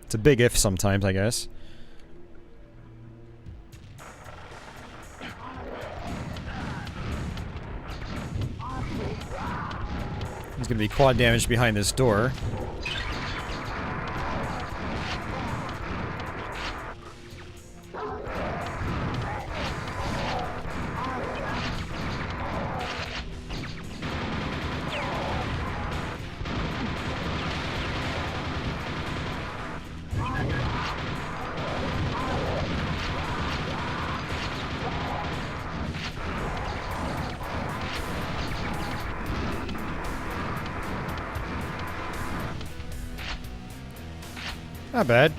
It's a big if sometimes, I guess. There's gonna be quad damage behind this door. Not bad.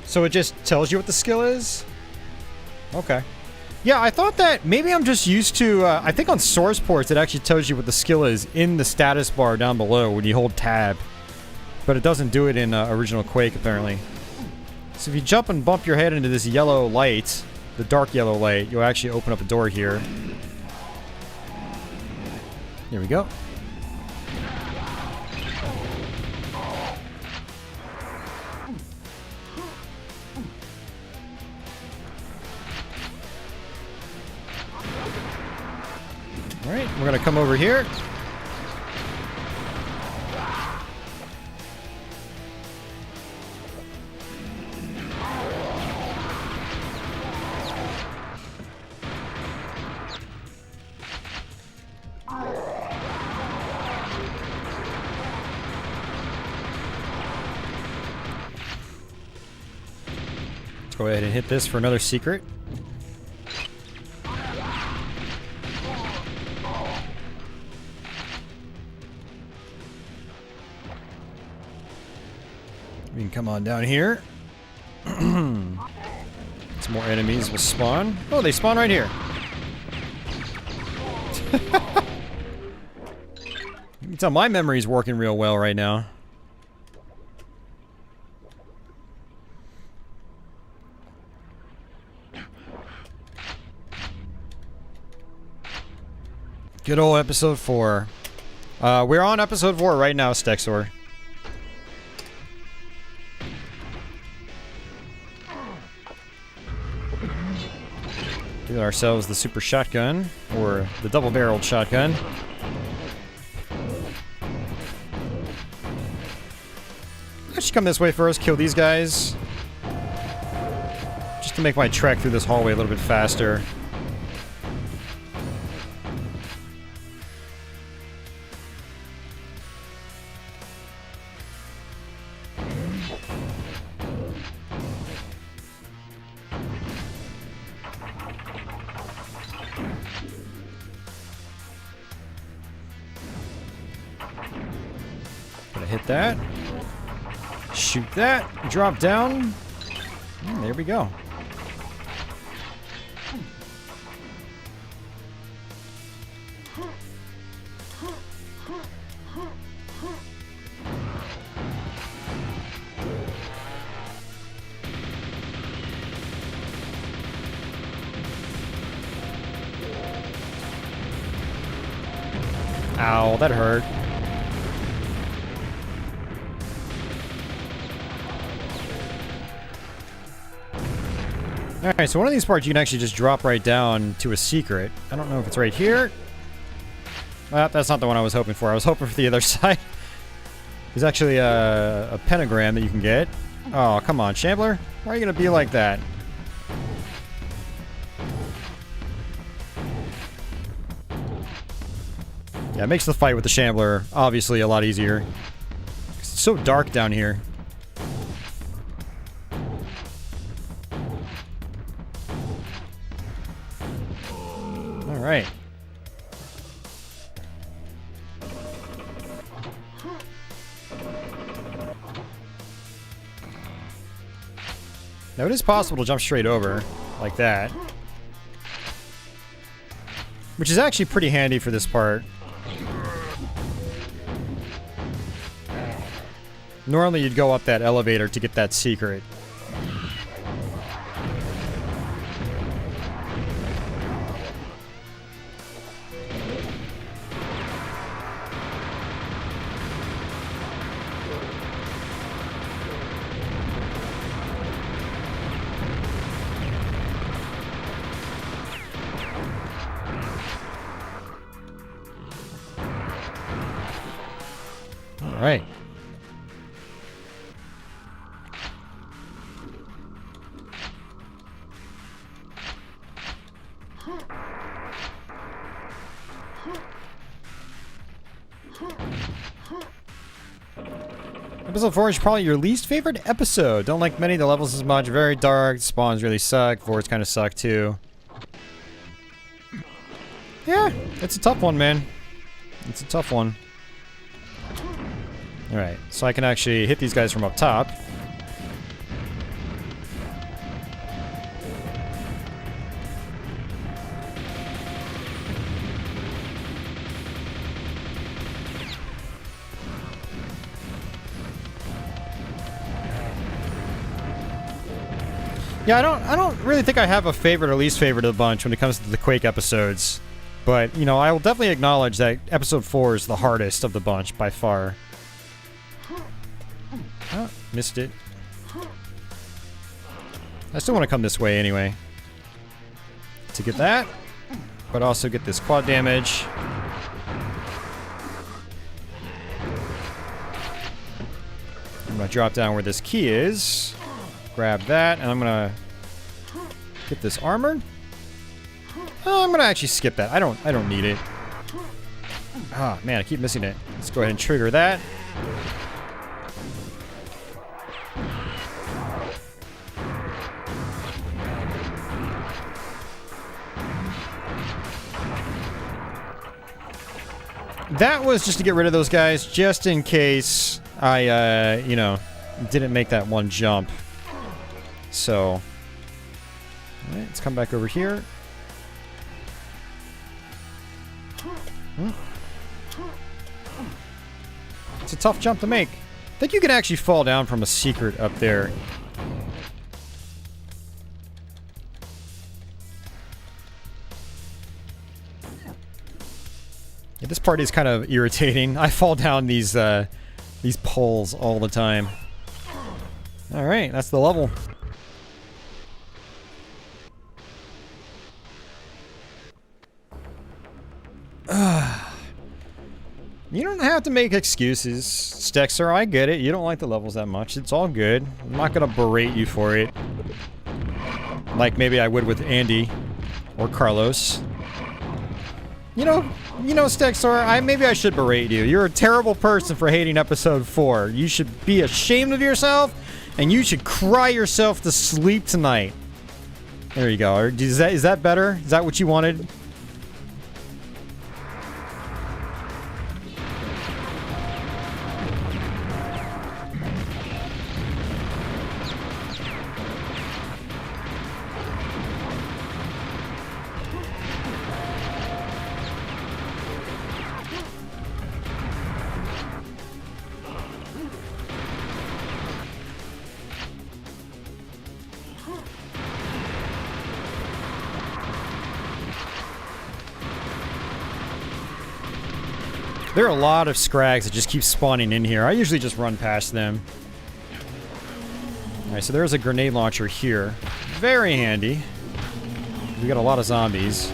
So it just tells you what the skill is? Okay. Yeah, I thought that maybe I'm just used to, I think on source ports it actually tells you what the skill is in the status bar down below when you hold tab. But it doesn't do it in original Quake, apparently. So if you jump and bump your head into this yellow light, the dark yellow light, you'll actually open up a door here. There we go. Alright, we're gonna come over here. Let's go ahead and hit this for another secret. We can come on down here. Some more enemies will spawn. Oh, they spawn right here. You can tell my memory's working real well right now. Good old episode 4. We're on episode 4 right now, Stexor. Get ourselves the super shotgun, or the double-barreled shotgun. Let's come this way first, kill these guys. Just to make my trek through this hallway a little bit faster. Gonna hit that. Shoot that. Drop down. And there we go. Ow, that hurt. Alright, so one of these parts you can actually just drop right down to a secret. I don't know if it's right here. That's not the one I was hoping for. I was hoping for the other side. There's actually a pentagram that you can get. Oh, come on, Shambler. Why are you going to be like that? Yeah, it makes the fight with the Shambler obviously a lot easier. It's so dark down here. Alright. Now it is possible to jump straight over, like that. Which is actually pretty handy for this part. Normally you'd go up that elevator to get that secret. All right. Episode 4 is probably your least favorite episode. Don't like many of the levels as much. Very dark. Spawns really suck. Voids kind of suck too. Yeah, it's a tough one, man. It's a tough one. Alright, so I can actually hit these guys from up top. Yeah, I don't really think I have a favorite or least favorite of the bunch when it comes to the Quake episodes. But, you know, I will definitely acknowledge that episode 4 is the hardest of the bunch by far. Oh, missed it. I still want to come this way anyway. To get that, but also get this quad damage. I'm going to drop down where this key is. Grab that, and I'm going to get this armor. Oh, I'm going to actually skip that. I don't need it. Ah, man, I keep missing it. Let's go ahead and trigger that. That was just to get rid of those guys, just in case I, you know, didn't make that one jump. So, all right, let's come back over here. It's a tough jump to make. I think you can actually fall down from a secret up there. part is kind of irritating. I fall down these poles all the time. Alright, that's the level. You don't have to make excuses, Stexer. I get it. You don't like the levels that much. It's all good. I'm not gonna berate you for it. Like maybe I would with Andy. Or Carlos. You know, Stexor, maybe I should berate you. You're a terrible person for hating episode 4. You should be ashamed of yourself, and you should cry yourself to sleep tonight. There you go. Is that better? Is that what you wanted? There are a lot of scrags that just keep spawning in here. I usually just run past them. Alright, so there's a grenade launcher here. Very handy. We got a lot of zombies.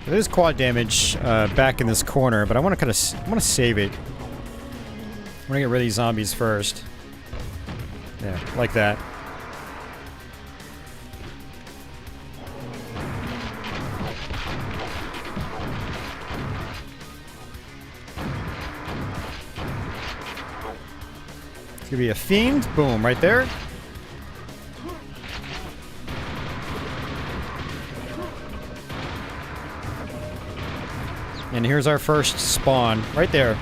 There's quad damage back in this corner, but I want to save it. I want to get rid of these zombies first. Yeah, like that. It's gonna be a fiend. Boom, right there. And here's our first spawn, right there.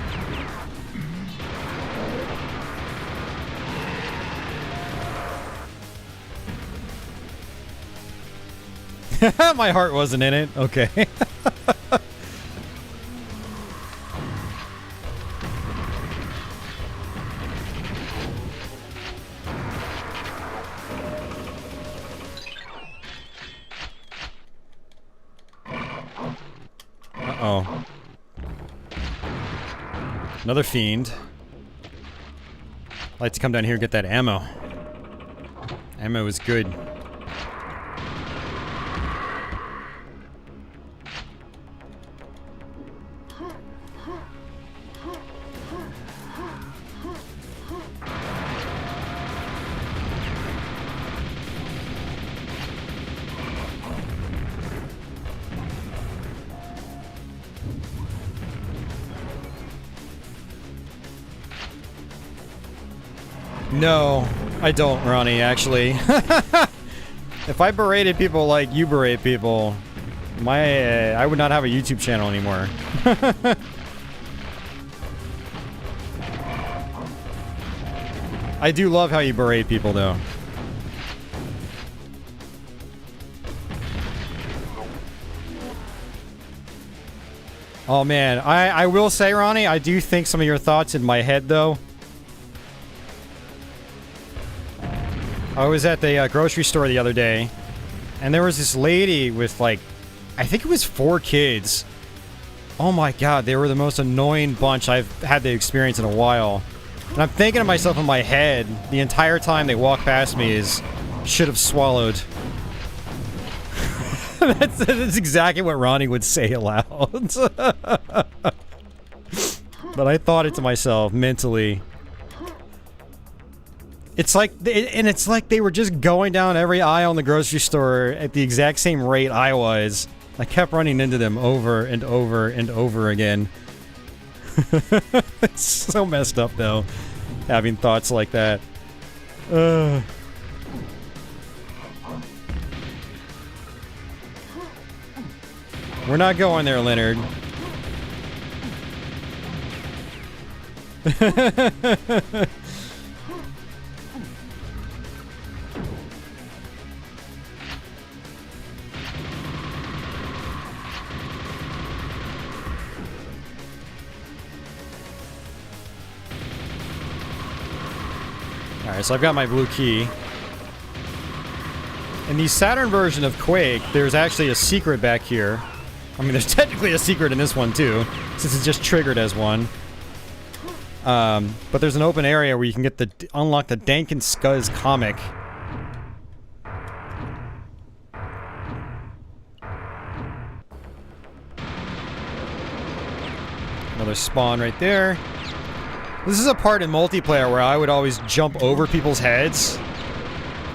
My heart wasn't in it. Okay. Uh-oh. Another fiend. I'd like to come down here and get that ammo. Ammo is good. No, I don't, Ronnie, actually. If I berated people like you berate people, I would not have a YouTube channel anymore. I do love how you berate people, though. Oh, man. I will say, Ronnie, I do think some of your thoughts in my head, though. I was at the grocery store the other day, and there was this lady with, like, I think it was 4 kids. Oh my god, they were the most annoying bunch I've had to experience in a while. And I'm thinking to myself in my head, the entire time they walk past me is, should have swallowed. That's exactly what Ronnie would say aloud. But I thought it to myself, mentally. It's like, it's like they were just going down every aisle in the grocery store at the exact same rate I was. I kept running into them over and over and over again. It's so messed up, though, having thoughts like that. We're not going there, Leonard. Alright, so I've got my blue key. In the Saturn version of Quake, there's actually a secret back here. I mean, there's technically a secret in this one, too, since it's just triggered as one. But there's an open area where you can get unlock the Dank and Scuzz comic. Another spawn right there. This is a part in multiplayer where I would always jump over people's heads.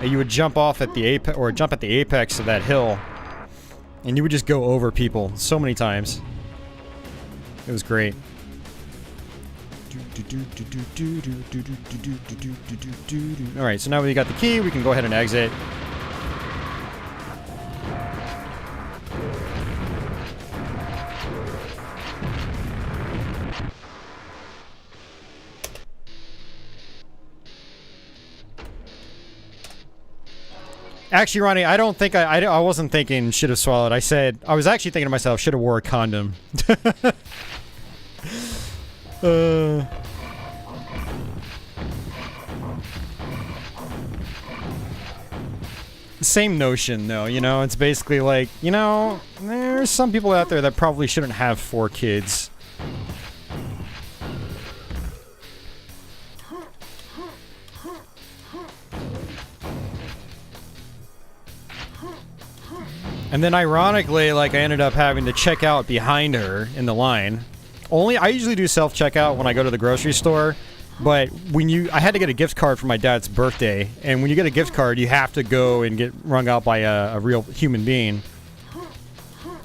And you would jump off at the apex, or jump at the apex of that hill. And you would just go over people so many times. It was great. Alright, so now we got the key, we can go ahead and exit. Actually, Ronnie, I don't think I wasn't thinking should have swallowed. I said, I was actually thinking to myself, should have wore a condom. Same notion, though, you know? It's basically like, you know, there's some people out there that probably shouldn't have 4 kids. And then ironically, like, I ended up having to check out behind her in the line. I usually do self-checkout when I go to the grocery store, but I had to get a gift card for my dad's birthday, and when you get a gift card, you have to go and get rung out by a real human being.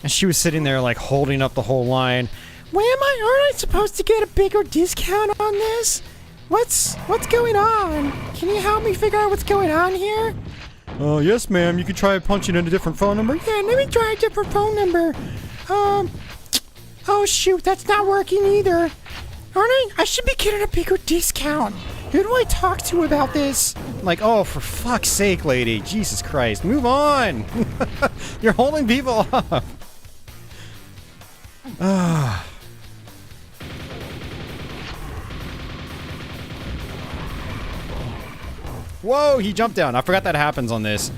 And she was sitting there, like, holding up the whole line. Aren't I supposed to get a bigger discount on this? What's going on? Can you help me figure out what's going on here? Oh, yes, ma'am. You can try punching in a different phone number. Yeah, let me try a different phone number. Oh, shoot. That's not working either. I should be getting a bigger discount. Who do I talk to about this? Like, oh, for fuck's sake, lady. Jesus Christ. Move on. You're holding people up. Ah. Whoa, he jumped down. I forgot that happens on this.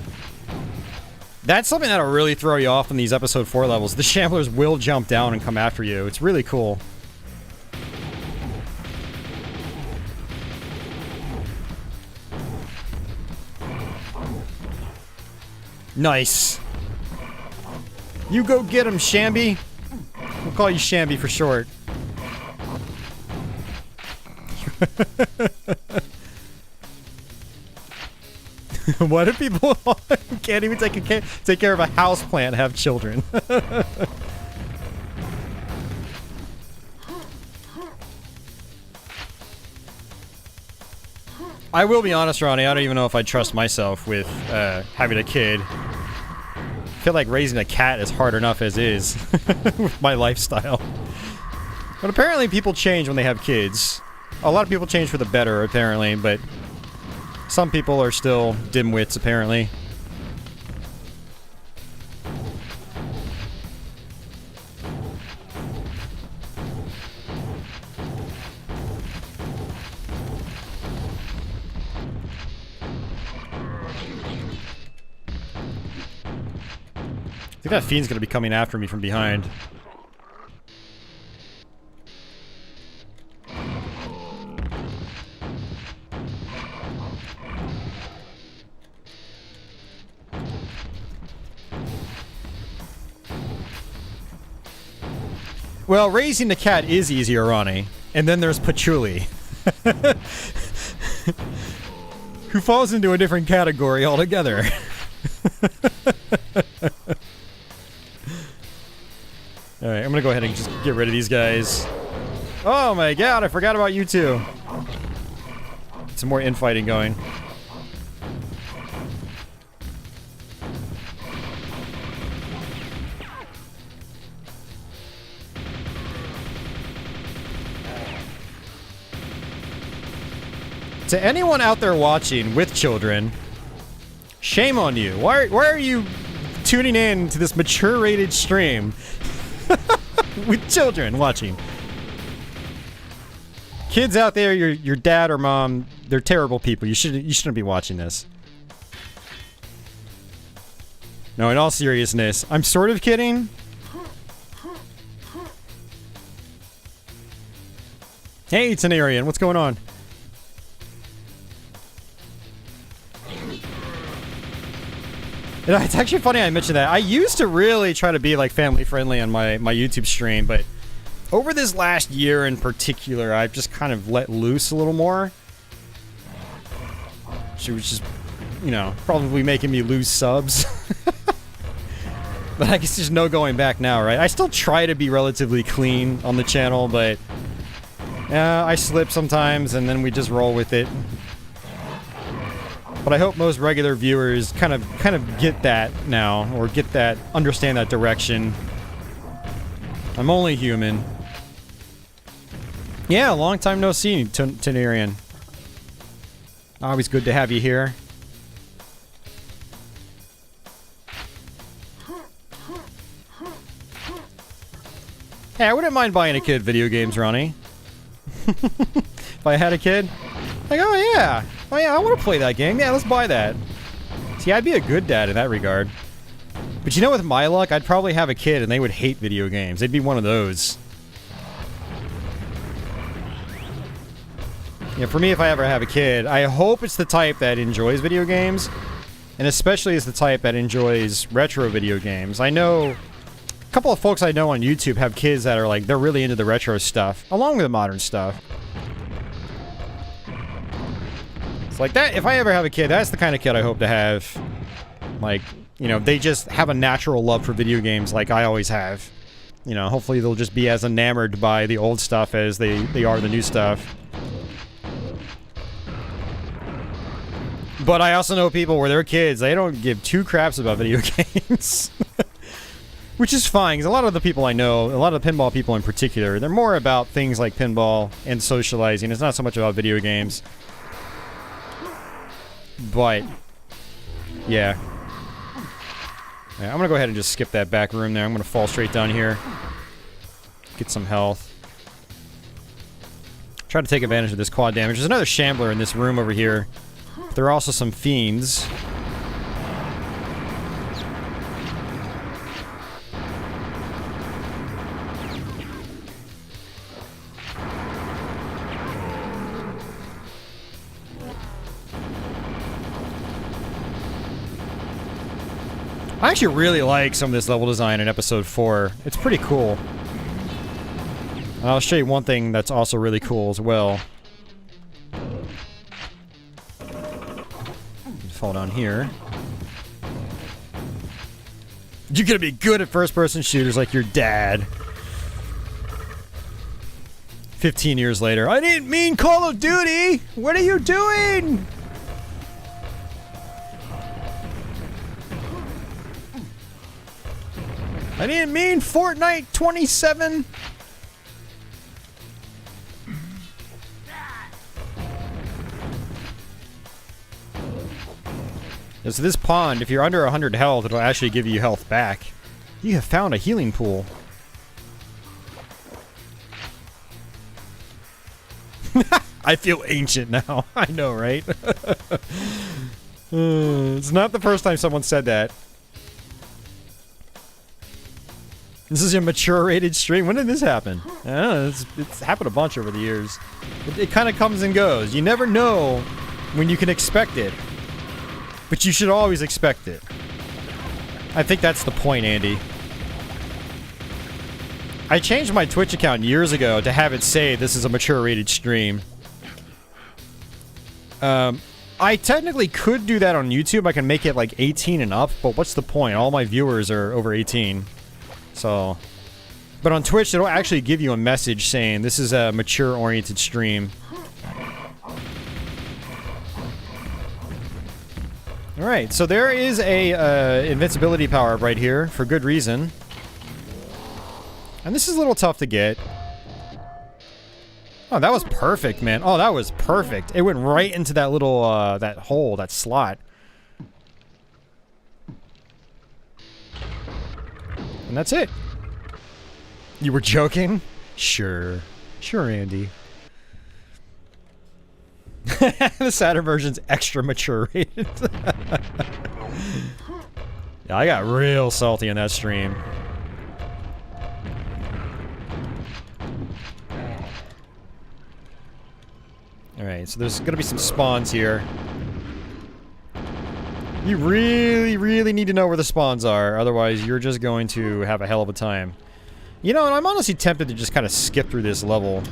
That's something that'll really throw you off in these episode 4 levels. The Shamblers will jump down and come after you. It's really cool. Nice. You go get him, Shamby. We'll call you Shamby for short. Why do people who can't even take care of a houseplant have children? I will be honest, Ronnie, I don't even know if I trust myself with having a kid. I feel like raising a cat is hard enough as is with my lifestyle. But apparently people change when they have kids. A lot of people change for the better, apparently, but some people are still dimwits, apparently. I think that fiend's gonna be coming after me from behind. Well, raising the cat is easier, Ronnie. And then there's Patchouli. Who falls into a different category altogether. Alright, I'm gonna go ahead and just get rid of these guys. Oh my god, I forgot about you two. Some more infighting going. To anyone out there watching with children, shame on you. Why are you tuning in to this mature-rated stream with children watching? Kids out there, your dad or mom they're terrible people. You shouldn't be watching this. No, in all seriousness, I'm sort of kidding. Hey, it's an Aryan. What's going on? You know, it's actually funny I mentioned that. I used to really try to be like family friendly on my YouTube stream, but over this last year in particular, I've just kind of let loose a little more. She was just, you know, probably making me lose subs. But I guess there's no going back now, right? I still try to be relatively clean on the channel, but I slip sometimes, and then we just roll with it. But I hope most regular viewers kind of get that now, or understand that direction. I'm only human. Yeah, long time no see, Tenerian. Always good to have you here. Hey, I wouldn't mind buying a kid video games, Ronnie. If I had a kid, like, oh yeah, I want to play that game. Yeah, let's buy that. See, I'd be a good dad in that regard. But you know, with my luck, I'd probably have a kid and they would hate video games. They'd be one of those. Yeah, for me, if I ever have a kid, I hope it's the type that enjoys video games, and especially is the type that enjoys retro video games. I know a couple of folks I know on YouTube have kids that are like, they're really into the retro stuff, along with the modern stuff. It's like that, if I ever have a kid, that's the kind of kid I hope to have. Like, you know, they just have a natural love for video games like I always have. You know, hopefully they'll just be as enamored by the old stuff as they are the new stuff. But I also know people where they're kids, they don't give two craps about video games. Which is fine, because a lot of the people I know, a lot of the pinball people in particular, they're more about things like pinball and socializing. It's not so much about video games. But, yeah. I'm going to go ahead and just skip that back room there. I'm going to fall straight down here. Get some health. Try to take advantage of this quad damage. There's another shambler in this room over here. There are also some fiends. I actually really like some of this level design in episode 4. It's pretty cool. And I'll show you one thing that's also really cool as well. Fall down here. You're gonna be good at first-person shooters like your dad. 15 years later. I didn't mean Call of Duty! What are you doing? I didn't mean Fortnite 27. So this pond, if you're under 100 health, it'll actually give you health back. You have found a healing pool. I feel ancient now. I know, right? It's not the first time someone said that. This is a mature rated stream. When did this happen? I don't know. It's happened a bunch over the years. It kind of comes and goes. You never know when you can expect it. But you should always expect it. I think that's the point, Andy. I changed my Twitch account years ago to have it say this is a mature rated stream. I technically could do that on YouTube. I can make it like 18 and up, but what's the point? All my viewers are over 18. So, but on Twitch, it'll actually give you a message saying this is a mature-oriented stream. Alright, so there is a invincibility power-up right here, for good reason. And this is a little tough to get. Oh, that was perfect, man. Oh, that was perfect. It went right into that little, that hole, that slot. And that's it. You were joking? Sure. Sure, Andy. The Saturn version's extra mature rated. Yeah, I got real salty in that stream. Alright, so there's gonna be some spawns here. You really, really need to know where the spawns are, otherwise you're just going to have a hell of a time. You know, and I'm honestly tempted to just kind of skip through this level.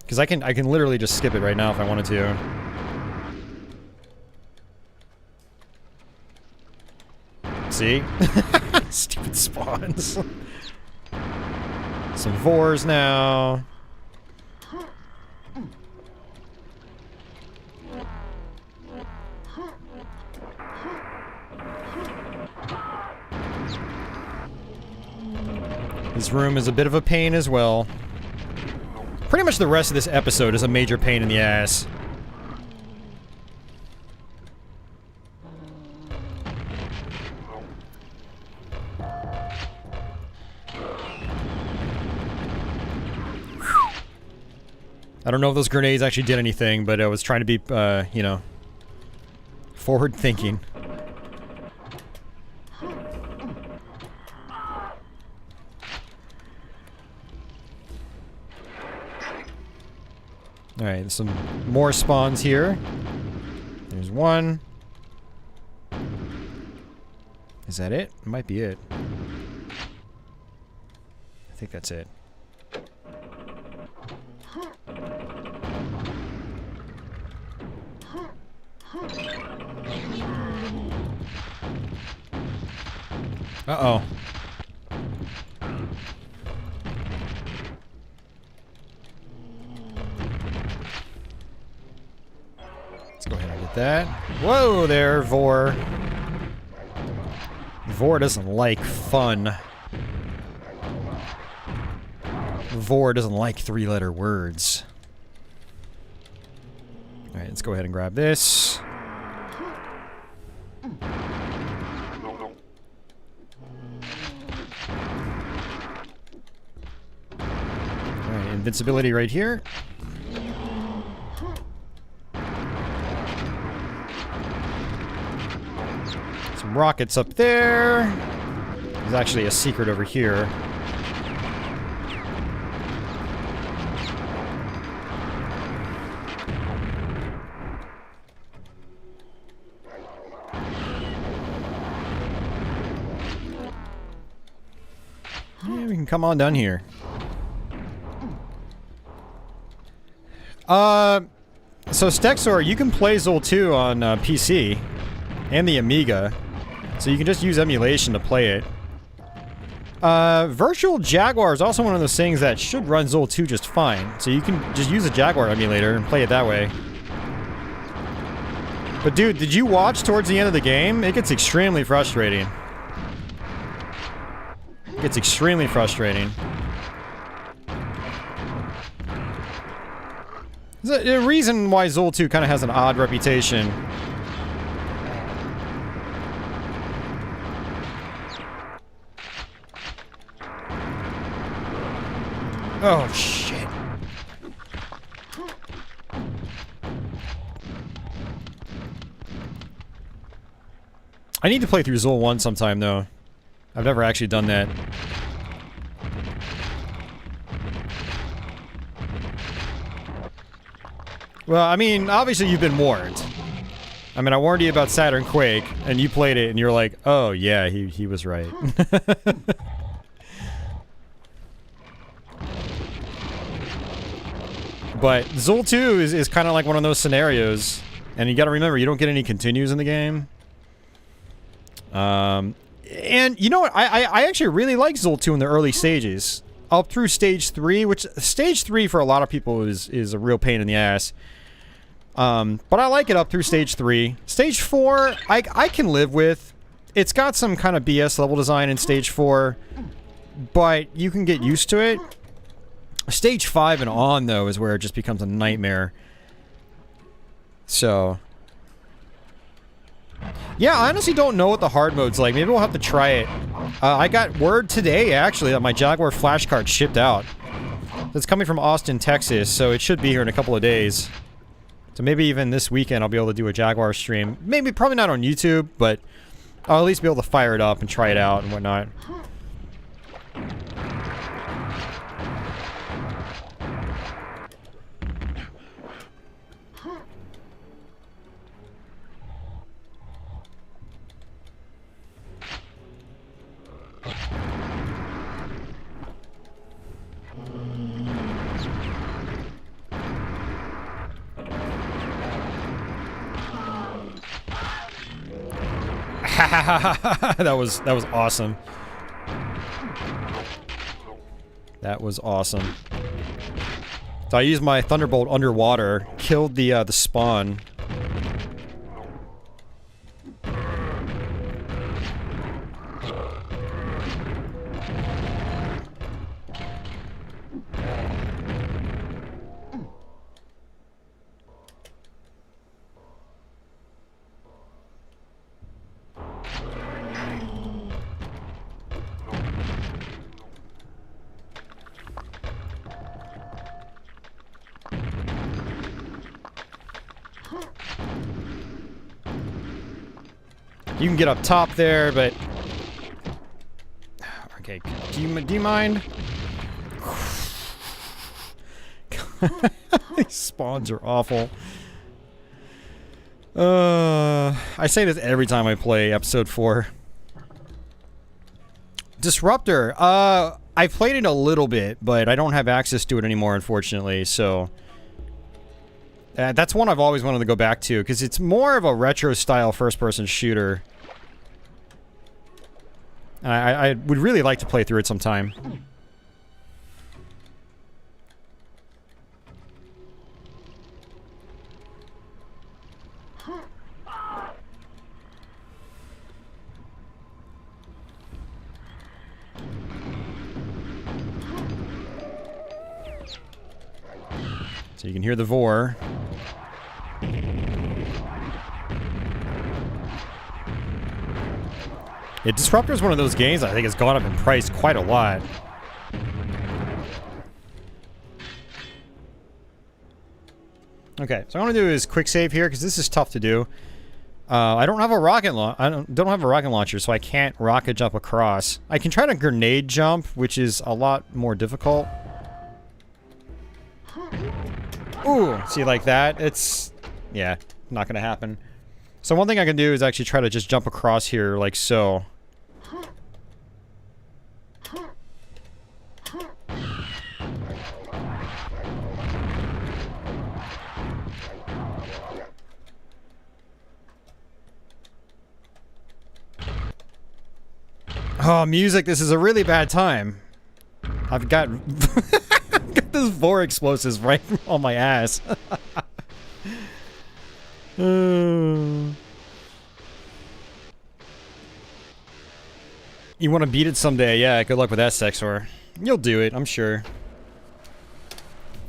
Because I can literally just skip it right now if I wanted to. See? Stupid spawns. Some Vors now. This room is a bit of a pain as well. Pretty much the rest of this episode is a major pain in the ass. I don't know if those grenades actually did anything, but I was trying to be, you know, forward thinking. Alright, some more spawns here. There's one. Is that it? It might be it. I think that's it. Uh-oh. Let's go ahead and get that. Whoa there, Vor. Vor doesn't like fun. Vor doesn't like three-letter words. Alright, let's go ahead and grab this. Alright, invincibility right here. Some rockets up there. There's actually a secret over here. Yeah, we can come on down here. So Stexor, you can play Zol 2 on PC and the Amiga, so you can just use emulation to play it. Virtual Jaguar is also one of those things that should run Zol 2 just fine, so you can just use a Jaguar emulator and play it that way. But dude, did you watch towards the end of the game? It gets extremely frustrating. It gets extremely frustrating. There's a reason why Zol 2 kind of has an odd reputation. Oh, shit. I need to play through Zol 1 sometime, though. I've never actually done that. Well, I mean, obviously you've been warned. I mean, I warned you about Saturn Quake, and you played it, and you're like, oh, yeah, he was right. But Zol 2 is kind of like one of those scenarios, and you gotta remember, you don't get any continues in the game. And you know what, I actually really like Zol 2 in the early stages. Up through stage 3, which stage 3 for a lot of people is a real pain in the ass. But I like it up through stage 3. Stage 4, I can live with. It's got some kind of BS level design in stage 4, but you can get used to it. Stage 5 and on, though, is where it just becomes a nightmare. So... Yeah, I honestly don't know what the hard mode's like. Maybe we'll have to try it. I got word today, actually, that my Jaguar flash card shipped out. It's coming from Austin, Texas, so it should be here in a couple of days. So maybe even this weekend I'll be able to do a Jaguar stream. Maybe, probably not on YouTube, but I'll at least be able to fire it up and try it out and whatnot. that was awesome. That was awesome. So I used my Thunderbolt underwater, killed the spawn. You can get up top there, but okay. Do you mind? These spawns are awful. I say this every time I play episode 4. Disruptor. I played it a little bit, but I don't have access to it anymore, unfortunately. So that's one I've always wanted to go back to because it's more of a retro-style first-person shooter. I would really like to play through it sometime. So you can hear the Vor. Yeah, Disruptor is one of those games I think has gone up in price quite a lot. Okay, so what I'm gonna do is quick save here because this is tough to do. I don't have a rocket don't have a rocket launcher, so I can't rocket jump across. I can try to grenade jump, which is a lot more difficult. Ooh, see, like that? It's, yeah, not gonna happen. So one thing I can do is actually try to just jump across here, like so. Oh, music, this is a really bad time. I've got... I've got those Vor explosives right on my ass. You want to beat it someday? Yeah, good luck with that, Sexor. You'll do it, I'm sure.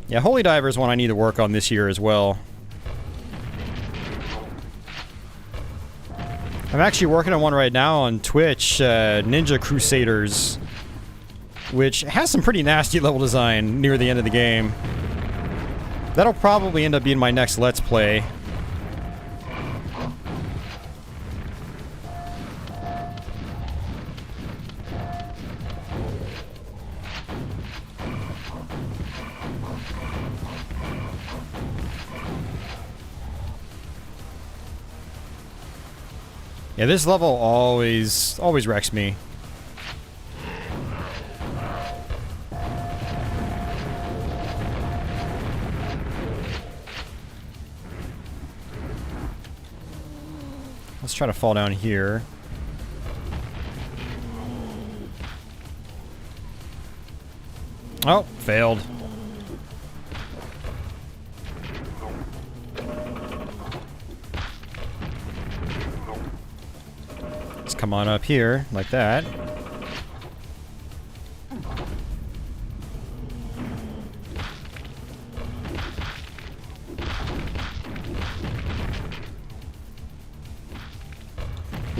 Yeah, Holy Diver is one I need to work on this year as well. I'm actually working on one right now on Twitch, Ninja Crusaders, which has some pretty nasty level design near the end of the game. That'll probably end up being my next Let's Play. Yeah, this level always wrecks me. Let's try to fall down here. Oh, failed. Let's come on up here, like that.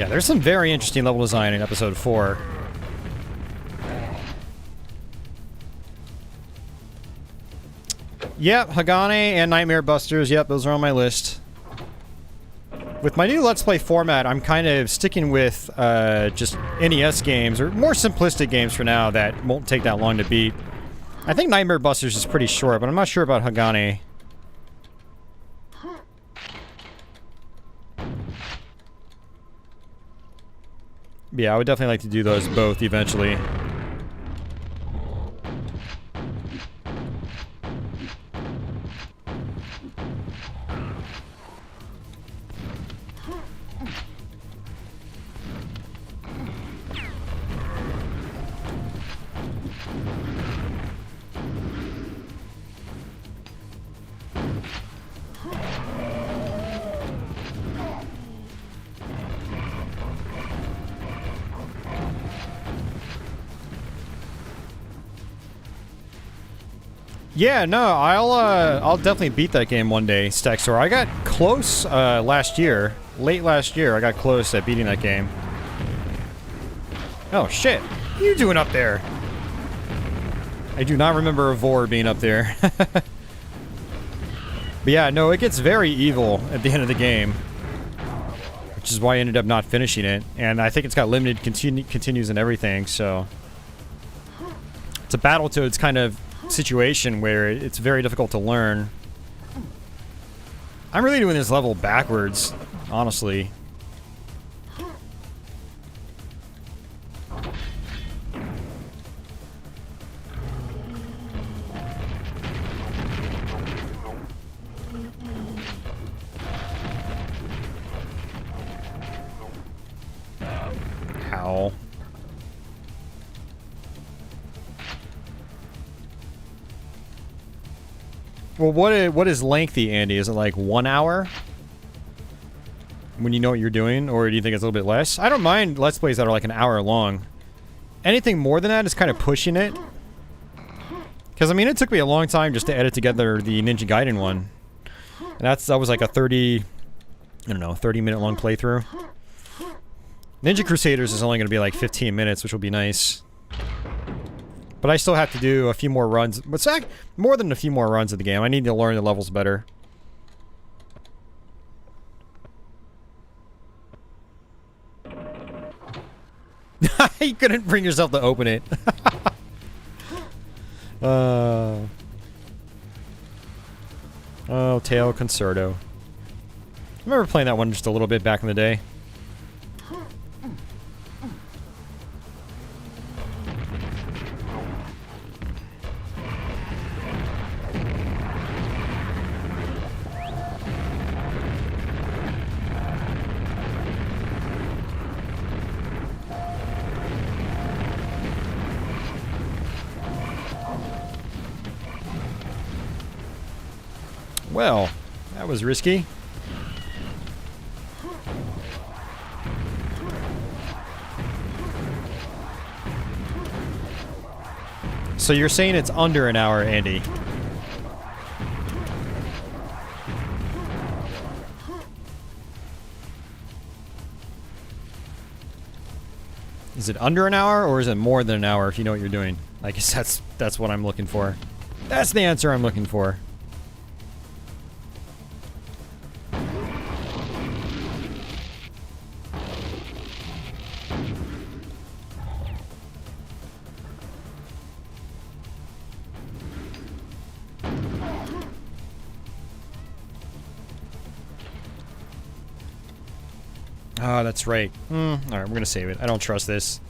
Yeah, there's some very interesting level design in episode 4. Yep, Hagane and Nightmare Busters. Yep, those are on my list. With my new Let's Play format, I'm kind of sticking with just NES games, or more simplistic games for now that won't take that long to beat. I think Nightmare Busters is pretty short, but I'm not sure about Hagane. Yeah, I would definitely like to do those both eventually. Yeah, no, I'll definitely beat that game one day, Stackstore. I got close last year, late last year. I got close at beating that game. Oh shit! What are you doing up there? I do not remember a Vor being up there. But yeah, no, it gets very evil at the end of the game, which is why I ended up not finishing it. And I think it's got limited continues and everything, so it's a Battletoads kind of situation where it's very difficult to learn. I'm really doing this level backwards, honestly. How? Well, what is lengthy, Andy? Is it like 1 hour? When you know what you're doing? Or do you think it's a little bit less? I don't mind Let's Plays that are like an hour long. Anything more than that is kind of pushing it. Because, I mean, it took me a long time just to edit together the Ninja Gaiden one. And that was like a 30-minute long playthrough. Ninja Crusaders is only going to be like 15 minutes, which will be nice. But I still have to do a few more runs. But more than a few more runs of the game. I need to learn the levels better. You couldn't bring yourself to open it. Oh, Tail Concerto. I remember playing that one just a little bit back in the day. Well, that was risky. So you're saying it's under an hour, Andy? Is it under an hour, or is it more than an hour if you know what you're doing? I guess that's what I'm looking for. That's the answer I'm looking for. Ah, that's right. Alright, we're gonna save it. I don't trust this.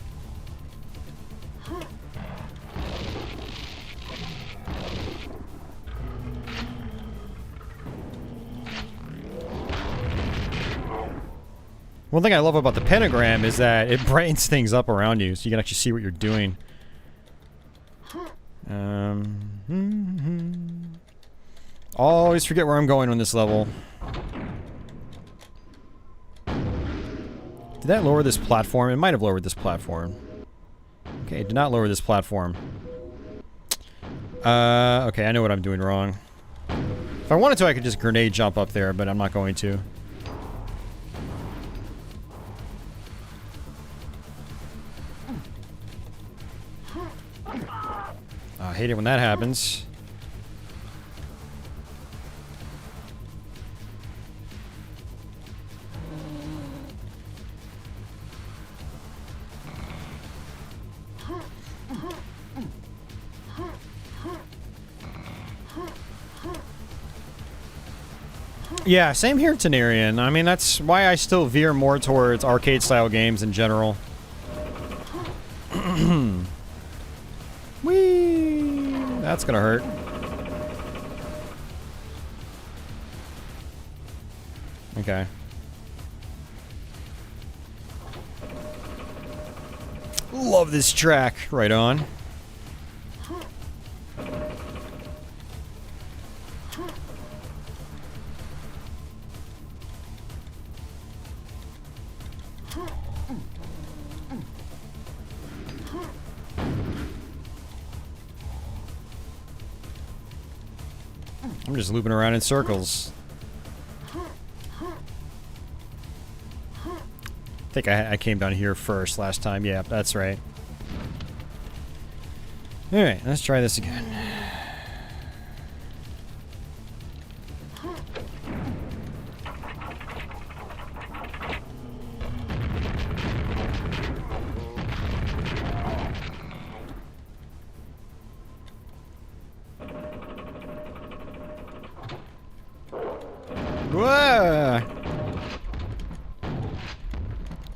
One thing I love about the pentagram is that it brightens things up around you, so you can actually see what you're doing. Always forget where I'm going on this level. Did that lower this platform? It might have lowered this platform. Okay, it did not lower this platform. Okay, I know what I'm doing wrong. If I wanted to, I could just grenade jump up there, but I'm not going to. hate it when that happens. Yeah, same here, Tenarian. I mean, that's why I still veer more towards arcade-style games in general. Whee! That's gonna hurt. Okay. Love this track. Right on. I'm just looping around in circles. I think I came down here first last time. Yeah, that's right. Alright, let's try this again. Whoa!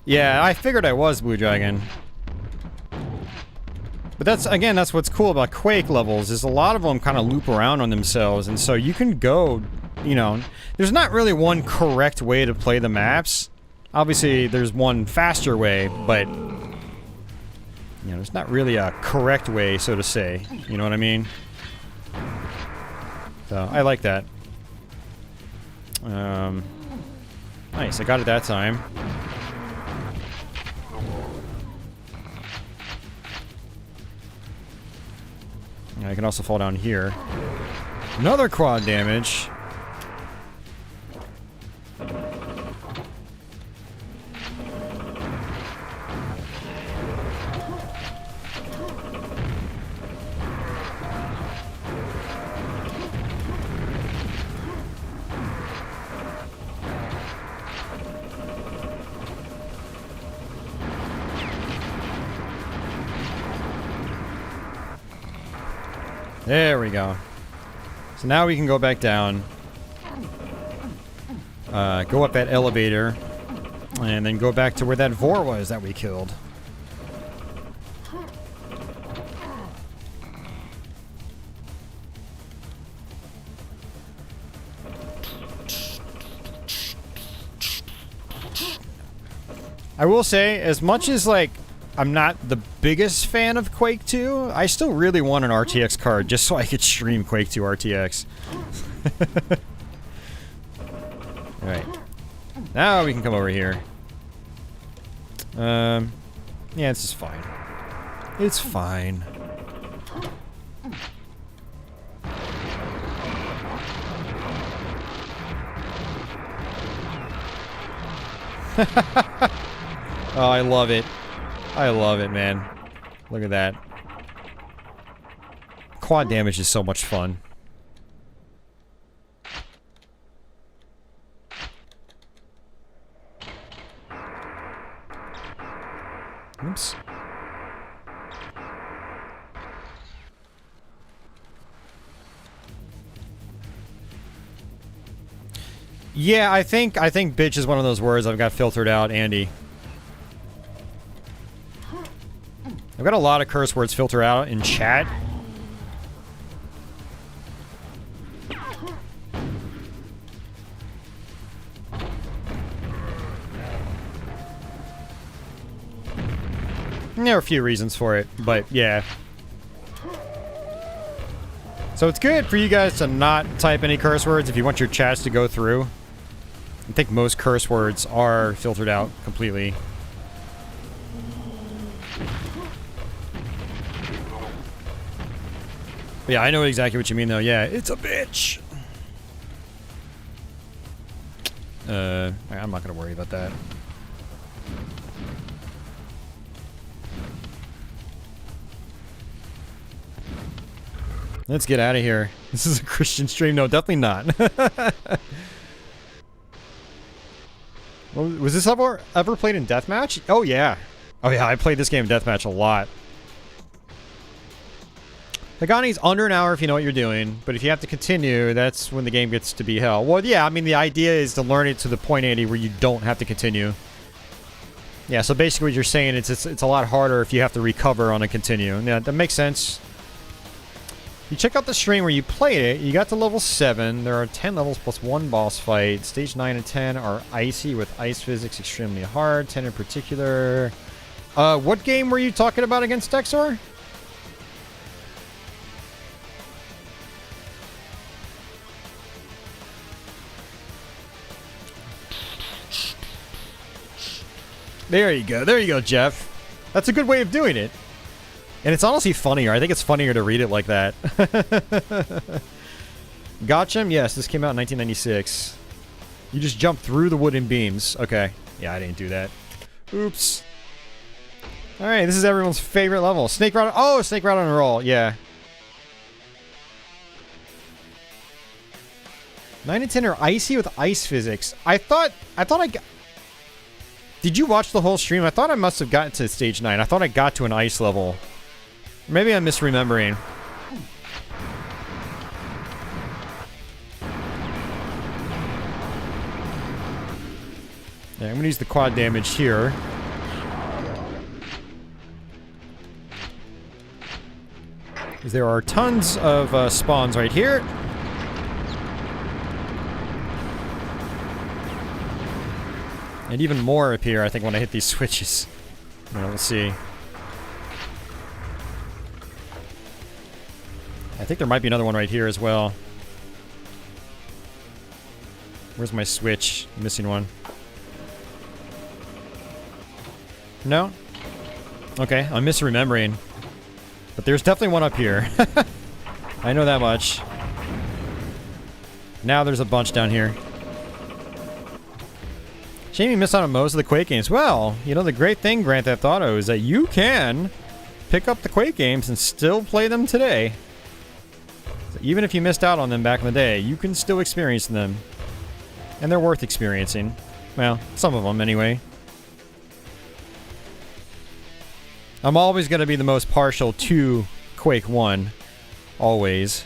Yeah, I figured I was Blue Dragon. But that's, again, that's what's cool about Quake levels, is a lot of them kind of loop around on themselves, and so you can go, you know, there's not really one correct way to play the maps. Obviously, there's one faster way, but, you know, there's not really a correct way, so to say. You know what I mean? So, I like that. Nice, I got it that time. I can also fall down here. Another quad damage. There we go. So now we can go back down. Go up that elevator. And then go back to where that Vor was that we killed. I will say, as much as, like, I'm not the biggest fan of Quake 2, I still really want an RTX card just so I could stream Quake 2 RTX. Alright. Now we can come over here. Yeah, this is fine. It's fine. Oh, I love it. I love it, man. Look at that. Quad damage is so much fun. Oops. Yeah, I think bitch is one of those words I've got filtered out, Andy. I've got a lot of curse words filtered out in chat. And there are a few reasons for it, but yeah. So it's good for you guys to not type any curse words if you want your chats to go through. I think most curse words are filtered out completely. Yeah, I know exactly what you mean, though. Yeah, it's a bitch. I'm not gonna worry about that. Let's get out of here. This is a Christian stream. No, definitely not. Well, was this ever played in Deathmatch? Oh, yeah. Oh, yeah, I played this game in Deathmatch a lot. Hagani's under an hour if you know what you're doing, but if you have to continue, that's when the game gets to be hell. Well, yeah, I mean, the idea is to learn it to the point, Andy, where you don't have to continue. Yeah, so basically what you're saying is it's a lot harder if you have to recover on a continue. Yeah, that makes sense. You check out the stream where you played it, you got to level 7, there are 10 levels plus 1 boss fight. Stage 9 and 10 are icy with ice physics extremely hard, 10 in particular. What game were you talking about against Dexor? There you go, Jeff. That's a good way of doing it. And it's honestly funnier. I think it's funnier to read it like that. Gotcha? Yes, this came out in 1996. You just jumped through the wooden beams. Okay. Yeah, I didn't do that. Oops. Alright, this is everyone's favorite level. Snake Route. Oh, Snake Route on a roll. Yeah. 9 and 10 are icy with ice physics. I thought I got... Did you watch the whole stream? I thought I must have gotten to stage 9. I thought I got to an ice level. Maybe I'm misremembering. Yeah, I'm gonna use the quad damage here. Because there are tons of spawns right here. And even more up here, I think, when I hit these switches. Well, we'll see. I think there might be another one right here as well. Where's my switch? I'm missing one. No? Okay, I'm misremembering. But there's definitely one up here. I know that much. Now there's a bunch down here. Shame you missed out on most of the Quake games. Well, you know, the great thing, Grand Theft Auto, is that you can pick up the Quake games and still play them today. So even if you missed out on them back in the day, you can still experience them. And they're worth experiencing. Well, some of them anyway. I'm always going to be the most partial to Quake 1. Always.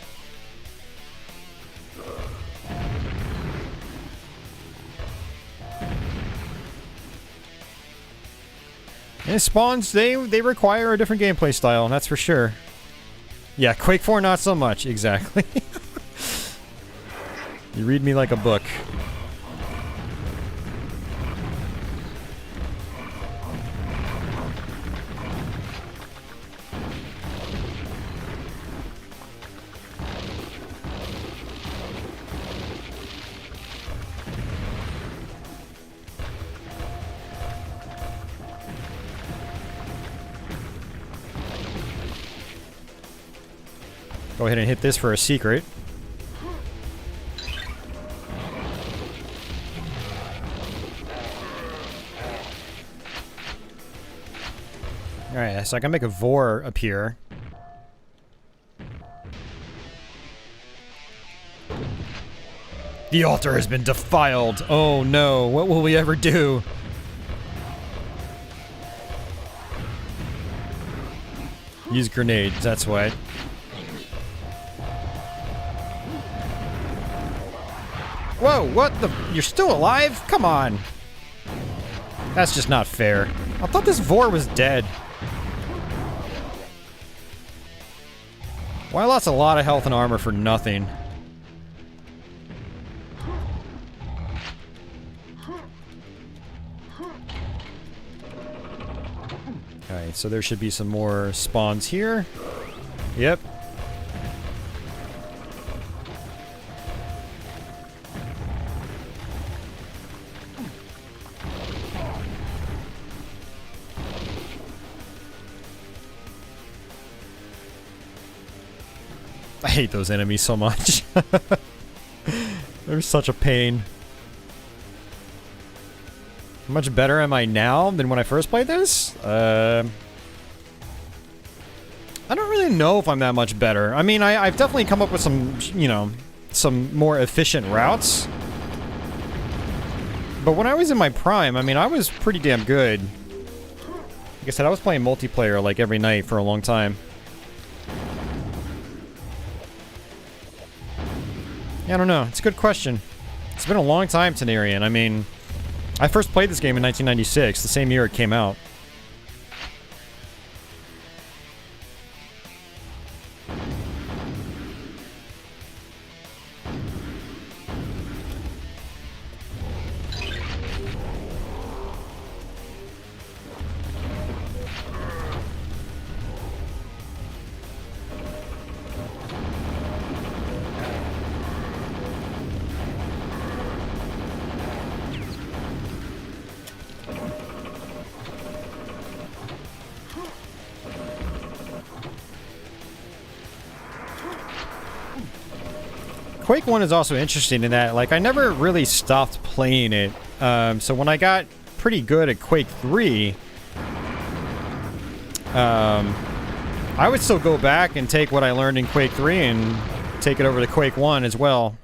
And spawns, they require a different gameplay style, and that's for sure. Yeah, Quake 4 not so much, exactly. You read me like a book. Go ahead and hit this for a secret. Alright, so I can make a Vor appear. The altar has been defiled. Oh no, what will we ever do? Use grenades, that's what. Whoa, what the? You're still alive? Come on. That's just not fair. I thought this Vor was dead. Well, I lost a lot of health and armor for nothing. Alright, so there should be some more spawns here. Yep. I hate those enemies so much. They're such a pain. How much better am I now than when I first played this? I don't really know if I'm that much better. I mean, I've definitely come up with some, you know, some more efficient routes. But when I was in my prime, I mean, I was pretty damn good. Like I said, I was playing multiplayer like every night for a long time. Yeah, I don't know. It's a good question. It's been a long time, Tenarian. I mean, I first played this game in 1996, the same year it came out. Quake 1 is also interesting in that, like, I never really stopped playing it. So when I got pretty good at Quake 3, I would still go back and take what I learned in Quake 3 and take it over to Quake 1 as well.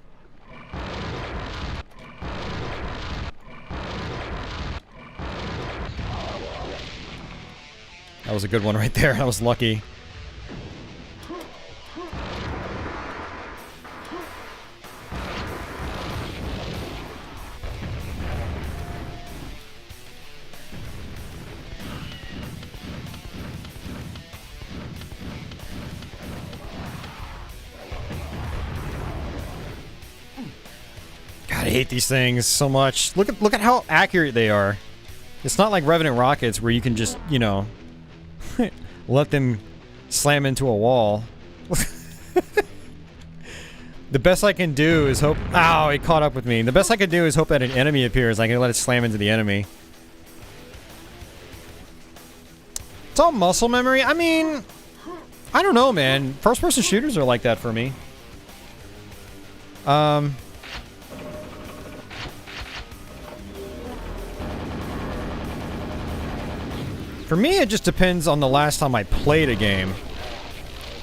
That was a good one right there. I was lucky. I hate these things so much. Look at how accurate they are. It's not like Revenant rockets where you can just, you know, let them slam into a wall. The best I can do is hope... Ow, it caught up with me. The best I can do is hope that an enemy appears. I can let it slam into the enemy. It's all muscle memory. I mean, I don't know, man. First-person shooters are like that for me. For me, it just depends on the last time I played a game.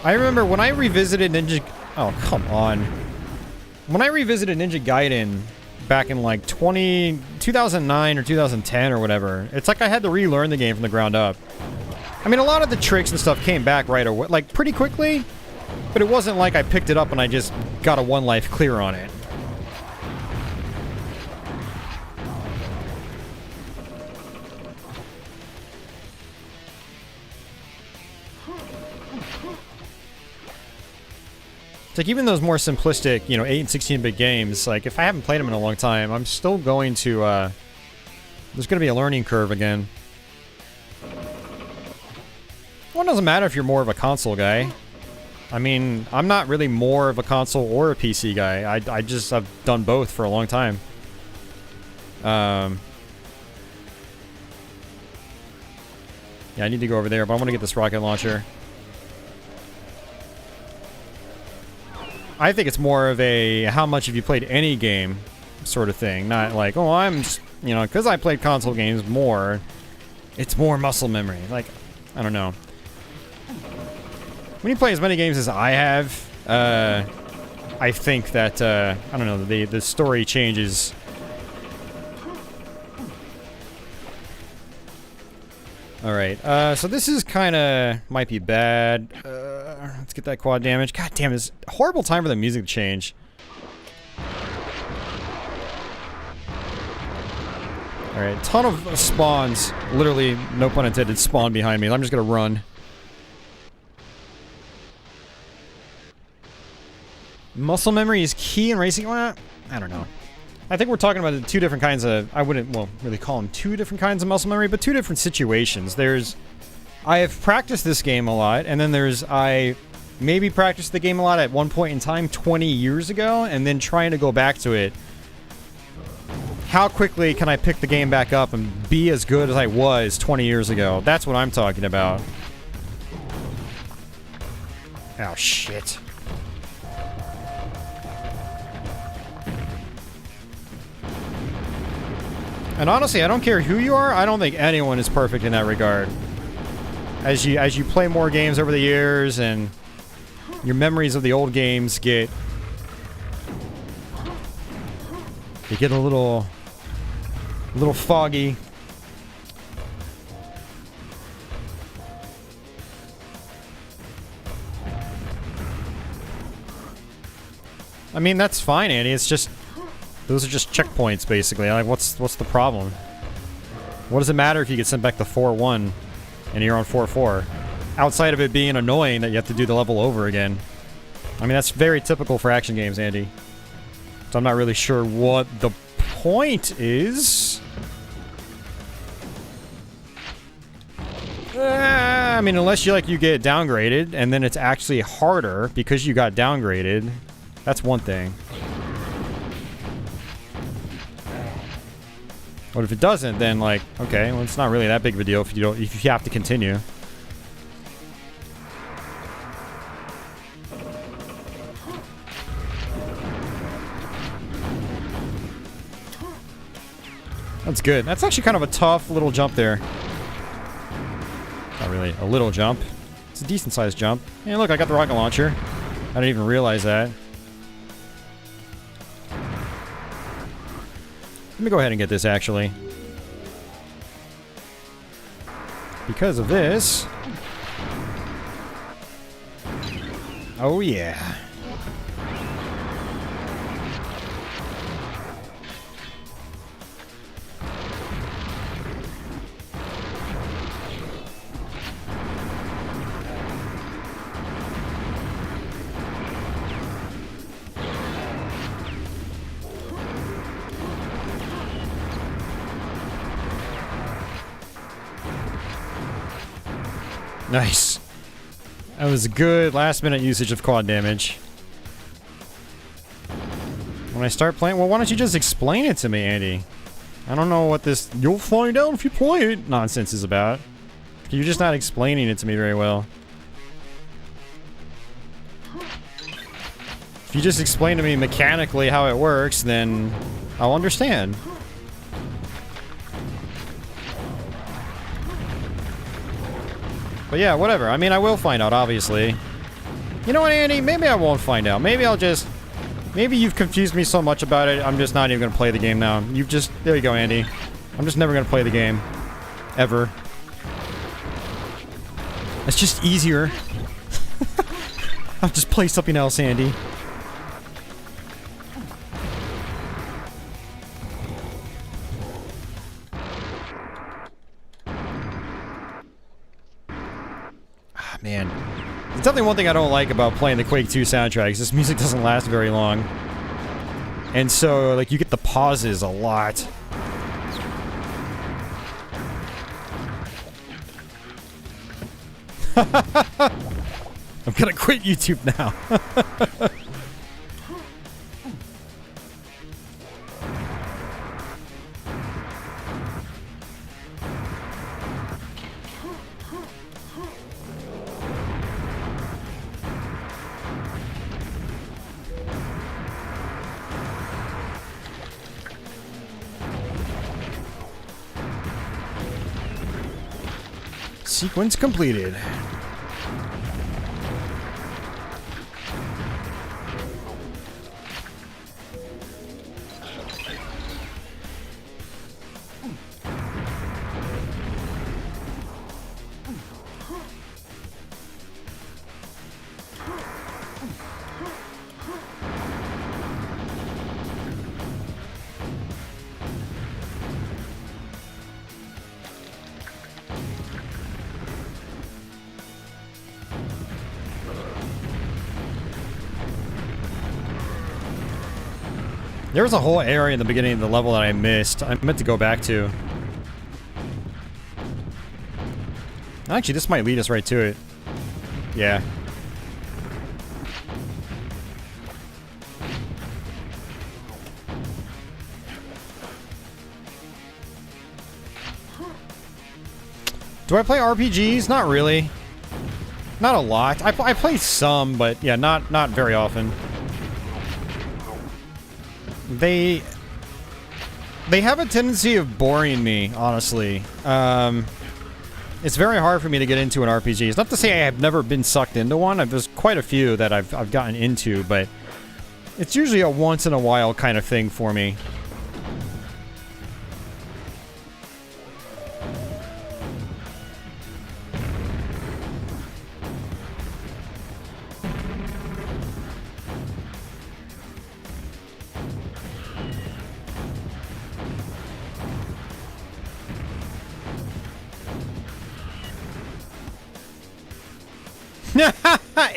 I remember when I revisited Ninja... Oh, come on. When I revisited Ninja Gaiden back in like 2009 or 2010 or whatever, it's like I had to relearn the game from the ground up. I mean, a lot of the tricks and stuff came back right away, like pretty quickly, but it wasn't like I picked it up and I just got a one life clear on it. It's like even those more simplistic, you know, 8 and 16-bit games, like if I haven't played them in a long time, I'm still going to, there's going to be a learning curve again. Well, it doesn't matter if you're more of a console guy. I mean, I'm not really more of a console or a PC guy. I've done both for a long time. Yeah, I need to go over there, but I want to get this rocket launcher. I think it's more of a how much have you played any game sort of thing, not like, oh, I'm, you know, because I played console games more, it's more muscle memory. Like, I don't know. When you play as many games as I have, I think that, I don't know, the story changes. Alright, so this is kind of, might be bad. Let's get that quad damage. God damn, it's a horrible time for the music to change. Alright, ton of spawns. Literally, no pun intended, spawn behind me. I'm just gonna run. Muscle memory is key in racing? Well, I don't know. I think we're talking about two different kinds of... I wouldn't, well, really call them two different kinds of muscle memory, but two different situations. There's... I have practiced this game a lot, and then there's... I maybe practiced the game a lot at one point in time 20 years ago, and then trying to go back to it. How quickly can I pick the game back up and be as good as I was 20 years ago? That's what I'm talking about. Oh, shit. And honestly, I don't care who you are, I don't think anyone is perfect in that regard. as you play more games over the years and your memories of the old games get a little foggy. I mean, that's fine, Andy. It's just those are just checkpoints, basically. Like, what's the problem? What does it matter if you get sent back to 4-1 and you're on 4-4? Outside of it being annoying that you have to do the level over again. I mean, that's very typical for action games, Andy. So I'm not really sure what the point is. I mean, unless you get downgraded and then it's actually harder because you got downgraded. That's one thing. But if it doesn't, then okay, well, it's not really that big of a deal if you have to continue. That's good. That's actually kind of a tough little jump there. Not really a little jump. It's a decent sized jump. And look, I got the rocket launcher. I didn't even realize that. Let me go ahead and get this, actually. Because of this. Oh, yeah. Nice. That was a good last-minute usage of quad damage. When I start playing... Well, why don't you just explain it to me, Andy? I don't know what this "you'll find out if you play it" nonsense is about. You're just not explaining it to me very well. If you just explain to me mechanically how it works, then I'll understand. But yeah, whatever. I mean, I will find out, obviously. You know what, Andy? Maybe I won't find out. Maybe I'll just... Maybe you've confused me so much about it, I'm just not even going to play the game now. You've just... There you go, Andy. I'm just never going to play the game. Ever. It's just easier. I'll just play something else, Andy. Man, there's definitely one thing I don't like about playing the Quake 2 soundtrack is this music doesn't last very long. And so, you get the pauses a lot. I'm gonna quit YouTube now. Sequence completed. There was a whole area in the beginning of the level that I missed. I meant to go back to. Actually, this might lead us right to it. Yeah. Do I play RPGs? Not really. Not a lot. I play some, but yeah, not very often. They have a tendency of boring me, honestly. It's very hard for me to get into an RPG. It's not to say I have never been sucked into one. There's quite a few that I've gotten into, but it's usually a once in a while kind of thing for me.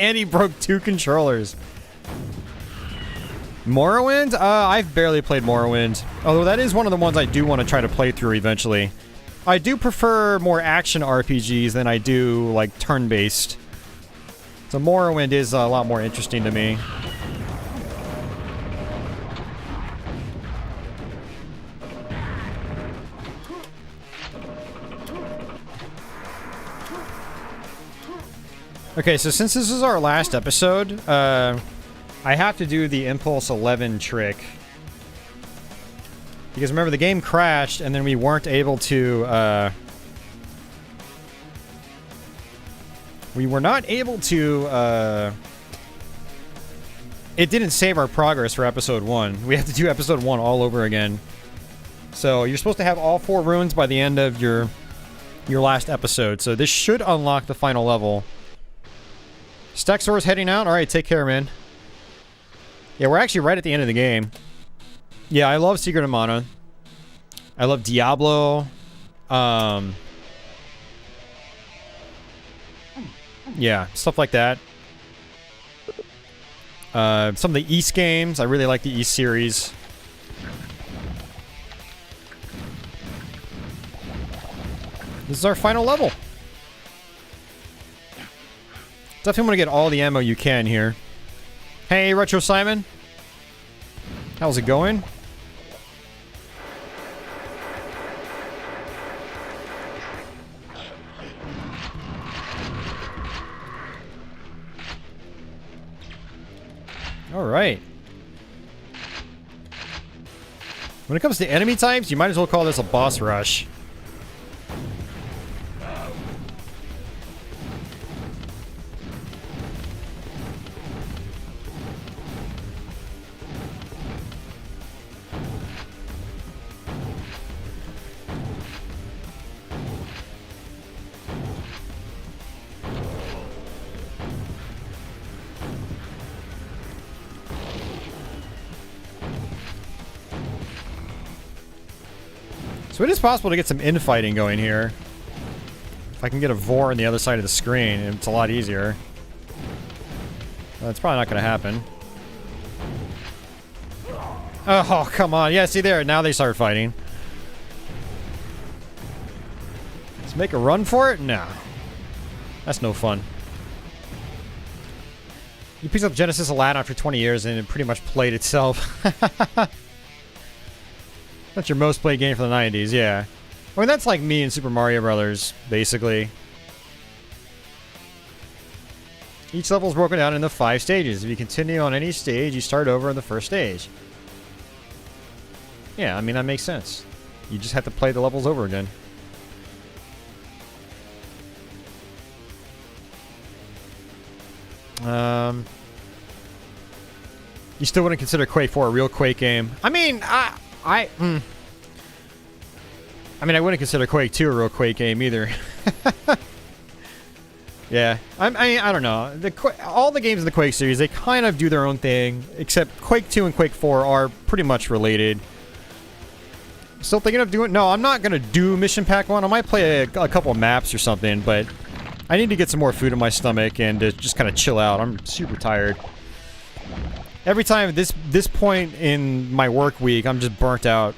And he broke 2 controllers. Morrowind? I've barely played Morrowind. Although that is one of the ones I do want to try to play through eventually. I do prefer more action RPGs than I do, like, turn-based. So Morrowind is a lot more interesting to me. Okay, so since this is our last episode, I have to do the Impulse 11 trick. Because remember, the game crashed, and then we weren't able to, we were not able to, it didn't save our progress for episode 1. We have to do episode 1 all over again. So you're supposed to have all 4 runes by the end of your last episode. So this should unlock the final level. Stexor's heading out? Alright, take care, man. Yeah, we're actually right at the end of the game. Yeah, I love Secret of Mana. I love Diablo. Yeah, stuff like that. Some of the East games. I really like the East series. This is our final level. Definitely want to get all the ammo you can here. Hey, Retro Simon. How's it going? Alright. When it comes to enemy types, you might as well call this a boss rush. So it is possible to get some infighting going here. If I can get a Vor on the other side of the screen, it's a lot easier. That's probably not going to happen. Oh, come on. Yeah, see there. Now they start fighting. Let's make a run for it? No. That's no fun. You picked up Genesis Aladdin after 20 years and it pretty much played itself. That's your most played game for the 90s, yeah. I mean, that's like me and Super Mario Brothers, basically. Each level is broken down into 5 stages. If you continue on any stage, you start over in the first stage. Yeah, I mean, that makes sense. You just have to play the levels over again. You still wouldn't consider Quake 4 a real Quake game? I mean, I mean, I wouldn't consider Quake 2 a real Quake game either. Yeah, I don't know. All the games in the Quake series, they kind of do their own thing, except Quake 2 and Quake 4 are pretty much related. Still thinking of doing... No, I'm not going to do Mission Pack 1. I might play a couple maps or something, but I need to get some more food in my stomach and to just kind of chill out. I'm super tired. Every time at this point in my work week, I'm just burnt out.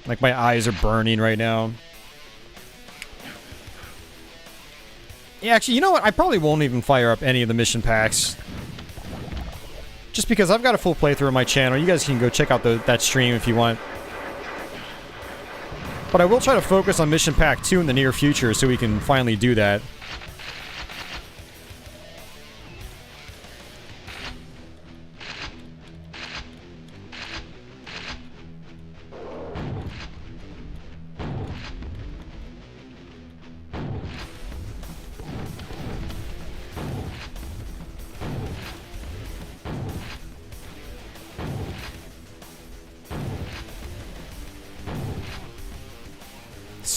Like, my eyes are burning right now. Yeah, actually, you know what? I probably won't even fire up any of the mission packs. Just because I've got a full playthrough on my channel. You guys can go check out that stream if you want. But I will try to focus on Mission Pack 2 in the near future so we can finally do that.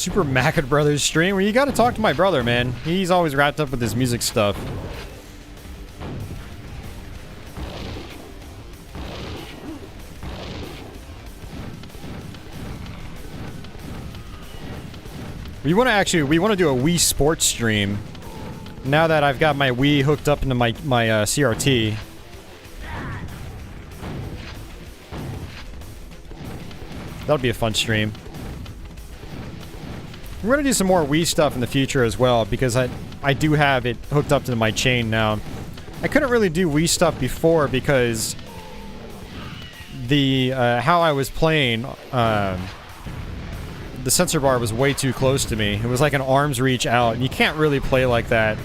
Super Mackett Brothers stream. Well, you gotta talk to my brother, man. He's always wrapped up with his music stuff. We want to do a Wii Sports stream. Now that I've got my Wii hooked up into my CRT. That'll be a fun stream. We're going to do some more Wii stuff in the future as well, because I do have it hooked up to my chain now. I couldn't really do Wii stuff before because the how I was playing, the sensor bar was way too close to me. It was like an arm's reach out, and you can't really play like that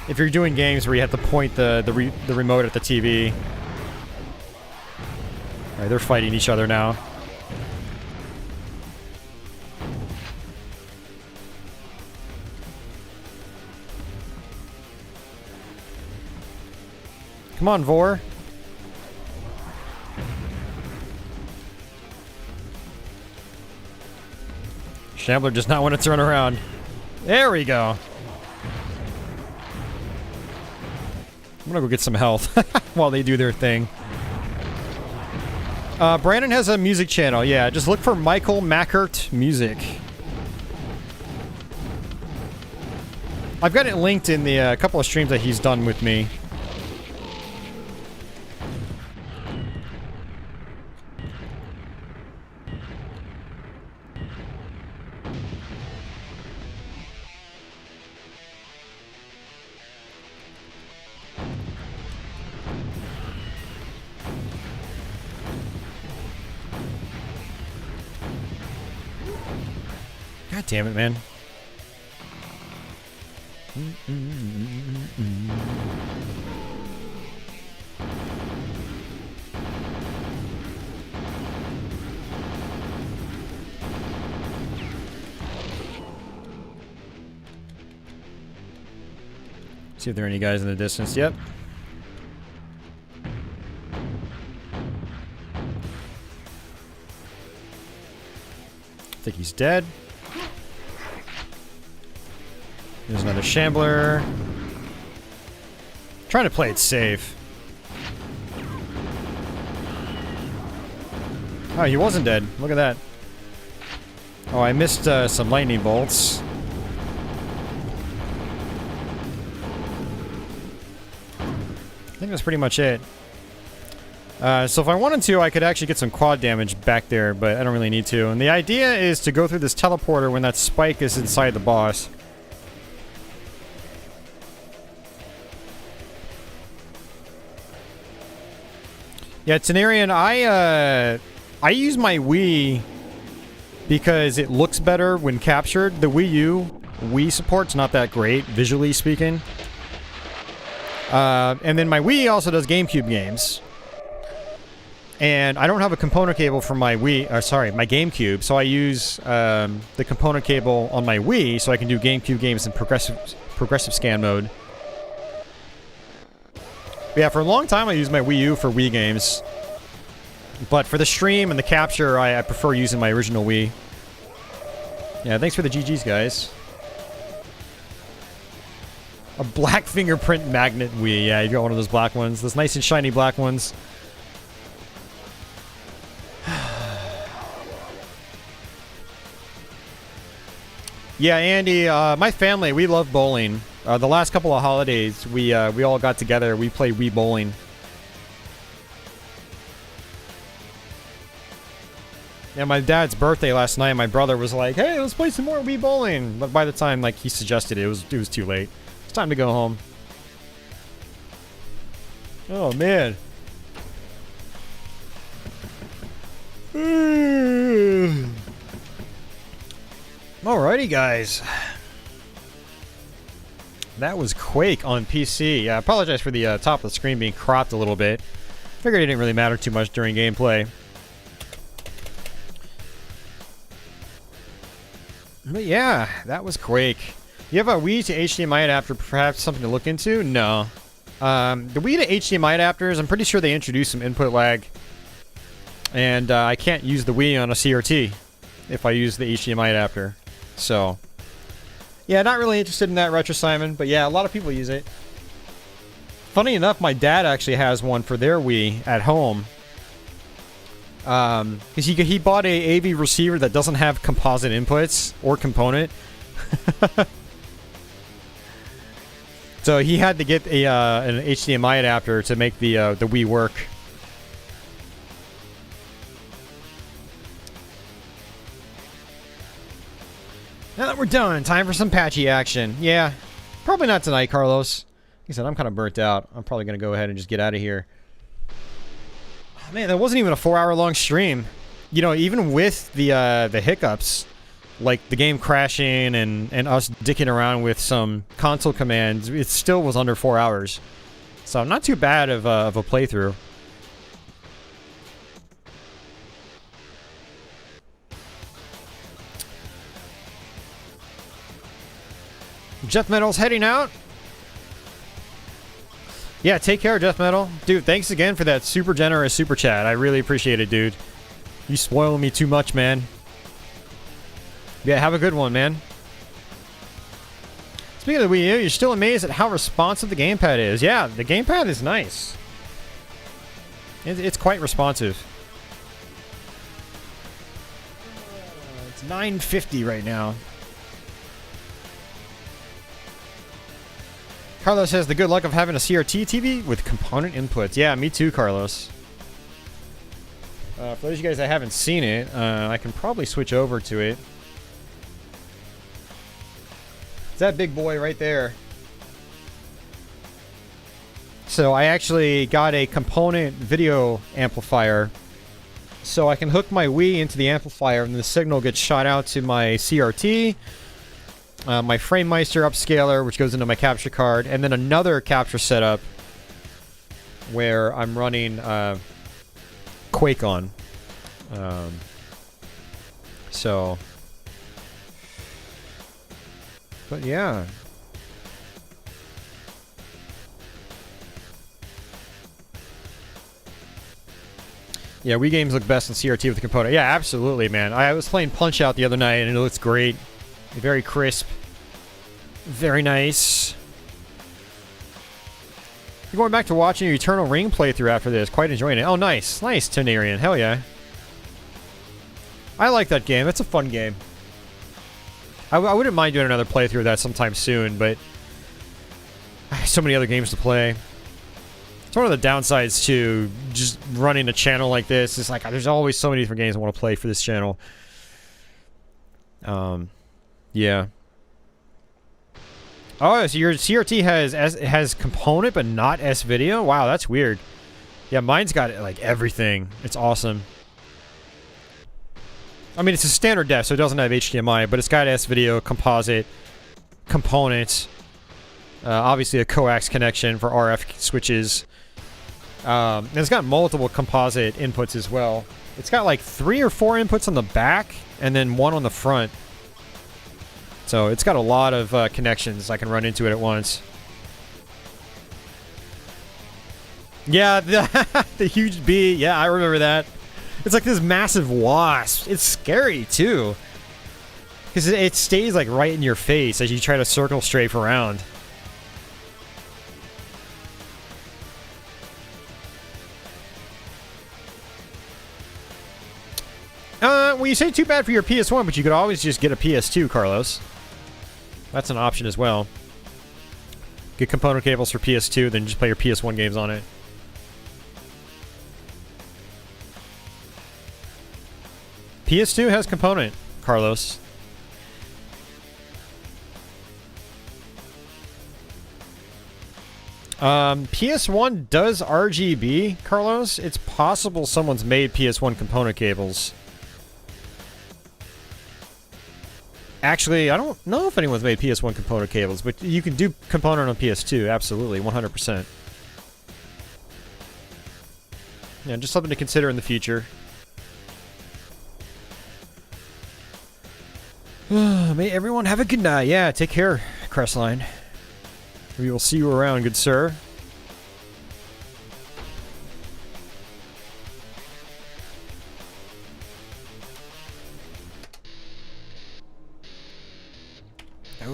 if you're doing games where you have to point the remote at the TV. Alright, they're fighting each other now. Come on, Vor. Shambler does not want to turn around. There we go. I'm gonna go get some health while they do their thing. Brandon has a music channel. Yeah, just look for Michael Mackert Music. I've got it linked in the couple of streams that he's done with me. God damn it, man. See if there are any guys in the distance. Yep. I think he's dead. There's another Shambler. Trying to play it safe. Oh, he wasn't dead. Look at that. Oh, I missed some lightning bolts. I think that's pretty much it. So if I wanted to, I could actually get some quad damage back there, but I don't really need to. And the idea is to go through this teleporter when that spike is inside the boss. Yeah, Tenarian, I use my Wii because it looks better when captured. The Wii support's not that great, visually speaking. And then my Wii also does GameCube games. And I don't have a component cable for my Wii, my GameCube, so I use the component cable on my Wii so I can do GameCube games in progressive scan mode. But yeah, for a long time I used my Wii U for Wii games. But for the stream and the capture, I prefer using my original Wii. Yeah, thanks for the GGs, guys. A black fingerprint magnet Wii. Yeah, you got one of those black ones. Those nice and shiny black ones. Yeah, Andy, my family, we love bowling. The last couple of holidays, we all got together. We played Wii bowling. Yeah, my dad's birthday last night, my brother was like, "Hey, let's play some more Wii bowling." But by the time like he suggested it, it was too late. It's time to go home. Oh man. Alrighty, guys. That was Quake on PC. Yeah, I apologize for the top of the screen being cropped a little bit. Figured it didn't really matter too much during gameplay. But yeah, that was Quake. You have a Wii to HDMI adapter, perhaps something to look into? No. The Wii to HDMI adapters, I'm pretty sure they introduced some input lag. And I can't use the Wii on a CRT. if I use the HDMI adapter. So, yeah, not really interested in that, Retro Simon, but yeah, a lot of people use it. Funny enough, my dad actually has one for their Wii at home. Because he bought a AV receiver that doesn't have composite inputs or component. So he had to get an HDMI adapter to make the Wii work. Now that we're done, time for some patchy action. Yeah, probably not tonight, Carlos. Like I said, I'm kind of burnt out. I'm probably going to go ahead and just get out of here. Oh, man, that wasn't even a 4-hour-long stream. You know, even with the hiccups, like the game crashing and us dicking around with some console commands, it still was under 4 hours. So not too bad of a playthrough. Death Metal's heading out. Yeah, take care, Death Metal. Dude, thanks again for that super generous super chat. I really appreciate it, dude. You spoil me too much, man. Yeah, have a good one, man. Speaking of the Wii U, you're still amazed at how responsive the gamepad is. Yeah, the gamepad is nice. It's quite responsive. It's 950 right now. Carlos has the good luck of having a CRT TV with component inputs. Yeah, me too, Carlos. For those of you guys that haven't seen it, I can probably switch over to it. It's that big boy right there. So I actually got a component video amplifier. So I can hook my Wii into the amplifier and the signal gets shot out to my CRT. My FrameMeister upscaler, which goes into my capture card, and then another capture setup where I'm running Quake on. But yeah. Yeah, Wii games look best in CRT with the component. Yeah, absolutely, man. I was playing Punch-Out the other night, and it looks great. Very crisp. Very nice. You're going back to watching your Eternal Ring playthrough after this. Quite enjoying it. Oh, nice. Nice, Tenarian. Hell yeah. I like that game. It's a fun game. I wouldn't mind doing another playthrough of that sometime soon, but I have so many other games to play. It's one of the downsides to just running a channel like this. It's like there's always so many different games I want to play for this channel. Yeah. Oh, so your CRT has component but not S-Video? Wow, that's weird. Yeah, mine's got like everything. It's awesome. I mean, it's a standard def, so it doesn't have HDMI, but it's got S-Video, composite, components, obviously a coax connection for RF switches. And it's got multiple composite inputs as well. It's got like 3 or 4 inputs on the back, and then 1 on the front. So it's got a lot of connections. I can run into it at once. Yeah, the huge bee. Yeah, I remember that. It's like this massive wasp. It's scary, too. Because it stays like right in your face as you try to circle strafe around. Well, you say too bad for your PS1, but you could always just get a PS2, Carlos. That's an option as well. Get component cables for PS2, then just play your PS1 games on it. PS2 has component, Carlos. PS1 does RGB, Carlos. It's possible someone's made PS1 component cables. Actually, I don't know if anyone's made PS1 component cables, but you can do component on PS2, absolutely, 100%. Yeah, just something to consider in the future. May everyone have a good night. Yeah, take care, Crestline. We will see you around, good sir.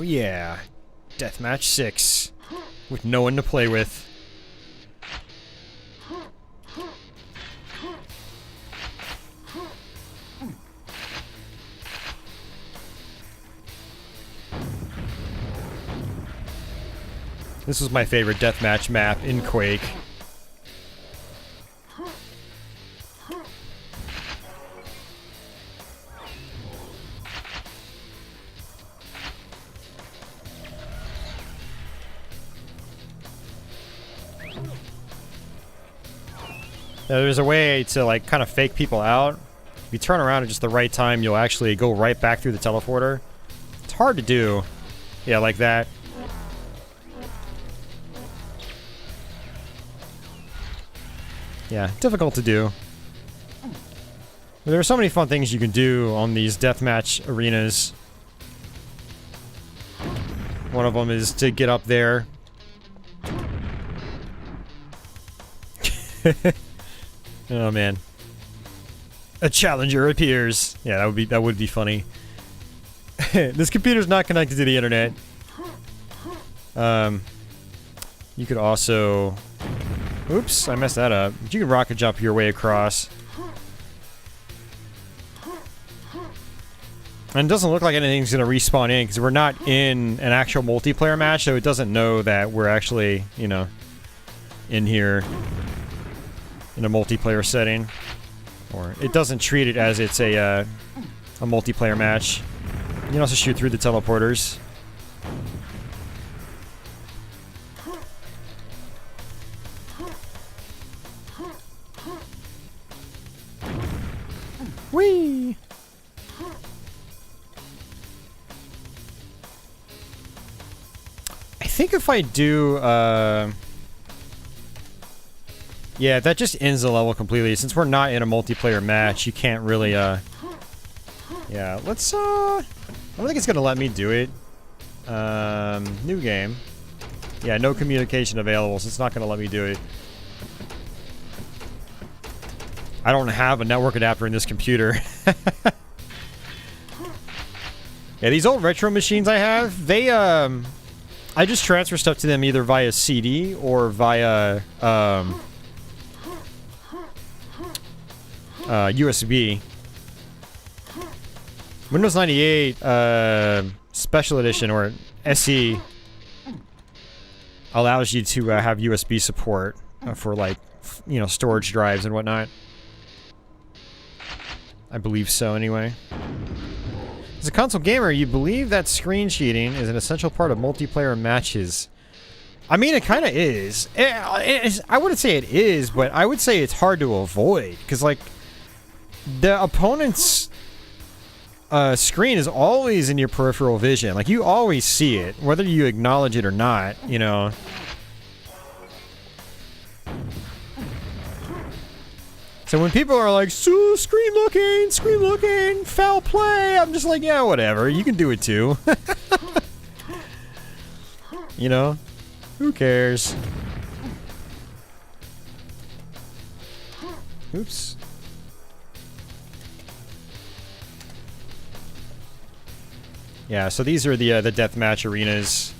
yeah. Deathmatch 6. With no one to play with. This was my favorite deathmatch map in Quake. There's a way to like kind of fake people out. If you turn around at just the right time, you'll actually go right back through the teleporter. It's hard to do. Yeah, like that. Yeah, difficult to do. But there are so many fun things you can do on these deathmatch arenas. One of them is to get up there. Oh man. A challenger appears. Yeah, that would be funny. This computer's not connected to the internet. You could also... Oops, I messed that up. You can rocket jump your way across. And it doesn't look like anything's gonna respawn in, because we're not in an actual multiplayer match, so it doesn't know that we're actually, you know, in here in a multiplayer setting. Or it doesn't treat it as it's a multiplayer match. You can also shoot through the teleporters. Whee! I think if I do, yeah, that just ends the level completely. Since we're not in a multiplayer match, you can't really, yeah, let's, I don't think it's gonna let me do it. New game. Yeah, no communication available, so it's not gonna let me do it. I don't have a network adapter in this computer. Yeah, these old retro machines I have, they, I just transfer stuff to them either via CD or via, USB. Windows 98, Special Edition, or SE, allows you to, have USB support, for, like, you know, storage drives and whatnot. I believe so, anyway. As a console gamer, you believe that screen cheating is an essential part of multiplayer matches. I mean, it kind of is. I wouldn't say it is, but I would say it's hard to avoid. Because, like, the opponent's screen is always in your peripheral vision. Like, you always see it, whether you acknowledge it or not, you know. So when people are like, so screen looking, foul play, I'm just like, yeah, whatever, you can do it too. You know? Who cares? Oops. Yeah, so these are the deathmatch arenas.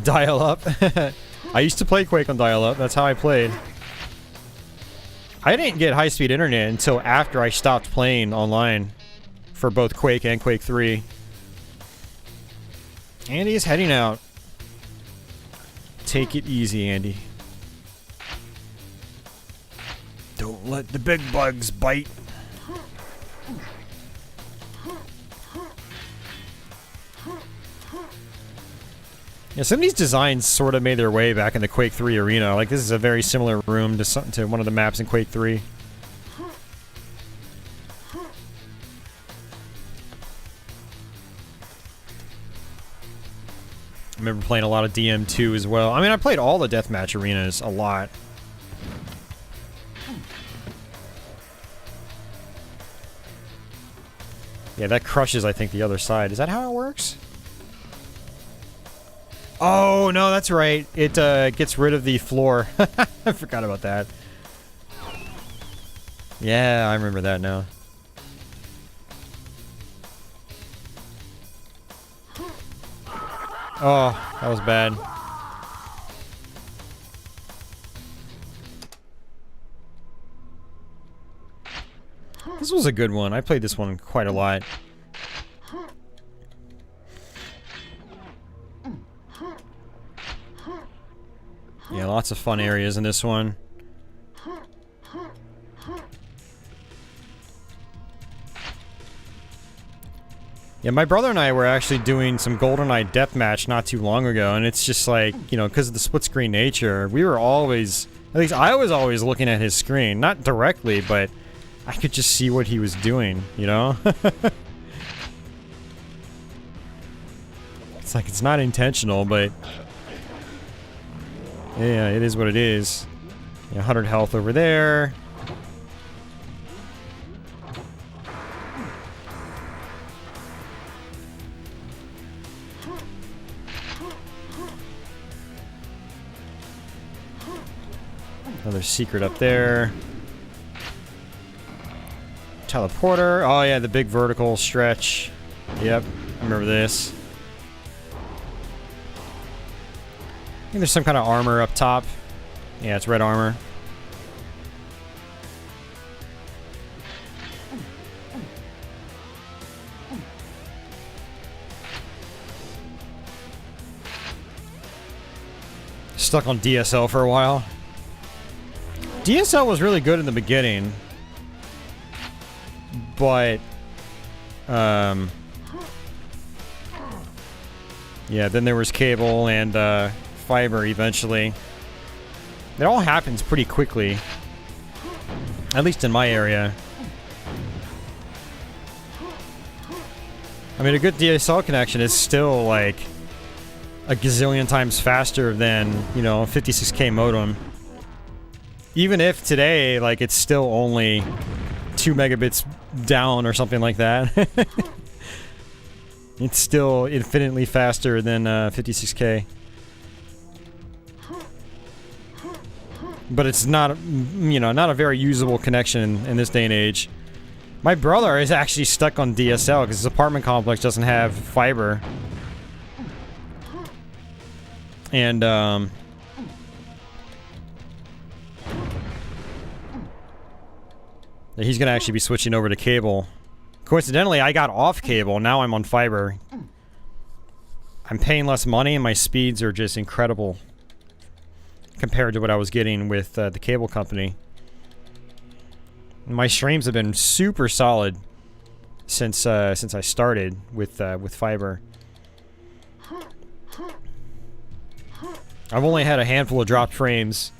Dial-up. I used to play Quake on dial-up. That's how I played. I didn't get high-speed internet until after I stopped playing online for both Quake and Quake 3. Andy is heading out. Take it easy, Andy. Don't let the big bugs bite. Yeah, some of these designs sort of made their way back in the Quake 3 arena. Like, this is a very similar room to one of the maps in Quake 3. I remember playing a lot of DM2 as well. I mean, I played all the deathmatch arenas a lot. Yeah, that crushes, I think, the other side. Is that how it works? Oh, no, that's right. It gets rid of the floor. I forgot about that. Yeah, I remember that now. Oh, that was bad. This was a good one. I played this one quite a lot. Yeah, lots of fun areas in this one. Yeah, my brother and I were actually doing some GoldenEye deathmatch not too long ago, and it's just like, you know, because of the split screen nature, we were always, at least I was always looking at his screen. Not directly, but I could just see what he was doing, you know? It's like, it's not intentional, but yeah, it is what it is. Yeah, 100 health over there. Another secret up there. Teleporter. Oh yeah, the big vertical stretch. Yep, I remember this. I think there's some kind of armor up top. Yeah, it's red armor. Stuck on DSL for a while. DSL was really good in the beginning, but yeah, then there was cable and fiber eventually. It all happens pretty quickly, at least in my area. I mean, a good DSL connection is still like a gazillion times faster than, you know, a 56K modem. Even if today, like, it's still only 2 megabits down or something like that. It's still infinitely faster than 56K. But it's not, you know, not a very usable connection in this day and age. My brother is actually stuck on DSL because his apartment complex doesn't have fiber. And, he's gonna actually be switching over to cable. Coincidentally, I got off cable, now I'm on fiber. I'm paying less money and my speeds are just incredible compared to what I was getting with the cable company. My streams have been super solid since I started with fiber. I've only had a handful of dropped frames.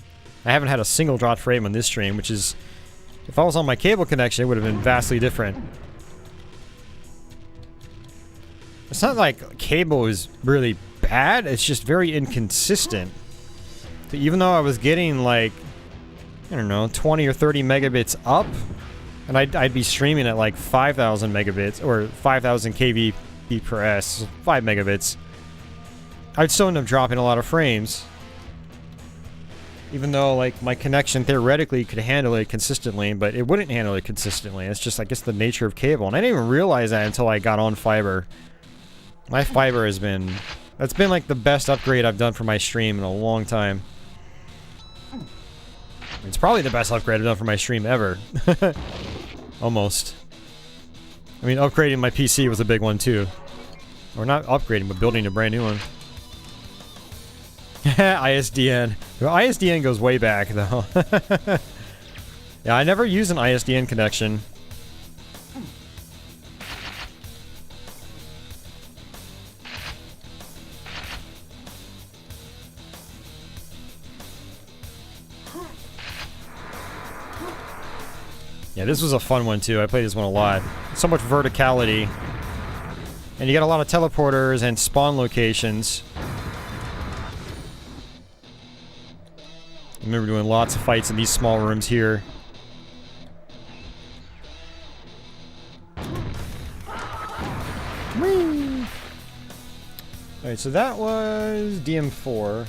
I haven't had a single dropped frame on this stream, which is, if I was on my cable connection, it would have been vastly different. It's not like cable is really bad, it's just very inconsistent. So even though I was getting like, I don't know, 20 or 30 megabits up, and I'd be streaming at like 5,000 megabits, or 5,000 kbps, 5 megabits, I'd still end up dropping a lot of frames. Even though, like, my connection theoretically could handle it consistently, but it wouldn't handle it consistently. It's just, I guess, the nature of cable. And I didn't even realize that until I got on fiber. My fiber has been... That's been, like, the best upgrade I've done for my stream in a long time. It's probably the best upgrade I've done for my stream ever. Almost. I mean, upgrading my PC was a big one, too. Or not upgrading, but building a brand new one. ISDN. Well, ISDN goes way back, though. Yeah, I never use an ISDN connection. Yeah, this was a fun one, too. I played this one a lot. So much verticality. And you got a lot of teleporters and spawn locations. I remember doing lots of fights in these small rooms here. Whee! Alright, so that was DM4.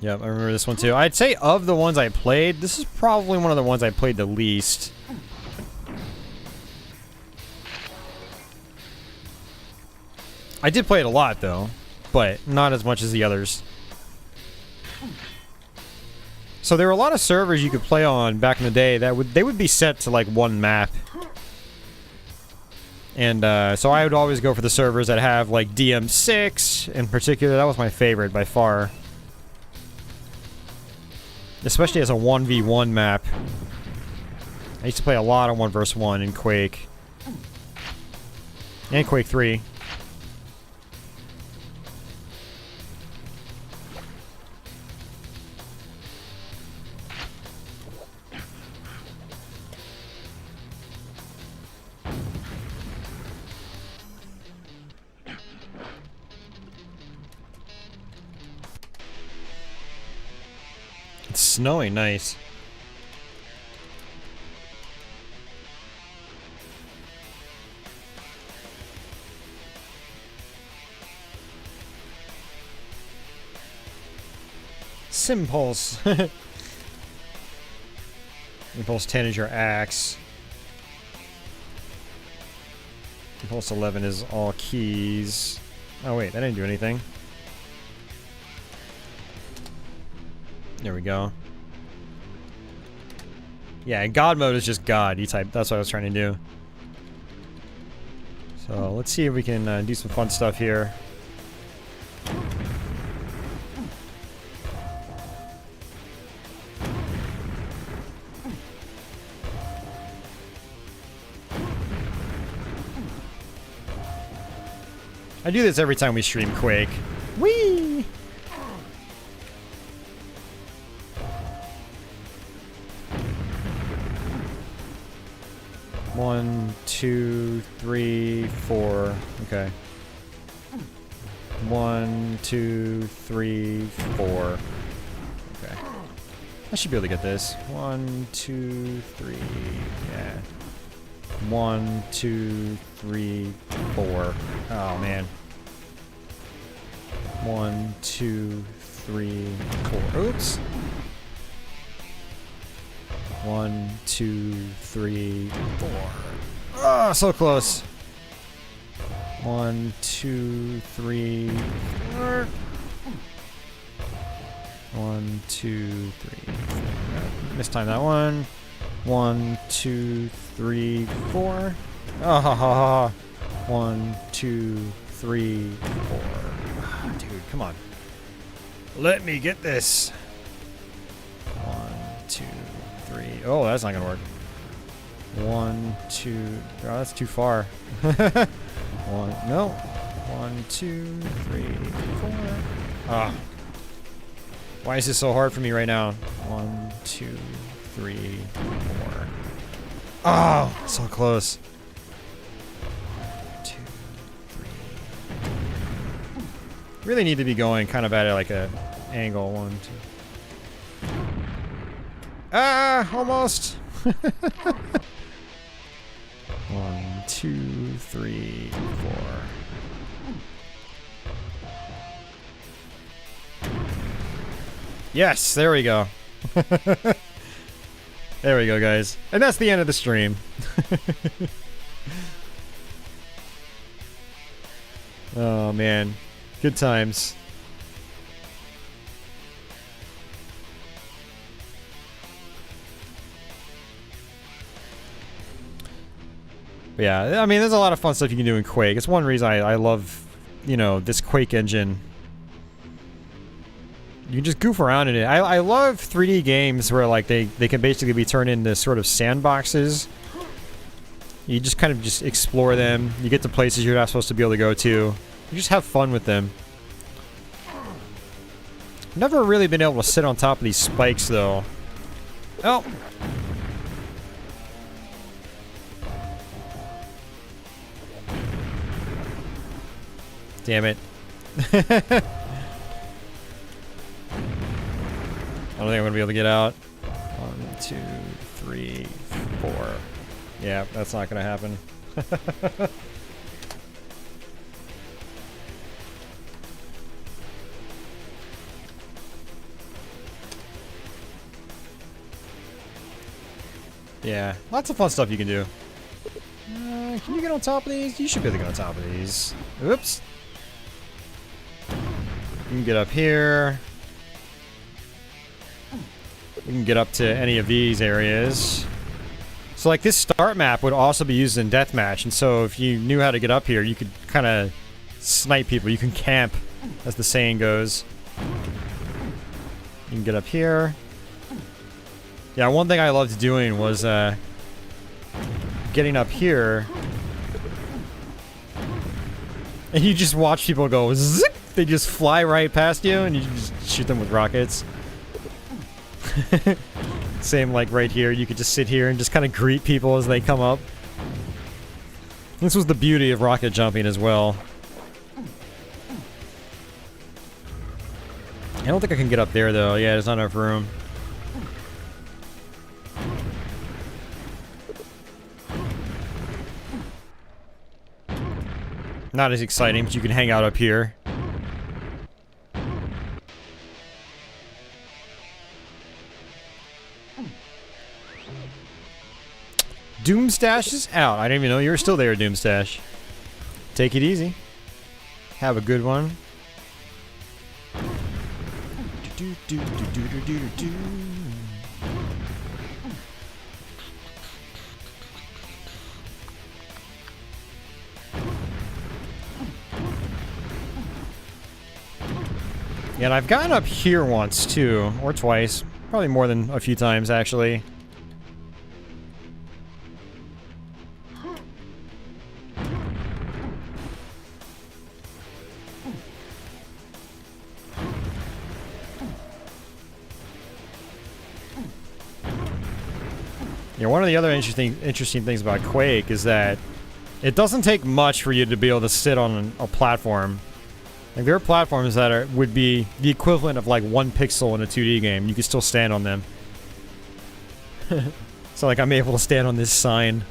Yep, I remember this one too. I'd say of the ones I played, this is probably one of the ones I played the least. I did play it a lot though, but not as much as the others. So there were a lot of servers you could play on back in the day that would be set to like one map. And so I would always go for the servers that have like DM6 in particular. That was my favorite by far. Especially as a 1v1 map. I used to play a lot of 1 vs 1 in Quake. And Quake 3. It's snowing nice. Simpulse. Impulse 10 is your axe. Impulse 11 is all keys. Oh wait, that didn't do anything. There we go. Yeah, God mode is just God. You type. That's what I was trying to do. So let's see if we can do some fun stuff here. I do this every time we stream Quake. Whee! One, two, three, four. Okay. 1, 2, 3, 4. Okay. I should be able to get this. 1, 2, 3. Yeah. 1, 2, 3, 4. Oh man. 1, 2, 3, 4. Oops. 1, 2, 3, 4. Oh, so close. 1, 2, 3, 4. 1, 2, 3, 4. Mistime that one. 1, 2, 3, 4. Ah, 1, 2, 3, 4. Oh, dude, come on. Let me get this. 1, 2, 3. Oh, that's not gonna work. 1, 2. Oh, that's too far. 1. No. 1, 2, 3, 4. Ah. Why is this so hard for me right now? 1, 2, 3, 4. Oh, so close. 2, 3. Really need to be going kind of at it like a angle. 1, 2. Ah, almost. 1, 2, 3, 4. Yes, there we go. There we go, guys. And that's the end of the stream. Oh, man. Good times. But yeah, I mean, there's a lot of fun stuff you can do in Quake. It's one reason I love, you know, this Quake engine. You can just goof around in it. I love 3D games where like they can basically be turned into sort of sandboxes. You just kind of just explore them. You get to places you're not supposed to be able to go to. You just have fun with them. Never really been able to sit on top of these spikes though. Oh. Damn it. I don't think I'm gonna be able to get out. 1, 2, 3, 4. Yeah, that's not gonna happen. Yeah, lots of fun stuff you can do. Can you get on top of these? You should be able to get on top of these. Oops. You can get up here. You can get up to any of these areas. So like this start map would also be used in deathmatch, and so if you knew how to get up here, you could kind of snipe people. You can camp, as the saying goes. You can get up here. Yeah, one thing I loved doing was getting up here, and you just watch people go zip. They just fly right past you, and you just shoot them with rockets. Same like right here, you could just sit here and just kind of greet people as they come up. This was the beauty of rocket jumping as well. I don't think I can get up there though. Yeah, there's not enough room. Not as exciting, but you can hang out up here. Doomstash is out. I didn't even know you were still there, Doomstash. Take it easy. Have a good one. Yeah, and I've gotten up here once too, or twice. Probably more than a few times actually. Yeah, one of the other interesting things about Quake is that it doesn't take much for you to be able to sit on a platform. Like there are platforms that would be the equivalent of like 1 pixel in a 2D game. You can still stand on them. So like I'm able to stand on this sign.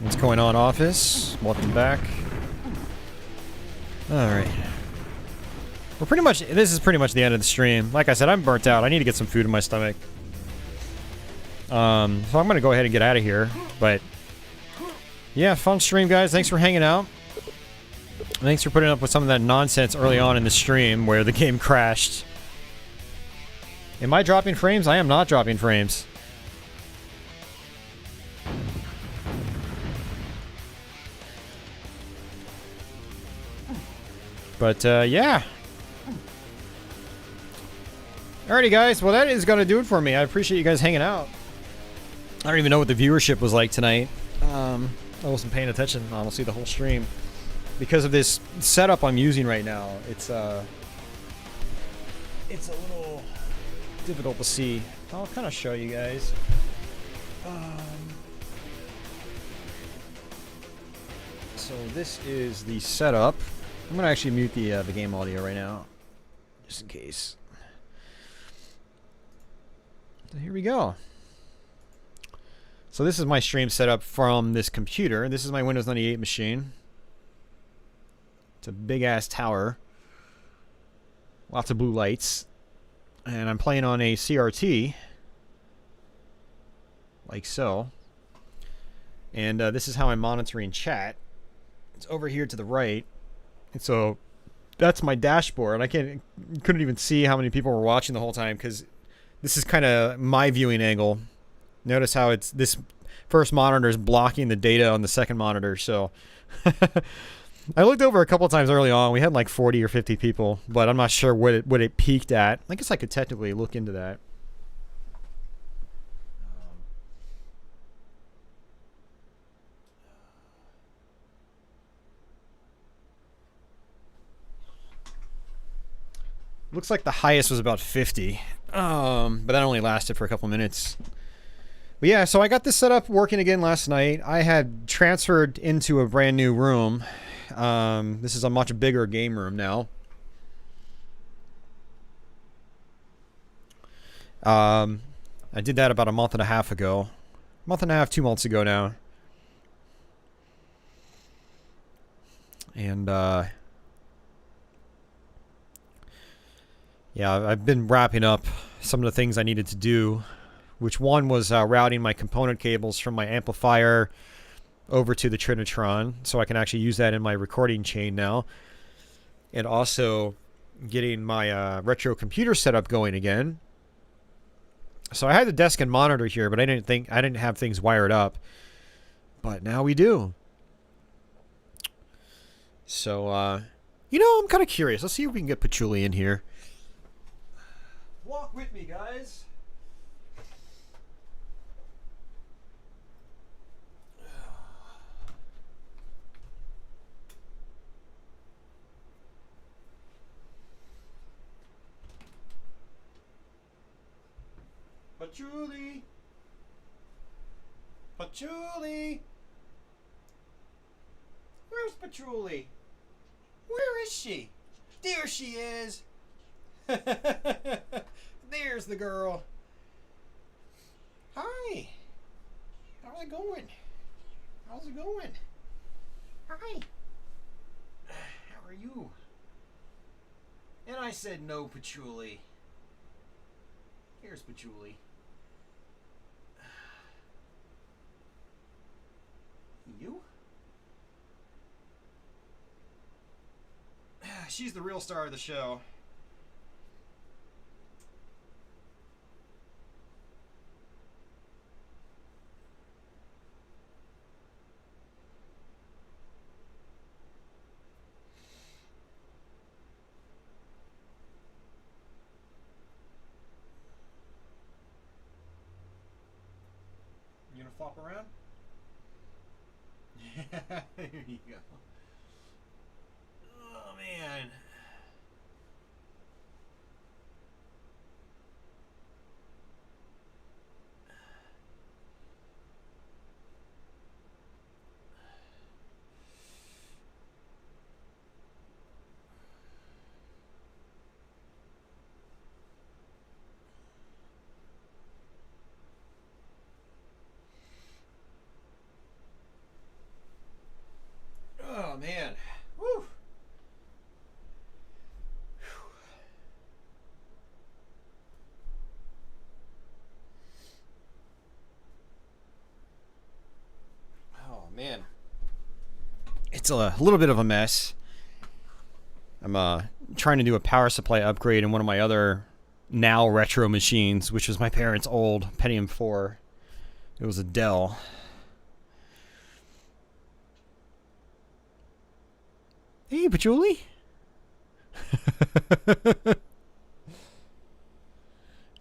What's going on, office? Welcome back. Alright. We're pretty much, this is pretty much the end of the stream. Like I said, I'm burnt out. I need to get some food in my stomach. So I'm gonna go ahead and get out of here. But yeah, fun stream, guys. Thanks for hanging out. Thanks for putting up with some of that nonsense early on in the stream where the game crashed. Am I dropping frames? I am not dropping frames. But, yeah. Alrighty, guys. Well, that is going to do it for me. I appreciate you guys hanging out. I don't even know what the viewership was like tonight. I wasn't paying attention, honestly, the whole stream. Because of this setup I'm using right now, it's a little difficult to see. I'll kind of show you guys. So this is the setup. I'm gonna actually mute the game audio right now, just in case. So here we go. So this is my stream setup from this computer. This is my Windows 98 machine. It's a big ass tower. Lots of blue lights. And I'm playing on a CRT. Like so. And this is how I'm monitoring chat. It's over here to the right. And so that's my dashboard. I couldn't even see how many people were watching the whole time because this is kind of my viewing angle. Notice how it's this first monitor is blocking the data on the second monitor. So I looked over a couple times early on. We had like 40 or 50 people, but I'm not sure what it peaked at. I guess I could technically look into that. Looks like the highest was about 50, but that only lasted for a couple minutes. But yeah, so I got this set up working again last night. I had transferred into a brand new room. This is a much bigger game room now. I did that about a month and a half ago. 2 months ago now. And yeah, I've been wrapping up some of the things I needed to do, which one was routing my component cables from my amplifier over to the Trinitron, so I can actually use that in my recording chain now, and also getting my retro computer setup going again. So I had the desk and monitor here, but I didn't have things wired up. But now we do. So you know, I'm kind of curious. Let's see if we can get Patchouli in here. Walk with me, guys. Patchouli! Patchouli! Where's Patchouli? Where is she? There she is! There's the girl. Hi! How's it going? How's it going? Hi! How are you? And I said no, Patchouli. Here's Patchouli. You? She's the real star of the show. You gonna flop around? There you go. Oh man. Oh man. Woo. Oh man. It's a little bit of a mess. I'm trying to do a power supply upgrade in one of my other now retro machines, which was my parents' old Pentium 4. It was a Dell. Hey, Patchouli.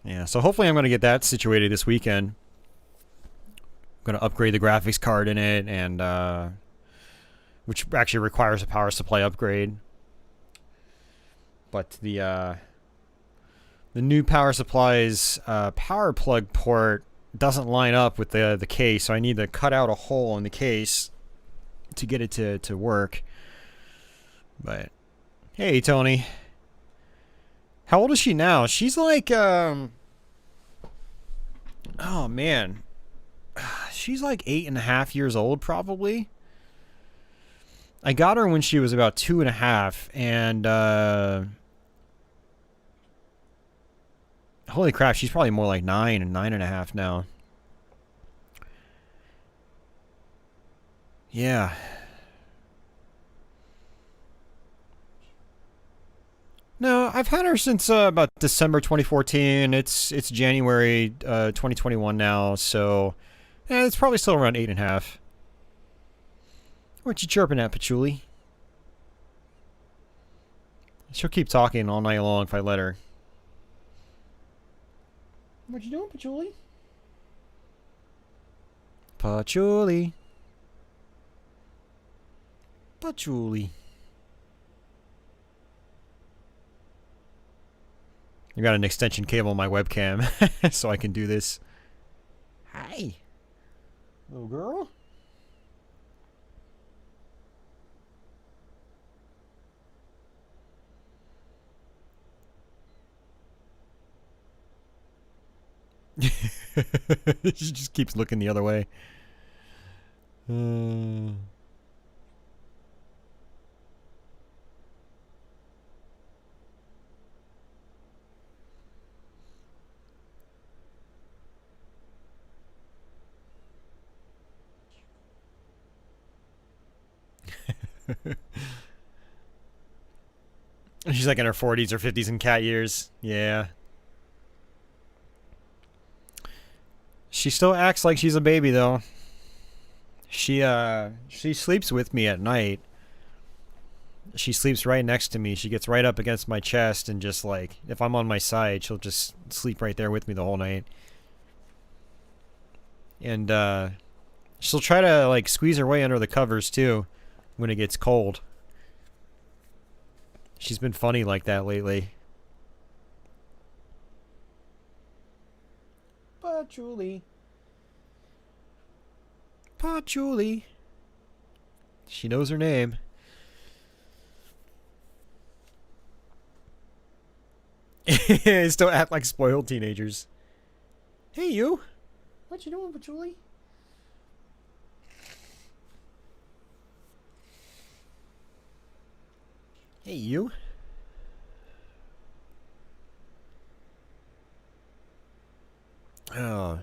Yeah, so hopefully I'm going to get that situated this weekend. I'm going to upgrade the graphics card in it, and which actually requires a power supply upgrade. But the new power supply's power plug port doesn't line up with the case, so I need to cut out a hole in the case to get it to work. But hey, Tony, how old is she now? She's like oh man, she's like 8.5 years old probably. I got her when she was about 2.5, and holy crap, she's probably more like 9 and 9.5 now. Yeah. No, I've had her since about December 2014. It's January 2021 now, so it's probably still around 8.5. What you chirping at, Patchouli? She'll keep talking all night long if I let her. What you doing, Patchouli? Patchouli. Patchouli. I got an extension cable on my webcam so I can do this. Hi. Little girl. She just keeps looking the other way. She's like in her 40s or 50s in cat years. Yeah. She still acts like she's a baby though. She sleeps with me at night. She sleeps right next to me. She gets right up against my chest and just like, if I'm on my side, she'll just sleep right there with me the whole night. And she'll try to like squeeze her way under the covers too when it gets cold. She's been funny like that lately. Patchouli. Patchouli. She knows her name. Still act like spoiled teenagers. Hey, you. What you doing, Patchouli? Hey, you. Oh.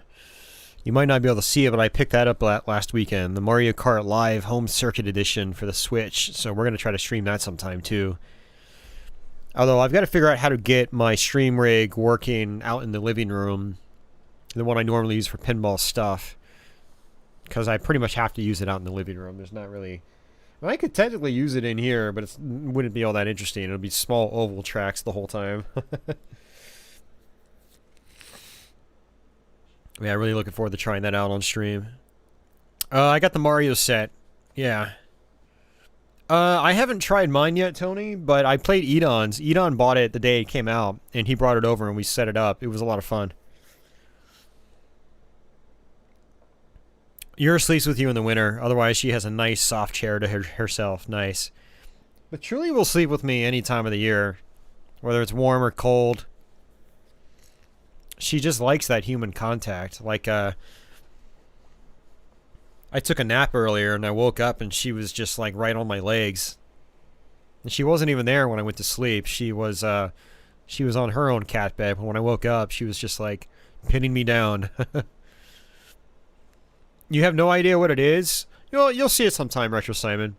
You might not be able to see it, but I picked that up last weekend. The Mario Kart Live Home Circuit Edition for the Switch. So we're going to try to stream that sometime, too. Although I've got to figure out how to get my stream rig working out in the living room. The one I normally use for pinball stuff. Because I pretty much have to use it out in the living room. There's not really... Well, I could technically use it in here, but it wouldn't be all that interesting. It'll be small oval tracks the whole time. Yeah, really looking forward to trying that out on stream. I got the Mario set. Yeah. I haven't tried mine yet, Tony, but I played Edon's. Edon bought it the day it came out, and he brought it over and we set it up. It was a lot of fun. Yura sleeps with you in the winter. Otherwise, she has a nice soft chair to herself. Nice. But Truly will sleep with me any time of the year. Whether it's warm or cold. She just likes that human contact. Like, I took a nap earlier and I woke up and she was just like right on my legs. And she wasn't even there when I went to sleep. She was on her own cat bed. But when I woke up, she was just like pinning me down. You have no idea what it is? You'll see it sometime, Retro Simon.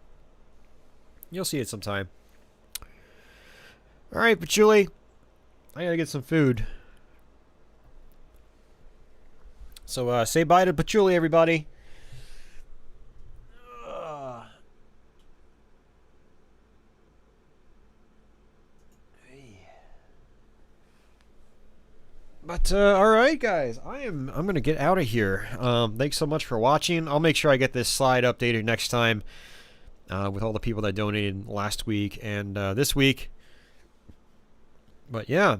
You'll see it sometime. Alright, Patchouli. I gotta get some food. So, say bye to Patchouli, everybody. But, alright guys, I'm gonna get out of here. Thanks so much for watching. I'll make sure I get this slide updated next time, with all the people that donated last week and, this week. But yeah.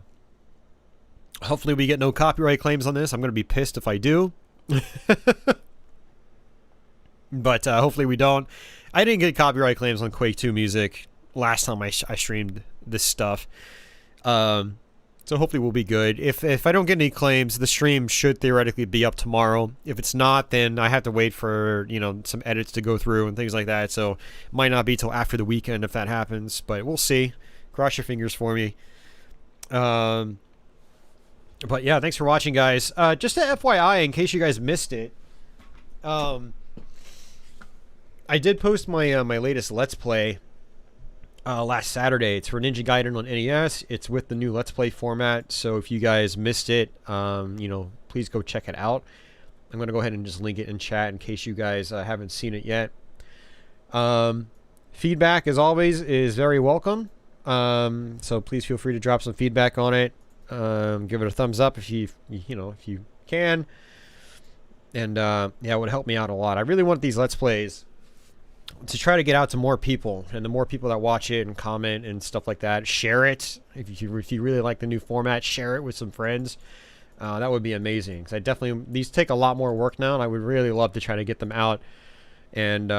Hopefully we get no copyright claims on this. I'm gonna be pissed if I do. But, hopefully we don't. I didn't get copyright claims on Quake 2 music last time I streamed this stuff. So hopefully we'll be good. If I don't get any claims, the stream should theoretically be up tomorrow. If it's not, then I have to wait for, some edits to go through and things like that. So it might not be till after the weekend if that happens. But we'll see. Cross your fingers for me. But yeah, thanks for watching, guys. Just a FYI, in case you guys missed it, I did post my my latest Let's Play last Saturday. It's for Ninja Gaiden on NES. It's with the new Let's Play format. So if you guys missed it, please go check it out. I'm going to go ahead and just link it in chat in case you guys haven't seen it yet. Feedback, as always, is very welcome. So please feel free to drop some feedback on it. Give it a thumbs up if you can. And yeah, it would help me out a lot. I really want these Let's Plays to try to get out to more people, and the more people that watch it and comment and stuff like that, share it. If you really like the new format, share it with some friends. That would be amazing. Because these take a lot more work now, and I would really love to try to get them out. And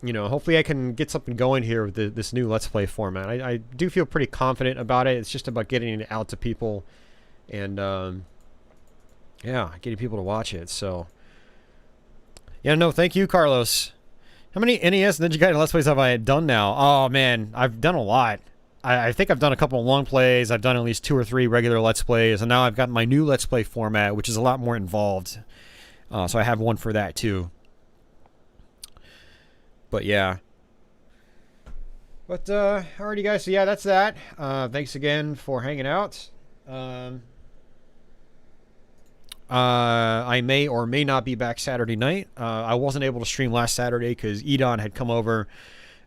hopefully I can get something going here with this new Let's Play format. I do feel pretty confident about it. It's just about getting it out to people, and yeah, getting people to watch it. So yeah, no, thank you, Carlos. How many NES Ninja Gaiden Let's Plays have I done now? Oh, man, I've done a lot. I think I've done a couple of long plays. I've done at least 2 or 3 regular Let's Plays. And now I've got my new Let's Play format, which is a lot more involved. So I have one for that, too. But, yeah. But, alrighty guys, so yeah, that's that. Thanks again for hanging out. I may or may not be back Saturday night. I wasn't able to stream last Saturday because Edon had come over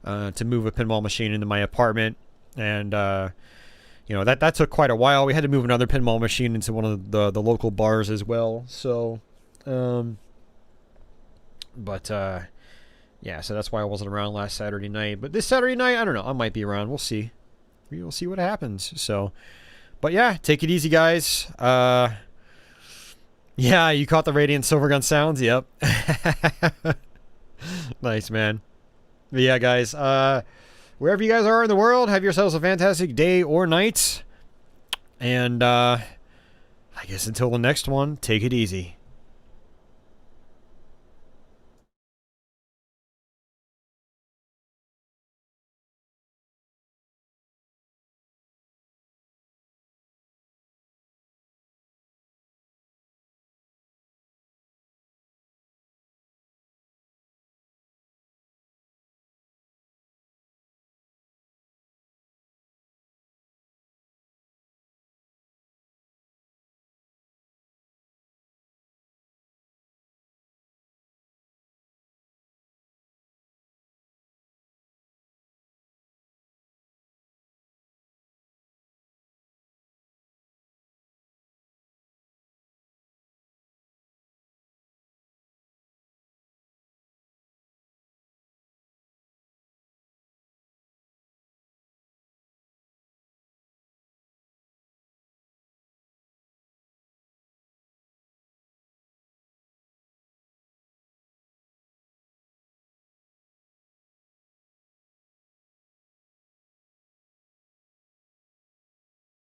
to move a pinball machine into my apartment, and you know, that took quite a while. We had to move another pinball machine into one of the local bars as well. So, yeah, so that's why I wasn't around last Saturday night. But this Saturday night, I don't know. I might be around. We'll see. We'll see what happens. So, but yeah, take it easy, guys. Yeah, you caught the Radeon Silvergun sounds. Yep. Nice, man. But yeah, guys, wherever you guys are in the world, have yourselves a fantastic day or night. And I guess until the next one, take it easy.